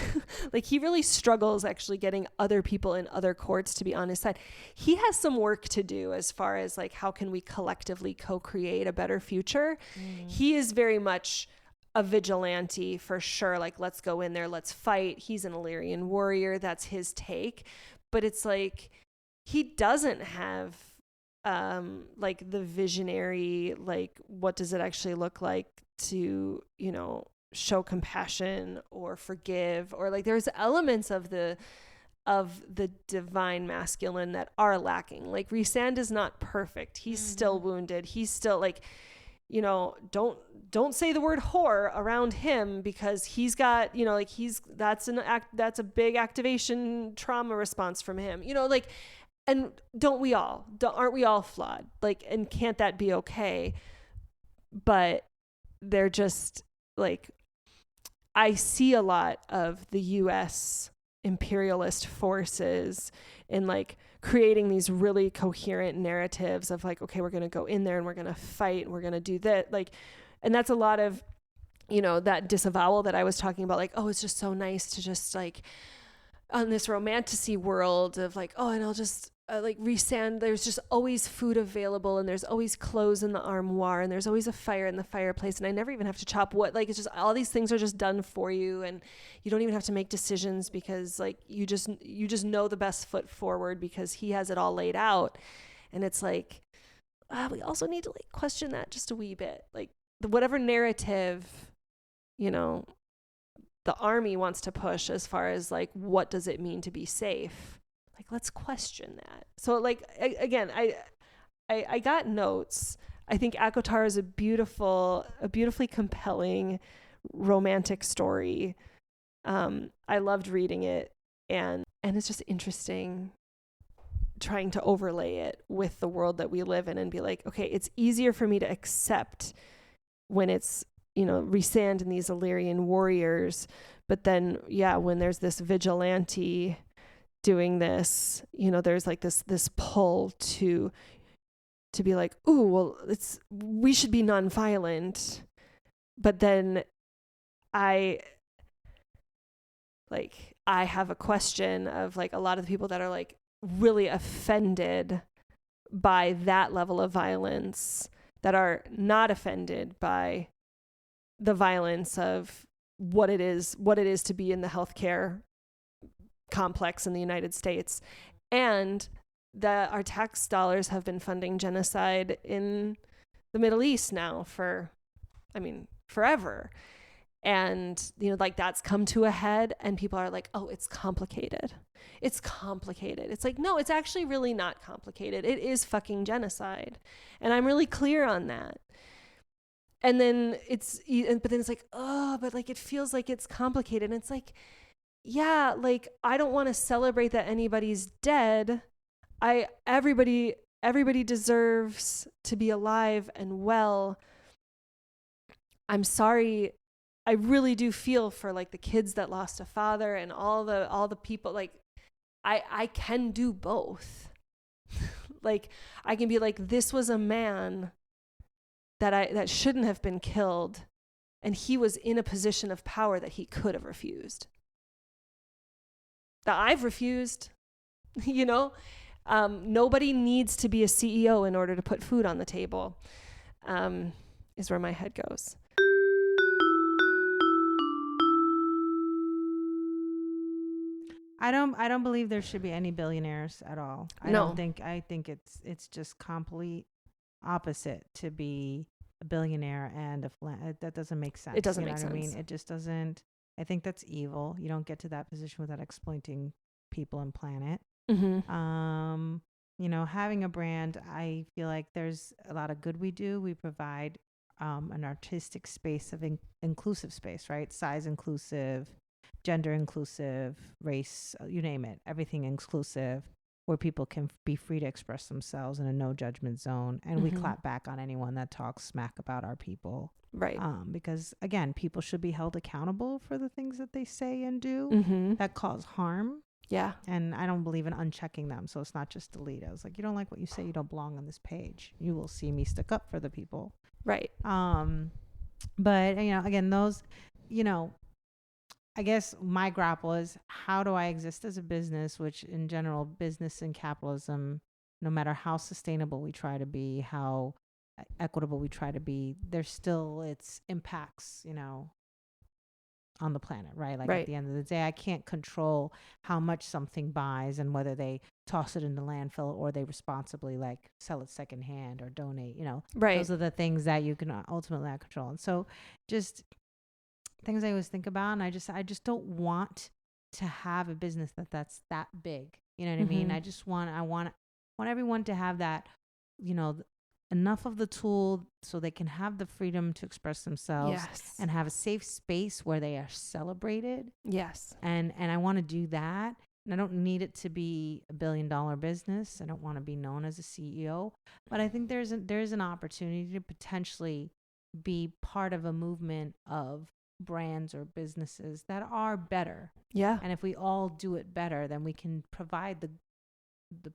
Like, he really struggles actually getting other people in other courts to be on his side. He has some work to do as far as like, how can we collectively co-create a better future? He is very much a vigilante for sure. Like, let's go in there, let's fight. He's an Illyrian warrior. That's his take. But it's like, he doesn't have like the visionary, like, what does it actually look like to, you know, show compassion or forgive, or like, there's elements of the divine masculine that are lacking. Like, Rhysand is not perfect. He's still wounded. He's still like, you know, don't say the word whore around him, because he's got, you know, like, that's a big activation trauma response from him, you know, like, and aren't we all flawed? Like, and can't that be okay? But they're just like, I see a lot of the US imperialist forces in like creating these really coherent narratives of like, okay, we're going to go in there and we're going to fight and we're going to do that. Like, and that's a lot of, you know, that disavowal that I was talking about, like, oh, it's just so nice to just like on this romantasy world of like, oh, and I'll just like Rhysand, there's just always food available, and there's always clothes in the armoire, and there's always a fire in the fireplace, and I never even have to chop wood. Like, it's just all these things are just done for you, and you don't even have to make decisions, because like you just know the best foot forward because he has it all laid out. And it's like, we also need to like question that just a wee bit. Like, whatever narrative, you know, the army wants to push as far as like, what does it mean to be safe? Like, let's question that. So like, again, I got notes. I think ACOTAR is a beautifully compelling romantic story. I loved reading it, and it's just interesting trying to overlay it with the world that we live in and be like, okay, it's easier for me to accept when it's, you know, Rhysand and these Illyrian warriors, but then when there's this vigilante doing this, you know, there's like this pull to be like, ooh, well, we should be nonviolent. But then I have a question of like a lot of the people that are like really offended by that level of violence, that are not offended by the violence of what it is to be in the healthcare complex in the United States, and that our tax dollars have been funding genocide in the Middle East now for, forever. And, like, that's come to a head, and people are like, oh, it's complicated. It's complicated. It's like, no, it's actually really not complicated. It is fucking genocide. And I'm really clear on that. And then but then it's like, oh, but like, it feels like it's complicated. And it's like, yeah, like, I don't want to celebrate that anybody's dead. Everybody deserves to be alive and well. I'm sorry. I really do feel for, like, the kids that lost a father and all the people. Like, I can do both. Like, I can be like, this was a man that shouldn't have been killed, and he was in a position of power that he could have refused. That I've refused. Nobody needs to be a CEO in order to put food on the table. Is where my head goes. I don't believe there should be any billionaires at all. I think it's just complete opposite to be a billionaire and that doesn't make sense. It doesn't make sense. I mean, it just doesn't. I think that's evil. You don't get to that position without exploiting people and planet. Mm-hmm. Having a brand, I feel like there's a lot of good we do. We provide an artistic space of inclusive space, right? Size inclusive, gender inclusive, race, you name it, everything inclusive, where people can be free to express themselves in a no judgment zone. And we clap back on anyone that talks smack about our people. Right. Because again, people should be held accountable for the things that they say and do that cause harm. Yeah. And I don't believe in unchecking them. So it's not just delete. I was like, you don't like what you say, you don't belong on this page. You will see me stick up for the people. Right. But again, those, I guess my grapple is, how do I exist as a business, which in general, business and capitalism, no matter how sustainable we try to be, how equitable we try to be, there's still its impacts, on the planet, right? Like, at the end of the day, I can't control how much something buys and whether they toss it in the landfill or they responsibly, like, sell it secondhand or donate, Right. Those are the things that you can ultimately not control. And so just things I always think about, and I just don't want to have a business that's that big. You know what I mean? I want everyone to have that, enough of the tool so they can have the freedom to express themselves and have a safe space where they are celebrated. Yes. And I want to do that. And I don't need it to be $1 billion business. I don't want to be known as a CEO, but I think there's an opportunity to potentially be part of a movement of brands or businesses that are better. Yeah. And if we all do it better, then we can provide the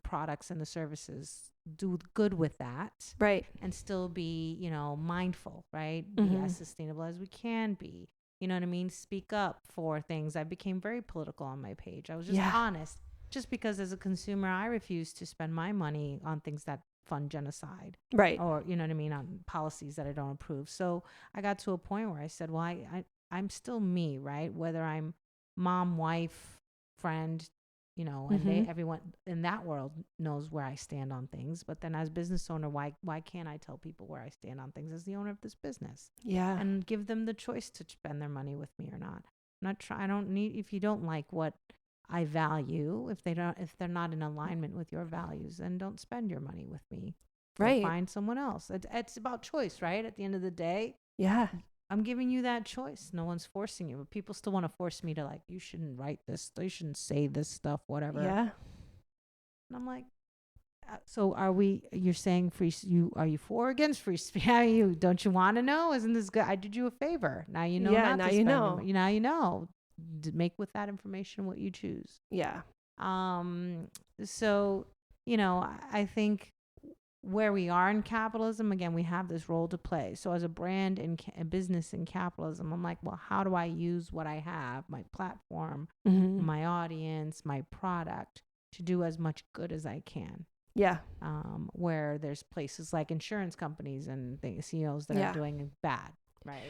products and the services, do good with that, right, and still be mindful, right? Be as sustainable as we can be. You know what I mean? Speak up for things. I became very political on my page. I was just honest, just because as a consumer I refuse to spend my money on things that fund genocide, right, or you know what I mean, on policies that I don't approve. So I got to a point where I said, well, I'm still me, right? Whether I'm mom, wife, friend, and everyone in that world knows where I stand on things. But then as business owner, why can't I tell people where I stand on things as the owner of this business? Yeah. And give them the choice to spend their money with me or not. I don't need, if you don't like what I value, if they're not in alignment with your values, then don't spend your money with me. Right. Find someone else. It's about choice, right? At the end of the day. Yeah. I'm giving you that choice. No one's forcing you, but people still want to force me to, like, you shouldn't write this, you shouldn't say this stuff, whatever. Yeah. And I'm like, so you're saying are you for or against free speech? Don't you want to know? Isn't this good? I did you a favor. Now you know. Yeah, not now to you spend know. Now you know. Make with that information what you choose. Yeah. So, I think where we are in capitalism, again, we have this role to play. So as a brand and a business in capitalism, I'm like, well, how do I use what I have, my platform, my audience, my product, to do as much good as I can? Yeah. Where there's places like insurance companies and CEOs that are doing bad, right?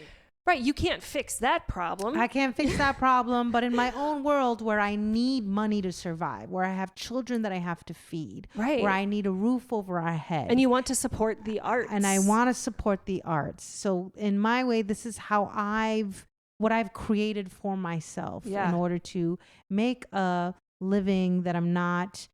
Right. You can't fix that problem. I can't fix that problem, but in my own world where I need money to survive, where I have children that I have to feed, right, where I need a roof over our head. And you want to support the arts. And I want to support the arts. So in my way, this is how what I've created for myself in order to make a living that I'm not,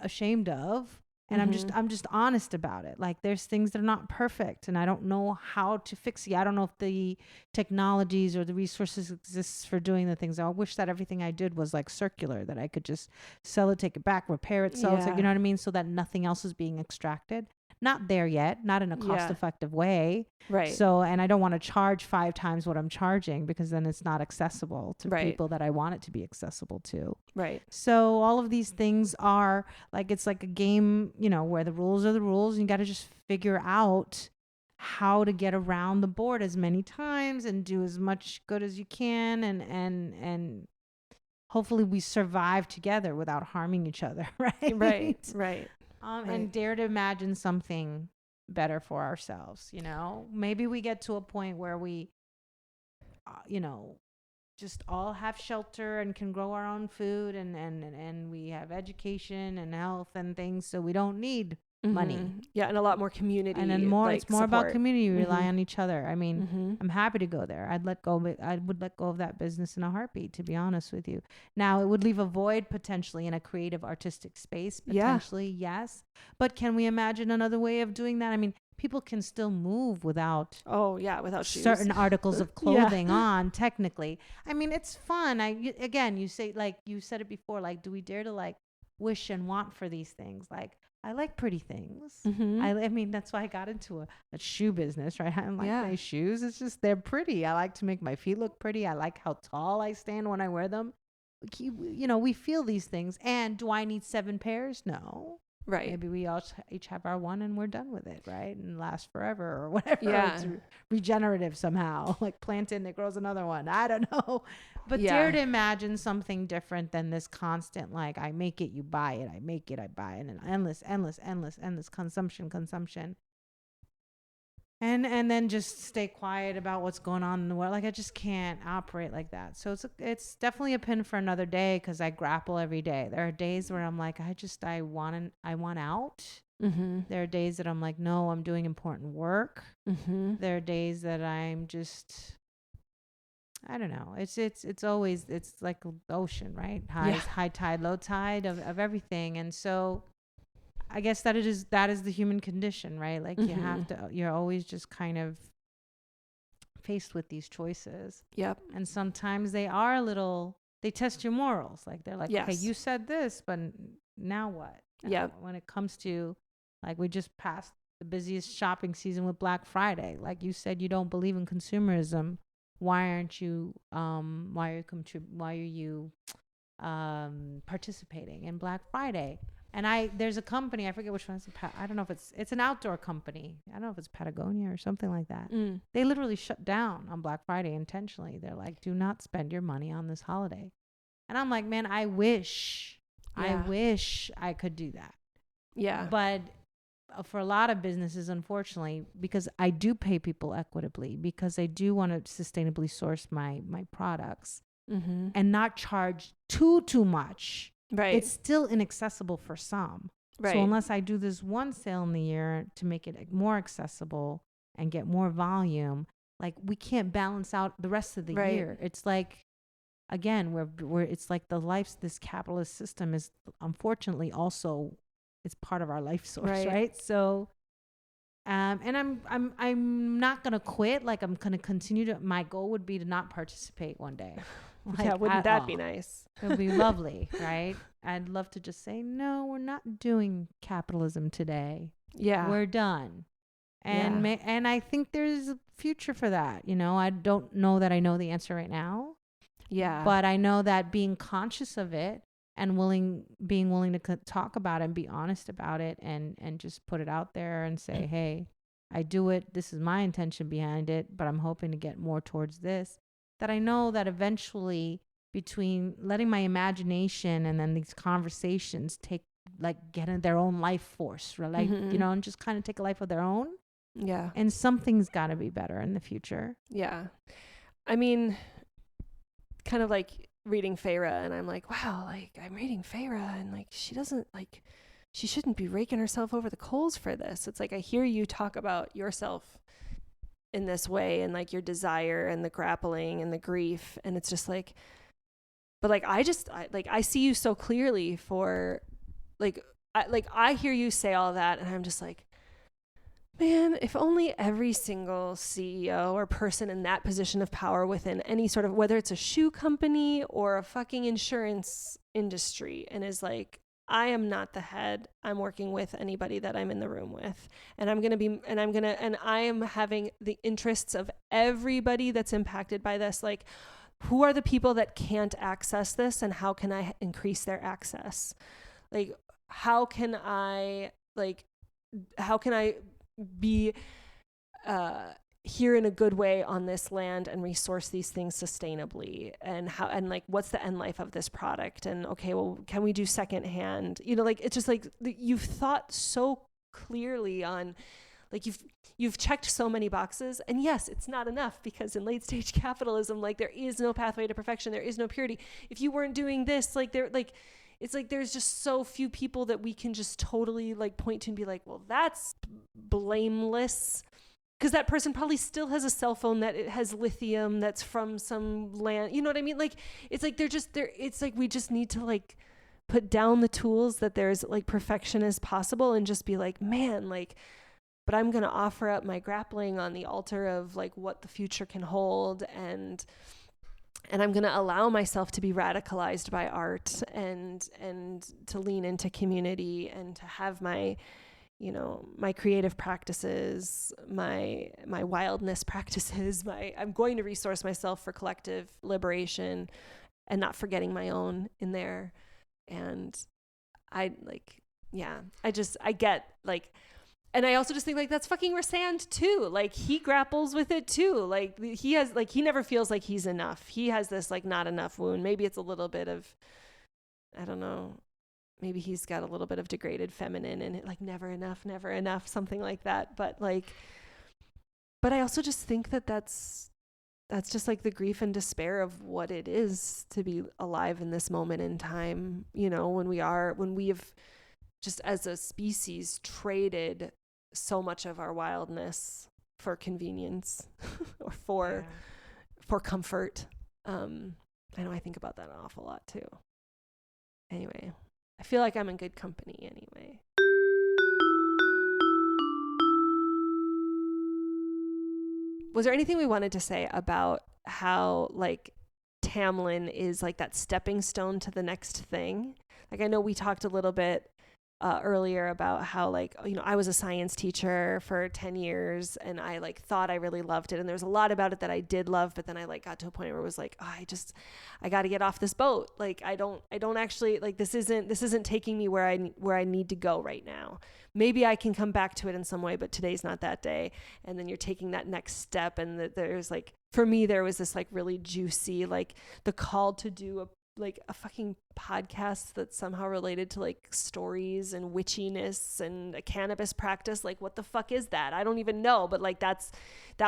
ashamed of. And I'm just honest about it. Like there's things that are not perfect and I don't know how to fix it. I don't know if the technologies or the resources exists for doing the things. I wish that everything I did was like circular, that I could just sell it, take it back, repair it, sell it, you know what I mean? So that nothing else is being extracted. Not there yet, not in a cost effective way. Right. So, and I don't want to charge 5 times what I'm charging because then it's not accessible to people that I want it to be accessible to. Right. So all of these things are like, it's like a game, where the rules are the rules and you got to just figure out how to get around the board as many times and do as much good as you can. And hopefully we survive together without harming each other. Right. Right. And dare to imagine something better for ourselves. Maybe we get to a point where we, just all have shelter and can grow our own food and we have education and health and things. So we don't need money. Yeah. And a lot more community. And then it's more about community. You rely on each other. I mean, I'm happy to go there. I would let go of that business in a heartbeat, to be honest with you. Now it would leave a void potentially in a creative artistic space. Potentially, yes. But can we imagine another way of doing that? I mean, people can still move without without shoes. Certain articles of clothing on, technically. I mean, it's fun. You say, like you said it before, like, do we dare to like wish and want for these things? Like, I like pretty things. I mean, that's why I got into a shoe business, right? I don't like my shoes. It's just, they're pretty. I like to make my feet look pretty. I like how tall I stand when I wear them. We feel these things. And do I need 7 pairs? No. Right. Maybe we all each have our one and we're done with it, right? And last forever or whatever. Yeah. It's regenerative somehow. Like plant in, it grows another one. I don't know. But dare to imagine something different than this constant, like, I make it, you buy it. I make it, I buy it. And endless consumption. And then just stay quiet about what's going on in the world. Like, I just can't operate like that. So it's definitely a pin for another day because I grapple every day. There are days where I'm like, I want out. There are days that I'm like, no, I'm doing important work. There are days that I'm just, I don't know. It's always, it's like the ocean, right? High tide, low tide of everything. And so I guess that is the human condition, right? Like you're always just kind of faced with these choices. Yep. And sometimes they test your morals. Like they're like, okay, you said this, but now what? Yeah. When it comes to, like, we just passed the busiest shopping season with Black Friday. Like you said, you don't believe in consumerism. Why are you participating in Black Friday? And there's a company, I forget which one. I don't know if it's an outdoor company. I don't know if it's Patagonia or something like that. They literally shut down on Black Friday intentionally. They're like, do not spend your money on this holiday. And I'm like, man, I wish I could do that. Yeah. But for a lot of businesses, unfortunately, because I do pay people equitably, because I do want to sustainably source my products and not charge too much. Right. It's still inaccessible for some. Right. So unless I do this one sale in the year to make it more accessible and get more volume, like, we can't balance out the rest of the year. It's like, again, it's like this capitalist system is unfortunately also, it's part of our life source, right? So, and I'm not gonna quit. Like, I'm gonna continue my goal would be to not participate one day. Like, wouldn't that be nice? It would be lovely, right? I'd love to just say, no, we're not doing capitalism today. Yeah. We're done. And and I think there's a future for that. I don't know that I know the answer right now. Yeah. But I know that being conscious of it and being willing to talk about it and be honest about it and just put it out there and say, hey, I do it. This is my intention behind it, but I'm hoping to get more towards this. That I know that eventually, between letting my imagination and then these conversations take like get in their own life force, like, you know, and just kind of take a life of their own. Yeah. And something's got to be better in the future. Yeah. I mean, kind of like reading Feyre, and I'm like, wow, like I'm reading Feyre, and like she shouldn't be raking herself over the coals for this. It's like I hear you talk about yourself in this way, and like your desire and the grappling and the grief, and it's just like, but like I see you so clearly for I hear you say all that, and I'm just like, man, if only every single CEO or person in that position of power within any sort of, whether it's a shoe company or a fucking insurance industry, and is like, I am not the head. I'm working with anybody that I'm in the room with. And I am having the interests of everybody that's impacted by this. Like, who are the people that can't access this, and how can I increase their access? Like, how can I be here in a good way on this land and resource these things sustainably, and how, and like what's the end life of this product, and okay, well, can we do secondhand, you know, like it's just like you've thought so clearly on, like you've checked so many boxes. And yes, it's not enough, because in late stage capitalism, like there is no pathway to perfection, there is no purity. If you weren't doing this, like there, like it's like there's just so few people that we can just totally like point to and be like, well, that's blameless, because that person probably still has a cell phone that it has lithium that's from some land, you know what I mean? Like it's like it's like we just need to like put down the tools that there's like perfection as possible, and just be like, man, like, but I'm going to offer up my grappling on the altar of like what the future can hold, and I'm going to allow myself to be radicalized by art, and to lean into community, and to have my, you know, my creative practices, my wildness practices, I'm going to resource myself for collective liberation, and not forgetting my own in there. And I like, yeah, I get like, and I also just think like that's fucking Rhysand too. Like he grapples with it too. Like he has, like, he never feels like he's enough. He has this like not enough wound. Maybe it's a little bit of, I don't know, maybe he's got a little bit of degraded feminine in it, like never enough, something like that. But like, but I also just think that that's just like the grief and despair of what it is to be alive in this moment in time. You know, when we have just as a species traded so much of our wildness for convenience or for comfort. I know I think about that an awful lot too. Anyway, I feel like I'm in good company anyway. Was there anything we wanted to say about how like Tamlin is like that stepping stone to the next thing? Like I know we talked a little bit earlier about how, like, you know, I was a science teacher for 10 years and I like thought I really loved it, and there's a lot about it that I did love, but then I like got to a point where it was like, oh, I got to get off this boat. Like I don't actually, like, this isn't taking me where I need to go right now. Maybe I can come back to it in some way, but today's not that day. And then you're taking that next step, and there's like, for me, there was this like really juicy, like the call to do a fucking podcast that's somehow related to like stories and witchiness and a cannabis practice. Like, what the fuck is that? I don't even know. But like, that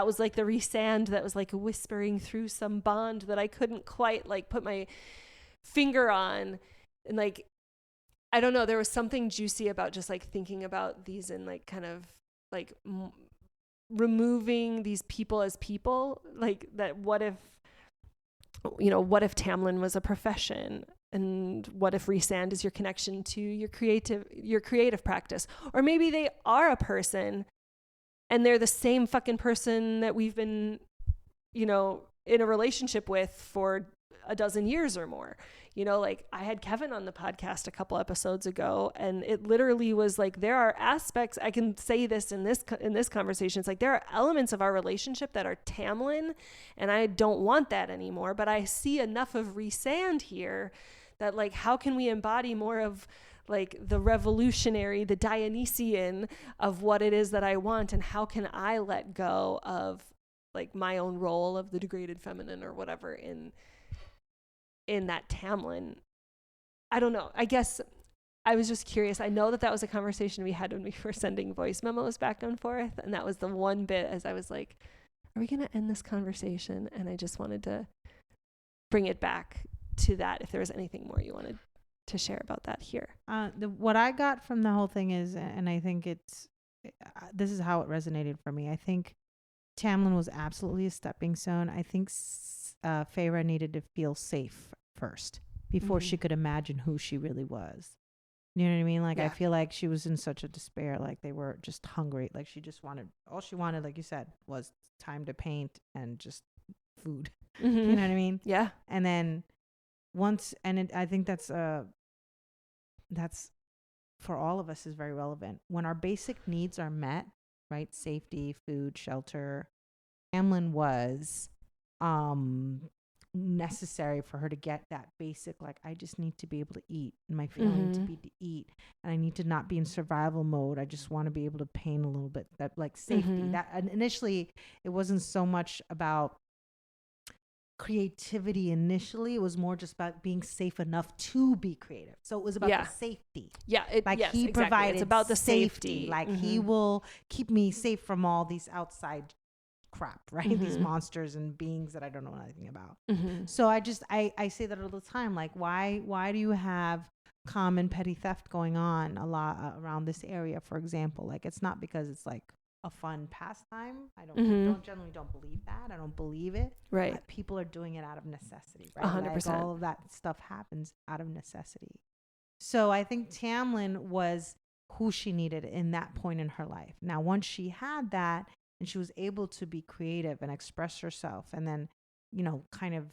was like the Rhysand that was like whispering through some bond that I couldn't quite like put my finger on. And like, I don't know, there was something juicy about just like thinking about these and like kind of like removing these people as people, like that. What if Tamlin was a profession, and what if Rhysand is your connection to your creative practice? Or maybe they are a person and they're the same fucking person that we've been, you know, in a relationship with for a dozen years or more. You know, like I had Kevin on the podcast a couple episodes ago, and it literally was like, there are aspects, I can say this in this conversation, it's like there are elements of our relationship that are Tamlin, and I don't want that anymore, but I see enough of Rhysand here that like, how can we embody more of like the revolutionary, the Dionysian of what it is that I want, and how can I let go of like my own role of the degraded feminine or whatever in that Tamlin. I don't know. I guess I was just curious. I know that was a conversation we had when we were sending voice memos back and forth. And that was the one bit as I was like, are we going to end this conversation? And I just wanted to bring it back to that. If there was anything more you wanted to share about that here. What I got from the whole thing is, and I think this is how it resonated for me. I think Tamlin was absolutely a stepping stone. I think Feyre needed to feel safe first before she could imagine who she really was. You know what I mean? Like, I feel like she was in such a despair. Like, they were just hungry. Like, all she wanted, like you said, was time to paint and just food. You know what I mean? Yeah. And then I think that's for all of us is very relevant. When our basic needs are met, right? Safety, food, shelter. Tamlin was necessary for her to get that basic, like, I just need to be able to eat, and my family need to be to eat, and I need to not be in survival mode. I just want to be able to paint a little bit, that like safety. That, and initially it wasn't so much about creativity. Initially it was more just about being safe enough to be creative. So it was about the safety. He provided, it's about the safety. Like, he will keep me safe from all these outside crap, right? These monsters and beings that I don't know anything about. So I say that all the time. Like, why do you have common petty theft going on a lot around this area, for example? Like, it's not because it's like a fun pastime. I don't generally don't believe that. I don't believe it. Right. People are doing it out of necessity, right? 100%. Like, all of that stuff happens out of necessity. So I think Tamlin was who she needed in that point in her life. Now, once she had that, and she was able to be creative and express herself, and then, you know, kind of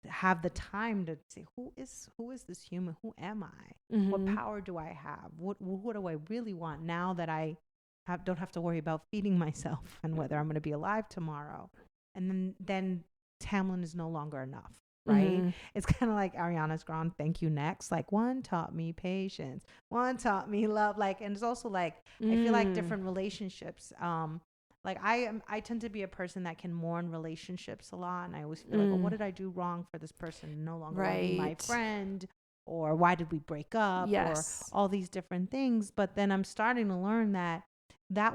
have the time to say, who is this human? Who am I? What power do I have? What do I really want now that I don't have to worry about feeding myself and whether I'm going to be alive tomorrow? And then Tamlin is no longer enough. Right? It's kind of like Ariana's Grande, thank you next. Like, one taught me patience, one taught me love. Like, and it's also like, I feel like different relationships. Like, I tend to be a person that can mourn relationships a lot. And I always feel like, well, what did I do wrong for this person to no longer be my friend? Or why did we break up? Or all these different things. But then I'm starting to learn that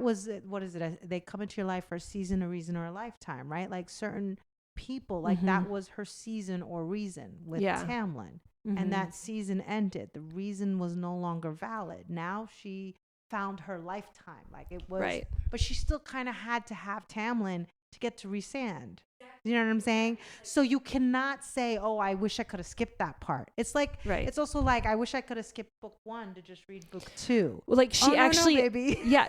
was, what is it? They come into your life for a season, a reason, or a lifetime, right? Like, certain people, like that was her season or reason with Tamlin, and that season ended. The reason was no longer valid. Now she found her lifetime, like it was, but she still kind of had to have Tamlin to get to Rhysand. You know what I'm saying? So you cannot say, oh, I wish I could have skipped that part. It's like, it's also like, I wish I could have skipped book 1 to just read book 2. Well, like, she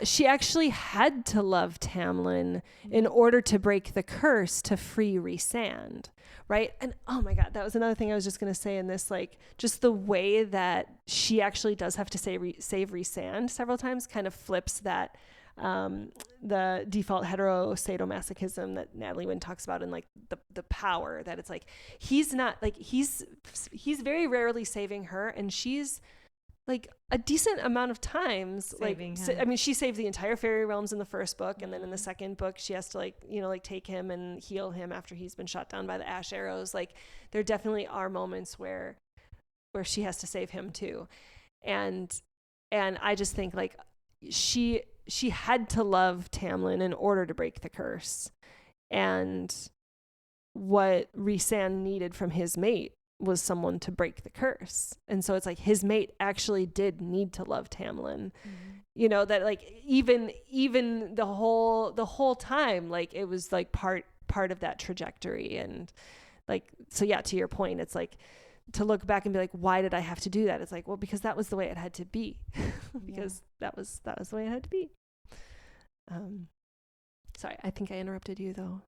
she actually had to love Tamlin in order to break the curse to free Rhysand, right? And oh my God, that was another thing I was just going to say in this, like, just the way that she actually does have to save Rhysand several times kind of flips that the default hetero sadomasochism that Natalie Wynn talks about, and like the power that it's like, he's not like, he's very rarely saving her, and she's like a decent amount of times saving him. I mean, she saved the entire fairy realms in the first book, and then in the second book she has to like, you know, like take him and heal him after he's been shot down by the ash arrows. Like, there definitely are moments where she has to save him too, and I just think like she had to love Tamlin in order to break the curse. And what Rhysand needed from his mate was someone to break the curse. And so it's like, his mate actually did need to love Tamlin. You know, that like, even the whole time, like, it was like part of that trajectory. And like, so yeah, to your point, it's like, to look back and be like, why did I have to do that? It's like, well, because that was the way it had to be. Because that was the way it had to be. Sorry, I think I interrupted you though.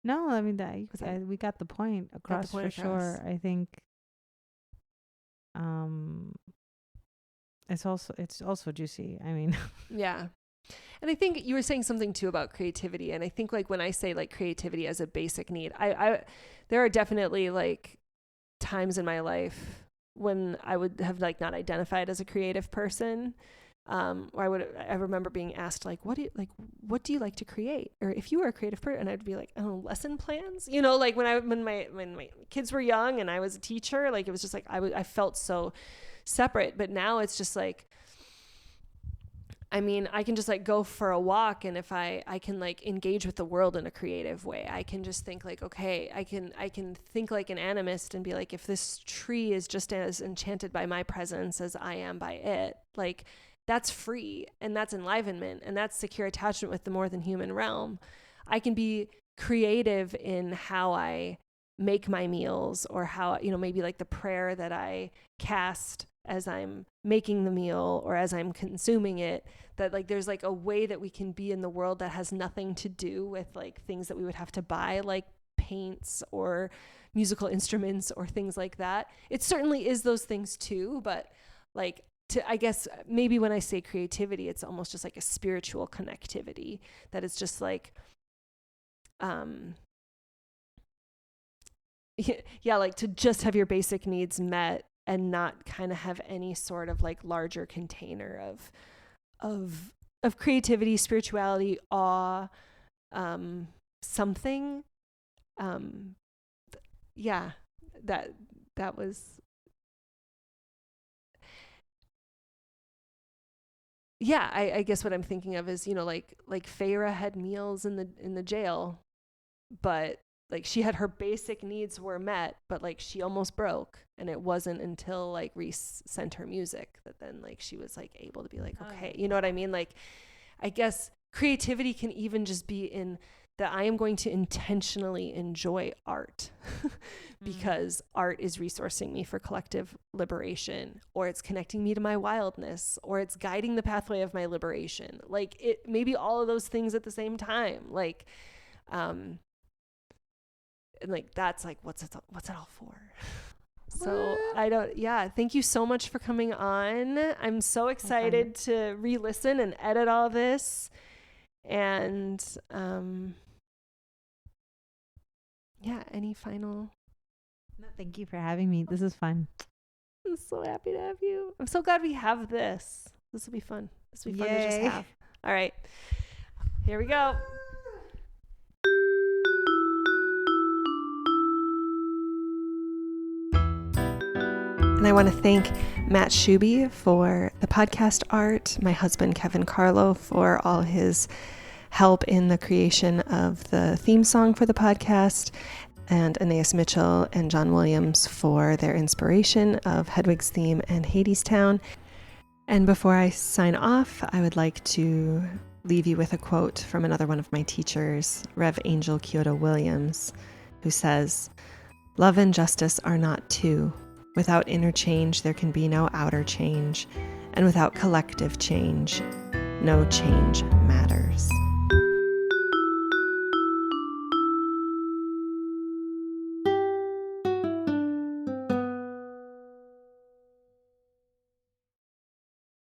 No, I mean, we got the point across for sure. I think it's also juicy. I mean, yeah. And I think you were saying something too about creativity. And I think like when I say like creativity as a basic need, I there are definitely like times in my life when I would have like not identified as a creative person. Or I remember being asked like, what do you like to create? Or if you were a creative person, and I'd be like, oh, lesson plans, you know, like when my kids were young and I was a teacher, like it was just like, I felt so separate. But now it's just like, I mean, I can just like go for a walk, and if I can like engage with the world in a creative way. I can just think like, okay, I can think like an animist and be like, if this tree is just as enchanted by my presence as I am by it, like that's free, and that's enlivenment, and that's secure attachment with the more than human realm. I can be creative in how I make my meals, or how, you know, maybe like the prayer that I cast as I'm making the meal or as I'm consuming it, that like there's like a way that we can be in the world that has nothing to do with like things that we would have to buy, like paints or musical instruments or things like that. It certainly is those things too, but like I guess maybe when I say creativity, it's almost just like a spiritual connectivity, that it's just like yeah, like to just have your basic needs met and not kind of have any sort of like larger container of creativity, spirituality, awe, something. Yeah, that was, yeah, I guess what I'm thinking of is, you know, like Feyre had meals in the jail, but like she had her basic needs were met, but like she almost broke, and it wasn't until like Rhys sent her music that then like she was like able to be like, okay, you know what I mean? Like, I guess creativity can even just be in that I am going to intentionally enjoy art because art is resourcing me for collective liberation, or it's connecting me to my wildness, or it's guiding the pathway of my liberation. Like it maybe all of those things at the same time. Like, and like that's like what's it all for? So thank you so much for coming on. I'm so excited to re-listen and edit all this, and any final? No, thank you for having me. This is fun. I'm so happy to have you. I'm so glad we have this. This will be fun. This will be fun to just have. All right, here we go. And I want to thank Matt Shuby for the podcast art, my husband Kevin Carlo for all his help in the creation of the theme song for the podcast, and Aeneas Mitchell and John Williams for their inspiration of Hedwig's theme and Hadestown. And before I sign off, I would like to leave you with a quote from another one of my teachers, Rev. Angel Kyoto Williams, who says, "Love and justice are not two. Without inner change, there can be no outer change. And without collective change, no change matters."